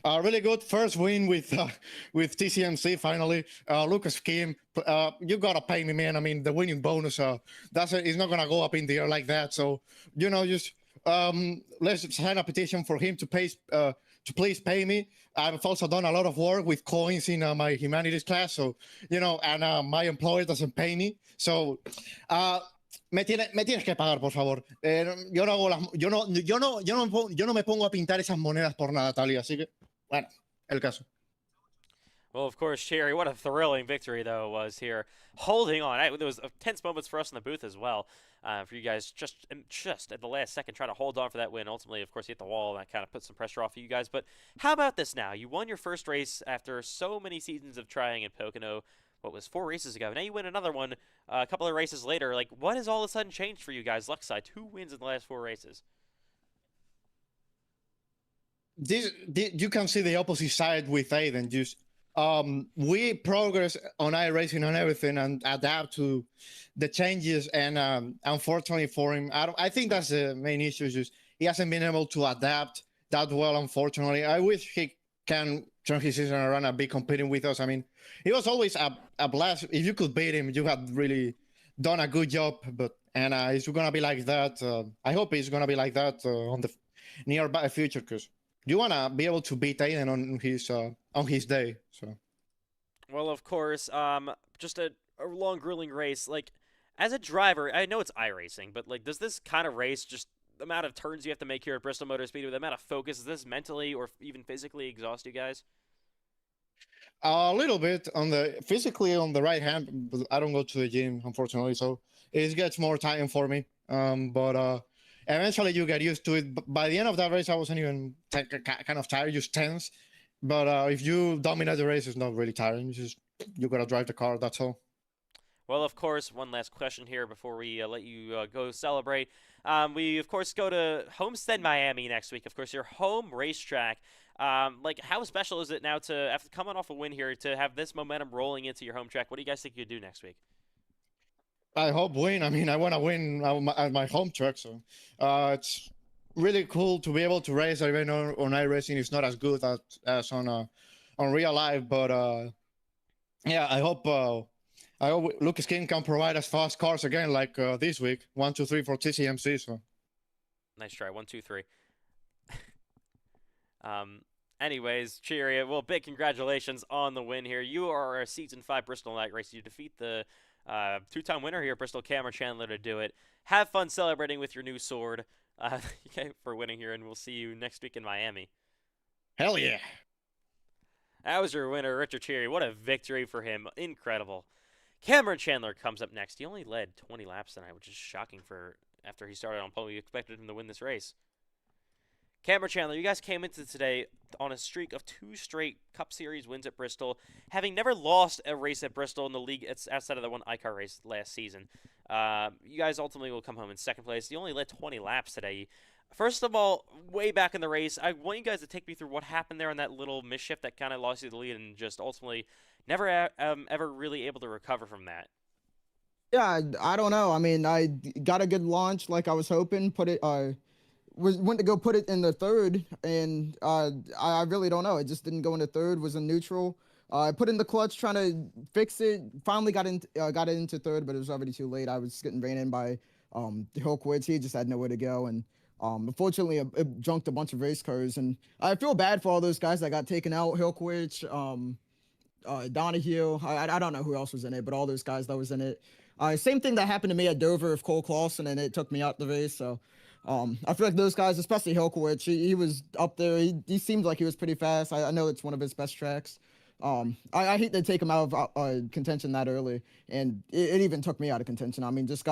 really good first win with TCMC finally. Lucas Kim, you gotta pay me, man. I mean, the winning bonus, it's not gonna go up in the air like that. So, just let's sign a petition for him to please pay me. I've also done a lot of work with coins in my humanities class, so and my employer doesn't pay me, so. Me tienes que pagar, por favor. Yo no hago yo no me pongo a pintar esas monedas por nada, Talia. Así que, bueno, el caso. Well, of course, Cherry, what a thrilling victory, though, it was here. Holding on. There was tense moments for us in the booth as well. For you guys just at the last second try to hold on for that win. Ultimately, of course, you hit the wall, and that kind of put some pressure off of you guys. But how about this now? You won your first race after so many seasons of trying in Pocono. What was 4 races ago? Now you win another one a couple of races later. Like, what has all of a sudden changed for you guys? Luck side, 2 wins in the last 4 races. You can see the opposite side with Aiden. Just we progress on iRacing and everything and adapt to the changes. And unfortunately for him, I think that's the main issue. Just he hasn't been able to adapt that well. Unfortunately, I wish he can turn his season around and be competing with us. I mean, he was always a blast. If you could beat him, you had really done a good job. And it's gonna be like that. I hope it's gonna be like that on the nearby future, because you wanna be able to beat Aiden on his day. So. Well, of course, just a long, grueling race. Like, as a driver, I know it's iRacing, but like, does this kind of race just the amount of turns you have to make here at Bristol Motor Speedway, the amount of focus, does this mentally or even physically exhaust you guys? A little bit on the physically on the right hand, but I don't go to the gym unfortunately, so it gets more time for me. But eventually you get used to it. By the end of that race, I wasn't even kind of tired, just tense. But if you dominate the race, it's not really tiring. You gotta drive the car. That's all. Well, of course, one last question here before we let you go celebrate. We, of course, go to Homestead, Miami next week. Of course, your home racetrack. Like, how special is it now to, after coming off a win here, to have this momentum rolling into your home track? What do you guys think you could do next week? I hope win. I mean, I want to win at my home track, so it's really cool to be able to race. Even on iRacing, it's not as good as on real life, but yeah, I hope Lucas King can provide us fast cars again, like this week, 1, 2, 3 for TCMC. So Nice try. 1, 2, 3. Um, Anyways, cheerio. Well, big congratulations on the win here. You are a Season 5 Bristol Night Race. You defeat the two-time winner here, Bristol Cameron Chandler, to do it. Have fun celebrating with your new sword for winning here, and we'll see you next week in Miami. hell yeah! That was your winner, Richard Cheery. What a victory for him. Incredible. Cameron Chandler comes up next. He only led 20 laps tonight, which is shocking for after he started on pole. We expected him to win this race. Cameron Chandler, you guys came into today on a streak of 2 straight Cup Series wins at Bristol, having never lost a race at Bristol in the league outside of the one iCar race last season. You guys ultimately will come home in second place. You only led 20 laps today. First of all, way back in the race, I want you guys to take me through what happened there on that little misshift that kind of lost you the lead and just ultimately never ever really able to recover from that. Yeah, I don't know. I mean, I got a good launch like I was hoping. Went to go put it in the third, and I really don't know. It just didn't go into third. Was in neutral. I put in the clutch trying to fix it. Finally got it into third, but it was already too late. I was getting ran in by Hillquist. He just had nowhere to go, and unfortunately, it junked a bunch of race cars. And I feel bad for all those guys that got taken out. Hillquist, Donahue. I don't know who else was in it, but all those guys that was in it. Same thing that happened to me at Dover with Cole Clausen, and it took me out the race. So I feel like those guys, especially Hillquist, he was up there. He seemed like he was pretty fast. I know it's one of his best tracks. I hate to take him out of contention that early, and it even took me out of contention. I mean, just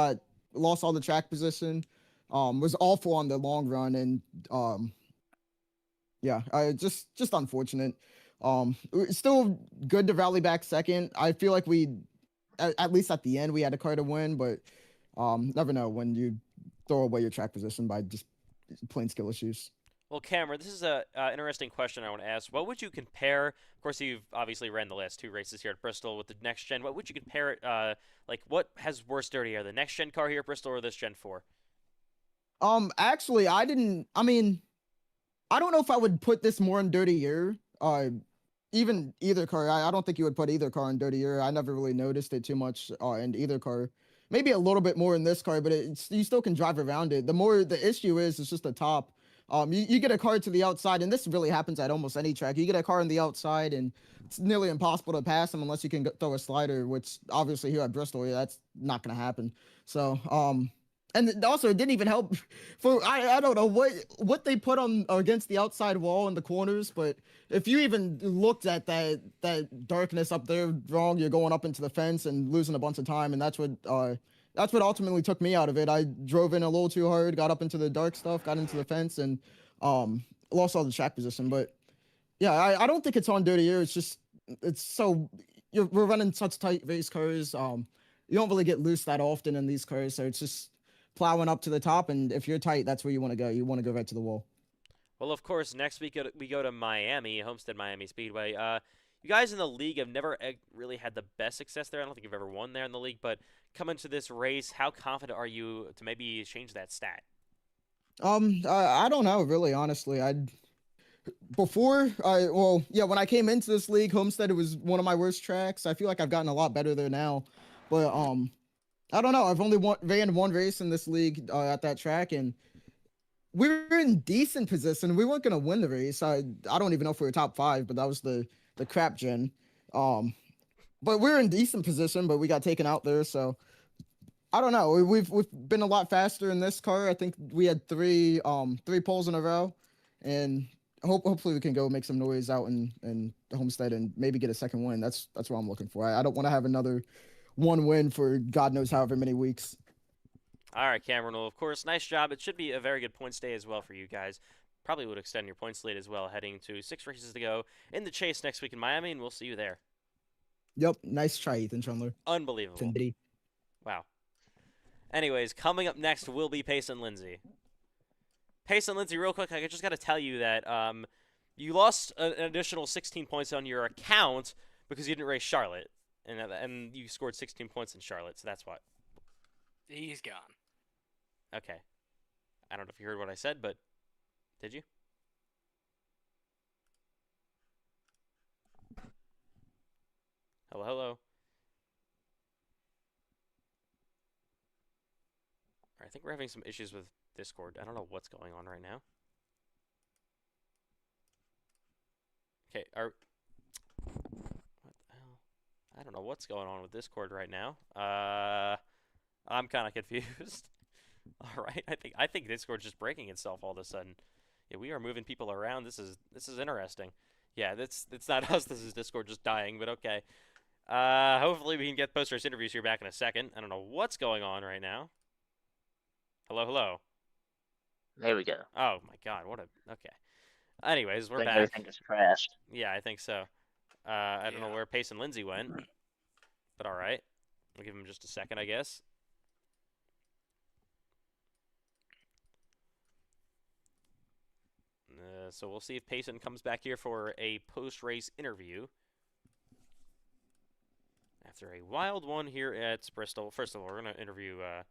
lost all the track position. Was awful on the long run, and yeah, just unfortunate. It's still good to rally back second. I feel like at least at the end, we had a car to win, but never know when you throw away your track position by just plain skill issues. Well, Cameron, this is a interesting question I want to ask. What would you compare? Of course, you've obviously ran the last 2 races here at Bristol with the next gen. What would you compare it? Like, what has worse dirty air, the next gen car here at Bristol or this Gen 4? Actually, I didn't. I mean, I don't know if I would put this more in dirty air. Even either car. I don't think you would put either car in dirty air. I never really noticed it too much in either car. Maybe a little bit more in this car, but you still can drive around it. The issue is it's just the top. You get a car to the outside, and this really happens at almost any track. You get a car on the outside, and it's nearly impossible to pass them unless you can throw a slider, which obviously here at Bristol, yeah, that's not going to happen. So, and also it didn't even help for I don't know what they put on against the outside wall in the corners, but if you even looked at that darkness up there wrong, you're going up into the fence and losing a bunch of time, and that's what ultimately took me out of it. I drove in a little too hard, got up into the dark stuff, got into the fence, and lost all the track position. But yeah, I don't think it's on dirty air. It's just we're running such tight race cars. You don't really get loose that often in these cars, so it's just plowing up to the top, and if you're tight, that's where you want to go. You want to go right to the wall. Well, of course, next week we go to Miami, Homestead Miami Speedway. You guys in the league have never really had the best success there. I don't think you've ever won there in the league, but coming to this race, how confident are you to maybe change that stat? I don't know, really, honestly. When I came into this league, Homestead, it was one of my worst tracks. I feel like I've gotten a lot better there now, but I don't know. I've only ran 1 race in this league at that track, and we were in decent position. We weren't gonna win the race. I don't even know if we were top 5, but that was the crap gen. But we're in decent position, but we got taken out there. So I don't know. We've been a lot faster in this car. I think we had 3 poles in a row, and hopefully we can go make some noise out in Homestead and maybe get a second win. That's what I'm looking for. I don't want to have another one win for God knows however many weeks. All right, Cameron. Well, of course, nice job. It should be a very good points day as well for you guys. Probably would extend your points lead as well, heading to 6 races to go in the chase next week in Miami, and we'll see you there. Yep, nice try, Ethan Chandler. Unbelievable. Wow. Anyways, coming up next will be Pace and Lindsay. Pace and Lindsay, real quick, I just got to tell you that you lost an additional 16 points on your account because you didn't race Charlotte, and you scored 16 points in Charlotte, so that's what. He's gone. Okay. I don't know if you heard what I said, but did you? Hello, hello. I think we're having some issues with Discord. I don't know what's going on right now. Okay, what the hell? I don't know what's going on with Discord right now. I'm kind of confused. All right, I think Discord's just breaking itself all of a sudden. Yeah, we are moving people around. This is interesting. Yeah, it's not us. This is Discord just dying. But okay. Hopefully we can get post-race interviews here back in a second. I don't know what's going on right now. Hello, hello. There we go. Oh my God, what a okay. Anyways, we're I think back. everything just crashed. Yeah, I think so. I don't know where Pace and Lindsay went, but all right. We'll give him just a second, I guess. So we'll see if Payson comes back here for a post-race interview. After a wild one here at Bristol. First of all, we're going to interview, I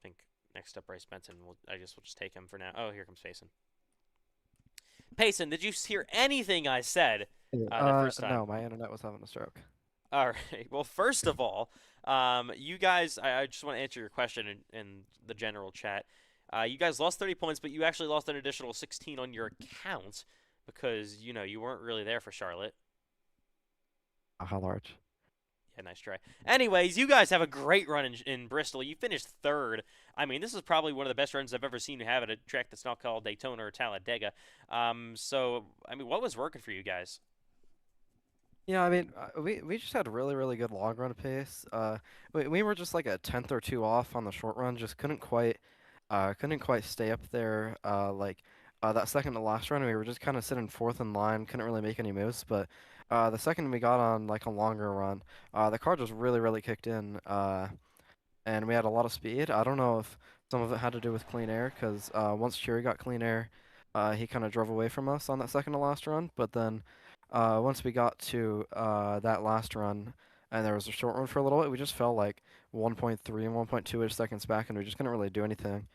think, next up, Bryce Benson. I guess we'll just take him for now. Oh, here comes Payson. Payson, did you hear anything I said the first time? No, my internet was having a stroke. All right. Well, first of all, you guys, I just want to answer your question in the general chat. You guys lost 30 points, but you actually lost an additional 16 on your account because, you weren't really there for Charlotte. How large? Yeah, nice try. Anyways, you guys have a great run in Bristol. You finished third. I mean, this is probably one of the best runs I've ever seen you have at a track that's not called Daytona or Talladega. So, I mean, what was working for you guys? Yeah, I mean, we just had really, really good long run pace. We were just like a tenth or two off on the short run. Just couldn't quite stay up there. That second to last run, we were just kind of sitting fourth in line. Couldn't really make any moves. But the second we got on like a longer run, the car just really, really kicked in. And we had a lot of speed. I don't know if some of it had to do with clean air, because once Cheery got clean air, he kind of drove away from us on that second to last run. But then once we got to that last run, and there was a short run for a little bit, we just fell like 1.3 and 1.2-ish seconds back, and we just couldn't really do anything.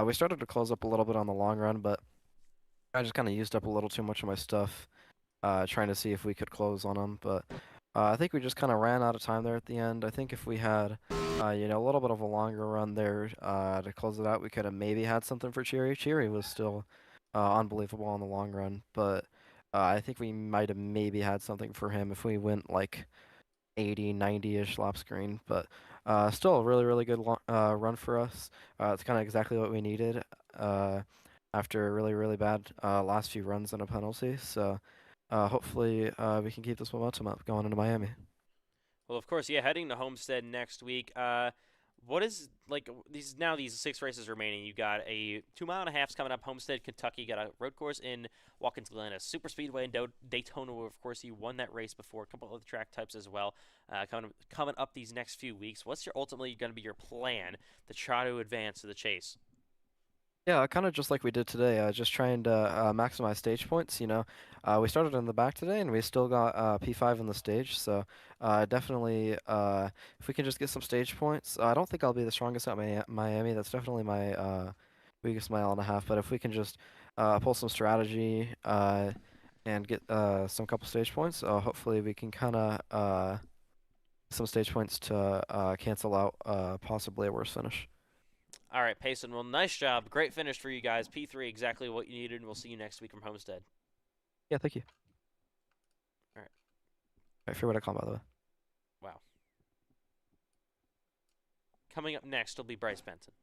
We started to close up a little bit on the long run, but I just kind of used up a little too much of my stuff trying to see if we could close on them. But I think we just kind of ran out of time there at the end. I think if we had a little bit of a longer run there to close it out, we could have maybe had something for Cheery. Cheery was still unbelievable on the long run, but I think we might have maybe had something for him if we went like 80, 90-ish lap screen. But still a really, really good run for us. It's kind of exactly what we needed after a really, really bad last few runs and a penalty. So hopefully we can keep this momentum up going into Miami. Well, of course, yeah, heading to Homestead next week. What is, like, these 6 races remaining? You got a 2.5 coming up, Homestead, Kentucky. Got a road course in Watkins Glen, a super speedway in Daytona, where, of course, you won that race before. A couple other track types as well coming up these next few weeks. What's ultimately going to be your plan to try to advance to the chase? Yeah, kind of just like we did today, just trying to maximize stage points, We started in the back today, and we still got P5 in the stage, so definitely if we can just get some stage points. I don't think I'll be the strongest at Miami. That's definitely my weakest mile and a half, but if we can just pull some strategy and get some couple stage points, hopefully we can kind of some stage points to cancel out possibly a worse finish. All right, Payson. Well, nice job. Great finish for you guys. P3, exactly what you needed, and we'll see you next week from Homestead. Yeah, thank you. All right. I forget what I call, by the way. Wow. Coming up next will be Bryce Benson.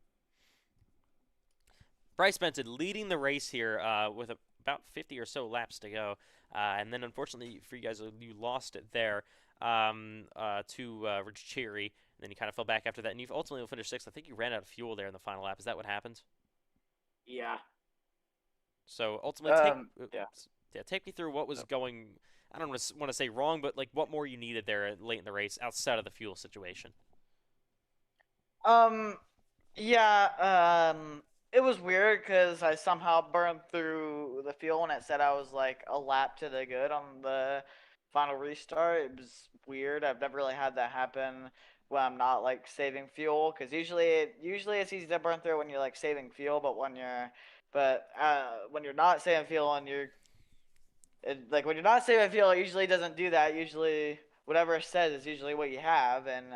Bryce Benson leading the race here with about 50 or so laps to go, and then unfortunately for you guys, you lost it there to Rich Cherry, and then you kind of fell back after that, and you've ultimately finished sixth. I think you ran out of fuel there in the final lap. Is that what happened? Yeah. So ultimately, Yeah. take me through what was going. I don't want to say wrong, but like what more you needed there late in the race outside of the fuel situation. Um, yeah, it was weird because I somehow burned through the fuel and it said I was like a lap to the good on the final restart. It was weird. I've never really had that happen when I'm not like saving fuel because usually it's easy to burn through when you're like saving fuel, but when you're not saving fuel and like when you're not saving fuel, it usually doesn't do that. Usually whatever it says is usually what you have, and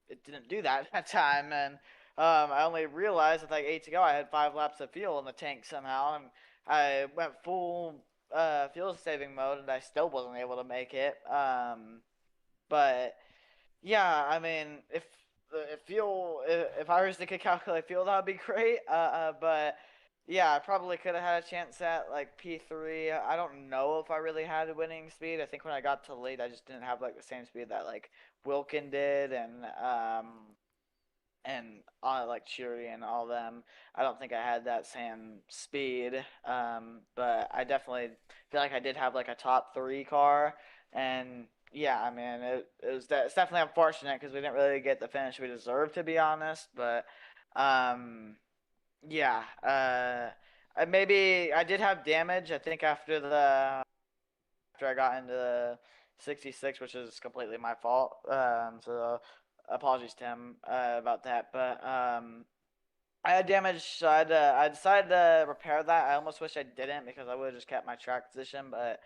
it didn't do that that time. And I only realized with like 8 to go, I had 5 laps of fuel in the tank somehow, and I went full fuel saving mode, and I still wasn't able to make it. But yeah, I mean, if iRacing could calculate fuel, that would be great. But yeah, I probably could have had a chance at like P3. I don't know if I really had winning speed. I think when I got to lead, I just didn't have like the same speed that like Wilkin did, and like Cheery and all them. I don't think I had that same speed. But I definitely feel like I did have like a top 3 car, and yeah, I mean it's definitely unfortunate because we didn't really get the finish we deserved, to be honest. But yeah, maybe I did have damage. I think after I got into the 66, which is completely my fault. So apologies to him about that. But I had damage, so I decided to repair that. I almost wish I didn't because I would have just kept my track position. But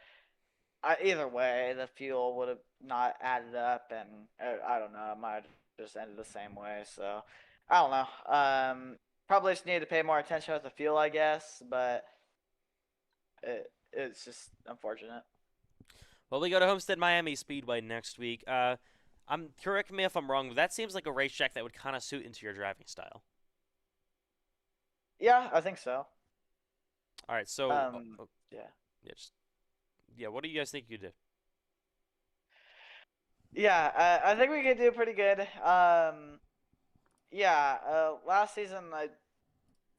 either way, the fuel would have not added up, and I don't know, it might have just ended the same way. So I don't know. Probably just needed to pay more attention with the fuel, I guess. But it's just unfortunate. Well, we go to Homestead Miami Speedway next week. Correct me if I'm wrong, but that seems like a racetrack that would kind of suit into your driving style. Yeah, I think so. All right, so Yeah. What do you guys think you do? Yeah, I think we could do pretty good. Yeah, last season I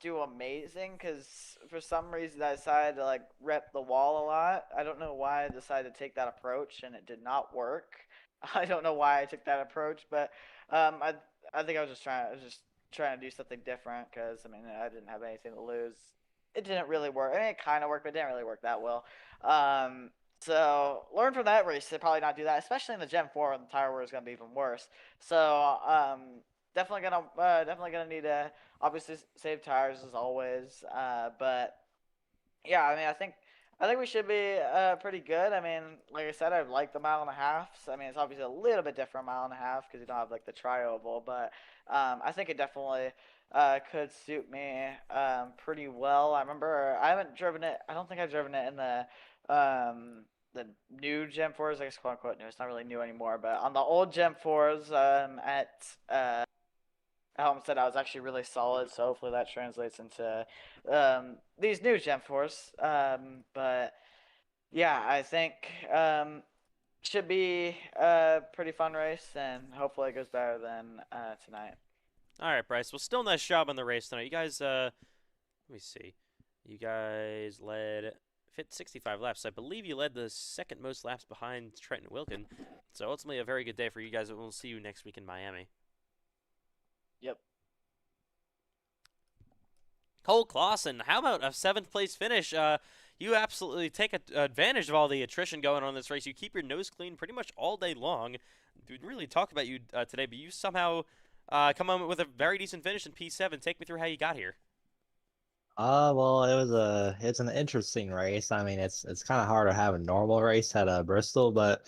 do amazing because for some reason I decided to like rep the wall a lot. I don't know why I decided to take that approach and it did not work. I don't know why I took that approach, but I think I was just trying to do something different because I mean I didn't have anything to lose. It didn't really work. I mean, it kind of worked, but it didn't really work that well. So learn from that race to probably not do that, especially in the Gen 4 when the tire wear is going to be even worse. So definitely gonna need to obviously save tires as always. But yeah, I mean, I think we should be pretty good. I mean, like I said, I like the mile and a half. So, I mean, it's obviously a little bit different mile and a half because you don't have like the tri-oval, but I think it definitely could suit me pretty well. I remember I haven't driven it. I don't think I've driven it in the new Gen 4s, I guess, quote unquote new. It's not really new anymore, but on the old Gen 4s at Homestead, I was actually really solid. So hopefully that translates into these new Gen 4s. But yeah, I think should be a pretty fun race, and hopefully it goes better than tonight. All right, Bryce. Well, still nice job on the race tonight. You guys, let me see. You guys led 65 laps. I believe you led the second most laps behind Trenton Wilkin. So ultimately a very good day for you guys. We'll see you next week in Miami. Yep. Cole Clausen, how about a 7th place finish? You absolutely take advantage of all the attrition going on in this race. You keep your nose clean pretty much all day long. We didn't really talk about you today, but you somehow come on with a very decent finish in P7. Take me through how you got here. Well, it's an interesting race. I mean, it's kind of hard to have a normal race at Bristol, but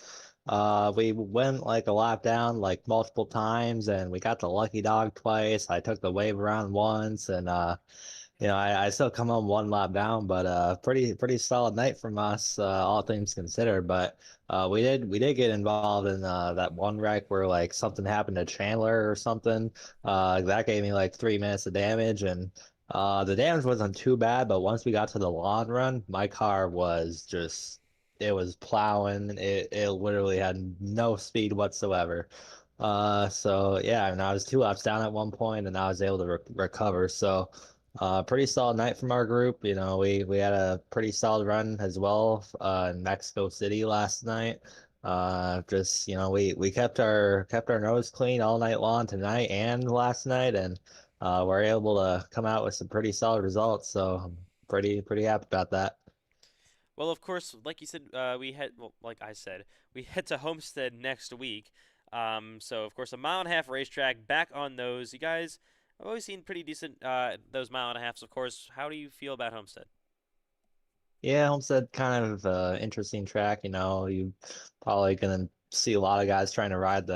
we went like a lap down like multiple times, and we got the lucky dog twice. I took the wave around once, and I still come home one lap down, but pretty solid night from us, all things considered. But we did get involved in that one wreck where like something happened to Chandler or something. That gave me like 3 minutes of damage, and The damage wasn't too bad, but once we got to the long run, my car was just, it was plowing. It literally had no speed whatsoever. So yeah, and I was 2 laps down at one point, and I was able to recover. So, pretty solid night from our group. You know, we had a pretty solid run as well, in Mexico City last night. Just, you know, we kept our nose clean all night long tonight and last night, and we're able to come out with some pretty solid results. So I'm pretty happy about that. Well, of course, like you said, like I said, we head to Homestead next week. So of course, a mile and a half racetrack back on those. You guys, I've always seen pretty decent those mile and a halves. Of course, how do you feel about Homestead? Yeah, Homestead kind of interesting track. You know, you probably gonna see a lot of guys trying to ride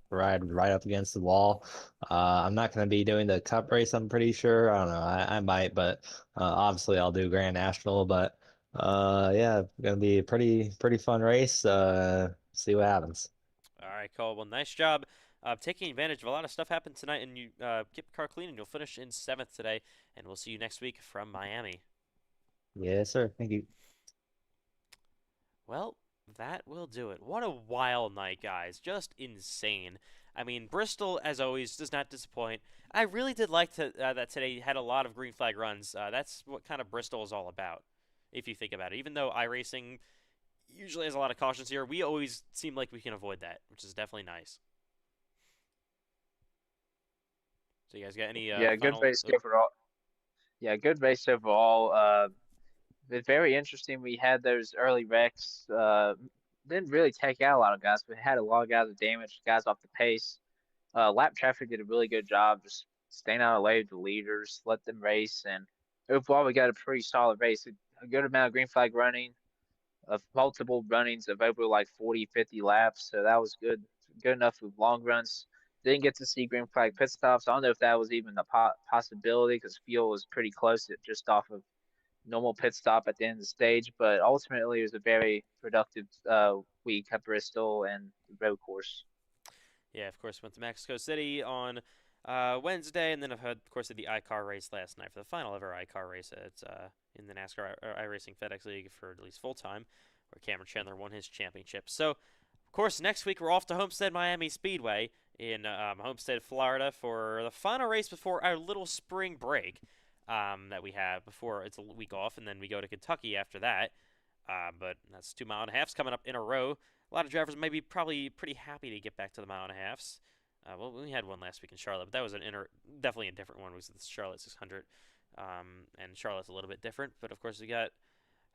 right up against the wall. I'm not gonna be doing the cup race. I'm pretty sure. I don't know. I might, but obviously I'll do Grand National. But yeah, gonna be a pretty fun race. See what happens. All right, Cole. Well, nice job taking advantage of a lot of stuff happened tonight, and you keep your car clean, and you'll finish in 7th today. And we'll see you next week from Miami. Yes, sir. Thank you. Well, that will do it. What a wild night, guys. Just insane. I mean, Bristol, as always, does not disappoint. I really did like that today had a lot of green flag runs. That's what kind of Bristol is all about, if you think about it. Even though iRacing usually has a lot of cautions here, we always seem like we can avoid that, which is definitely nice. So you guys got any Yeah, good final... race overall. Yeah, good race overall. It's very interesting. We had those early wrecks. Didn't really take out a lot of guys, but had a lot of guys with damage, guys off the pace. Lap traffic did a really good job just staying out of the way of the leaders, let them race, and overall we got a pretty solid race. A good amount of green flag running, of multiple runnings of over like 40, 50 laps, so that was good enough with long runs. Didn't get to see green flag pit stops. I don't know if that was even a possibility because fuel was pretty close at just off of normal pit stop at the end of the stage, but ultimately it was a very productive week at Bristol and the road course. Yeah, of course, went to Mexico City on Wednesday, and then of course did the iCar race last night for the final ever iCar race at in the NASCAR iRacing FedEx League for at least full time, where Cameron Chandler won his championship. So, of course, next week we're off to Homestead Miami Speedway in Homestead, Florida, for the final race before our little spring break that we have before it's a week off, and then we go to Kentucky after that. But that's 2 mile and a halves coming up in a row. A lot of drivers may be probably pretty happy to get back to the mile and a halves. Well, we had one last week in Charlotte, but that was definitely a different one. It was the Charlotte 600, and Charlotte's a little bit different. But of course, we got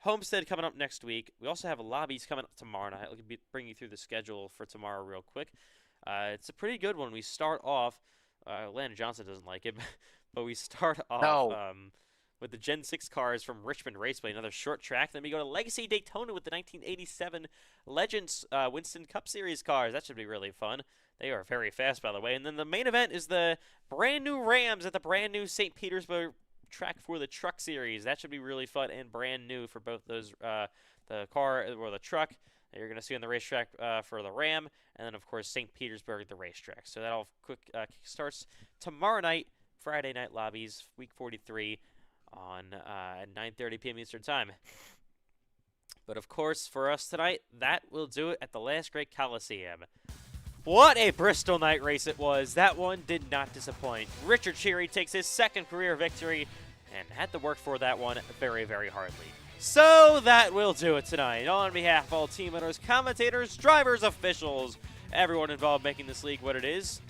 Homestead coming up next week. We also have lobbies coming up tomorrow night. I'll bring you through the schedule for tomorrow real quick. It's a pretty good one. We start off. Landon Johnson doesn't like it, but we start off with the Gen 6 cars from Richmond Raceway, another short track. Then we go to Legacy Daytona with the 1987 Legends Winston Cup Series cars. That should be really fun. They are very fast, by the way. And then the main event is the brand new Rams at the brand new St. Petersburg track for the Truck Series. That should be really fun and brand new for both those, the car or the truck that you're going to see on the racetrack for the Ram, and then, of course, St. Petersburg, the racetrack. So that all quick starts tomorrow night, Friday night lobbies, week 43 on at 9:30 p.m. Eastern Time. But, of course, for us tonight, that will do it at the Last Great Coliseum. What a Bristol night race it was. That one did not disappoint. Richard Cheery takes his second career victory and had to work for that one very, very hardly. So that will do it tonight. On behalf of all team owners, commentators, drivers, officials, everyone involved making this league what it is,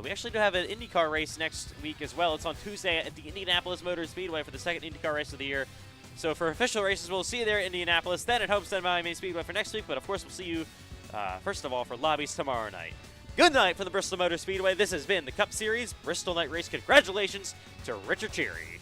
we actually do have an IndyCar race next week as well. It's on Tuesday at the Indianapolis Motor Speedway for the second IndyCar race of the year. So for official races, we'll see you there in Indianapolis, then at Homestead Miami Speedway for next week. But of course, we'll see you, first of all, for lobbies tomorrow night. Good night from the Bristol Motor Speedway. This has been the Cup Series Bristol Night Race. Congratulations to Richard Cheery.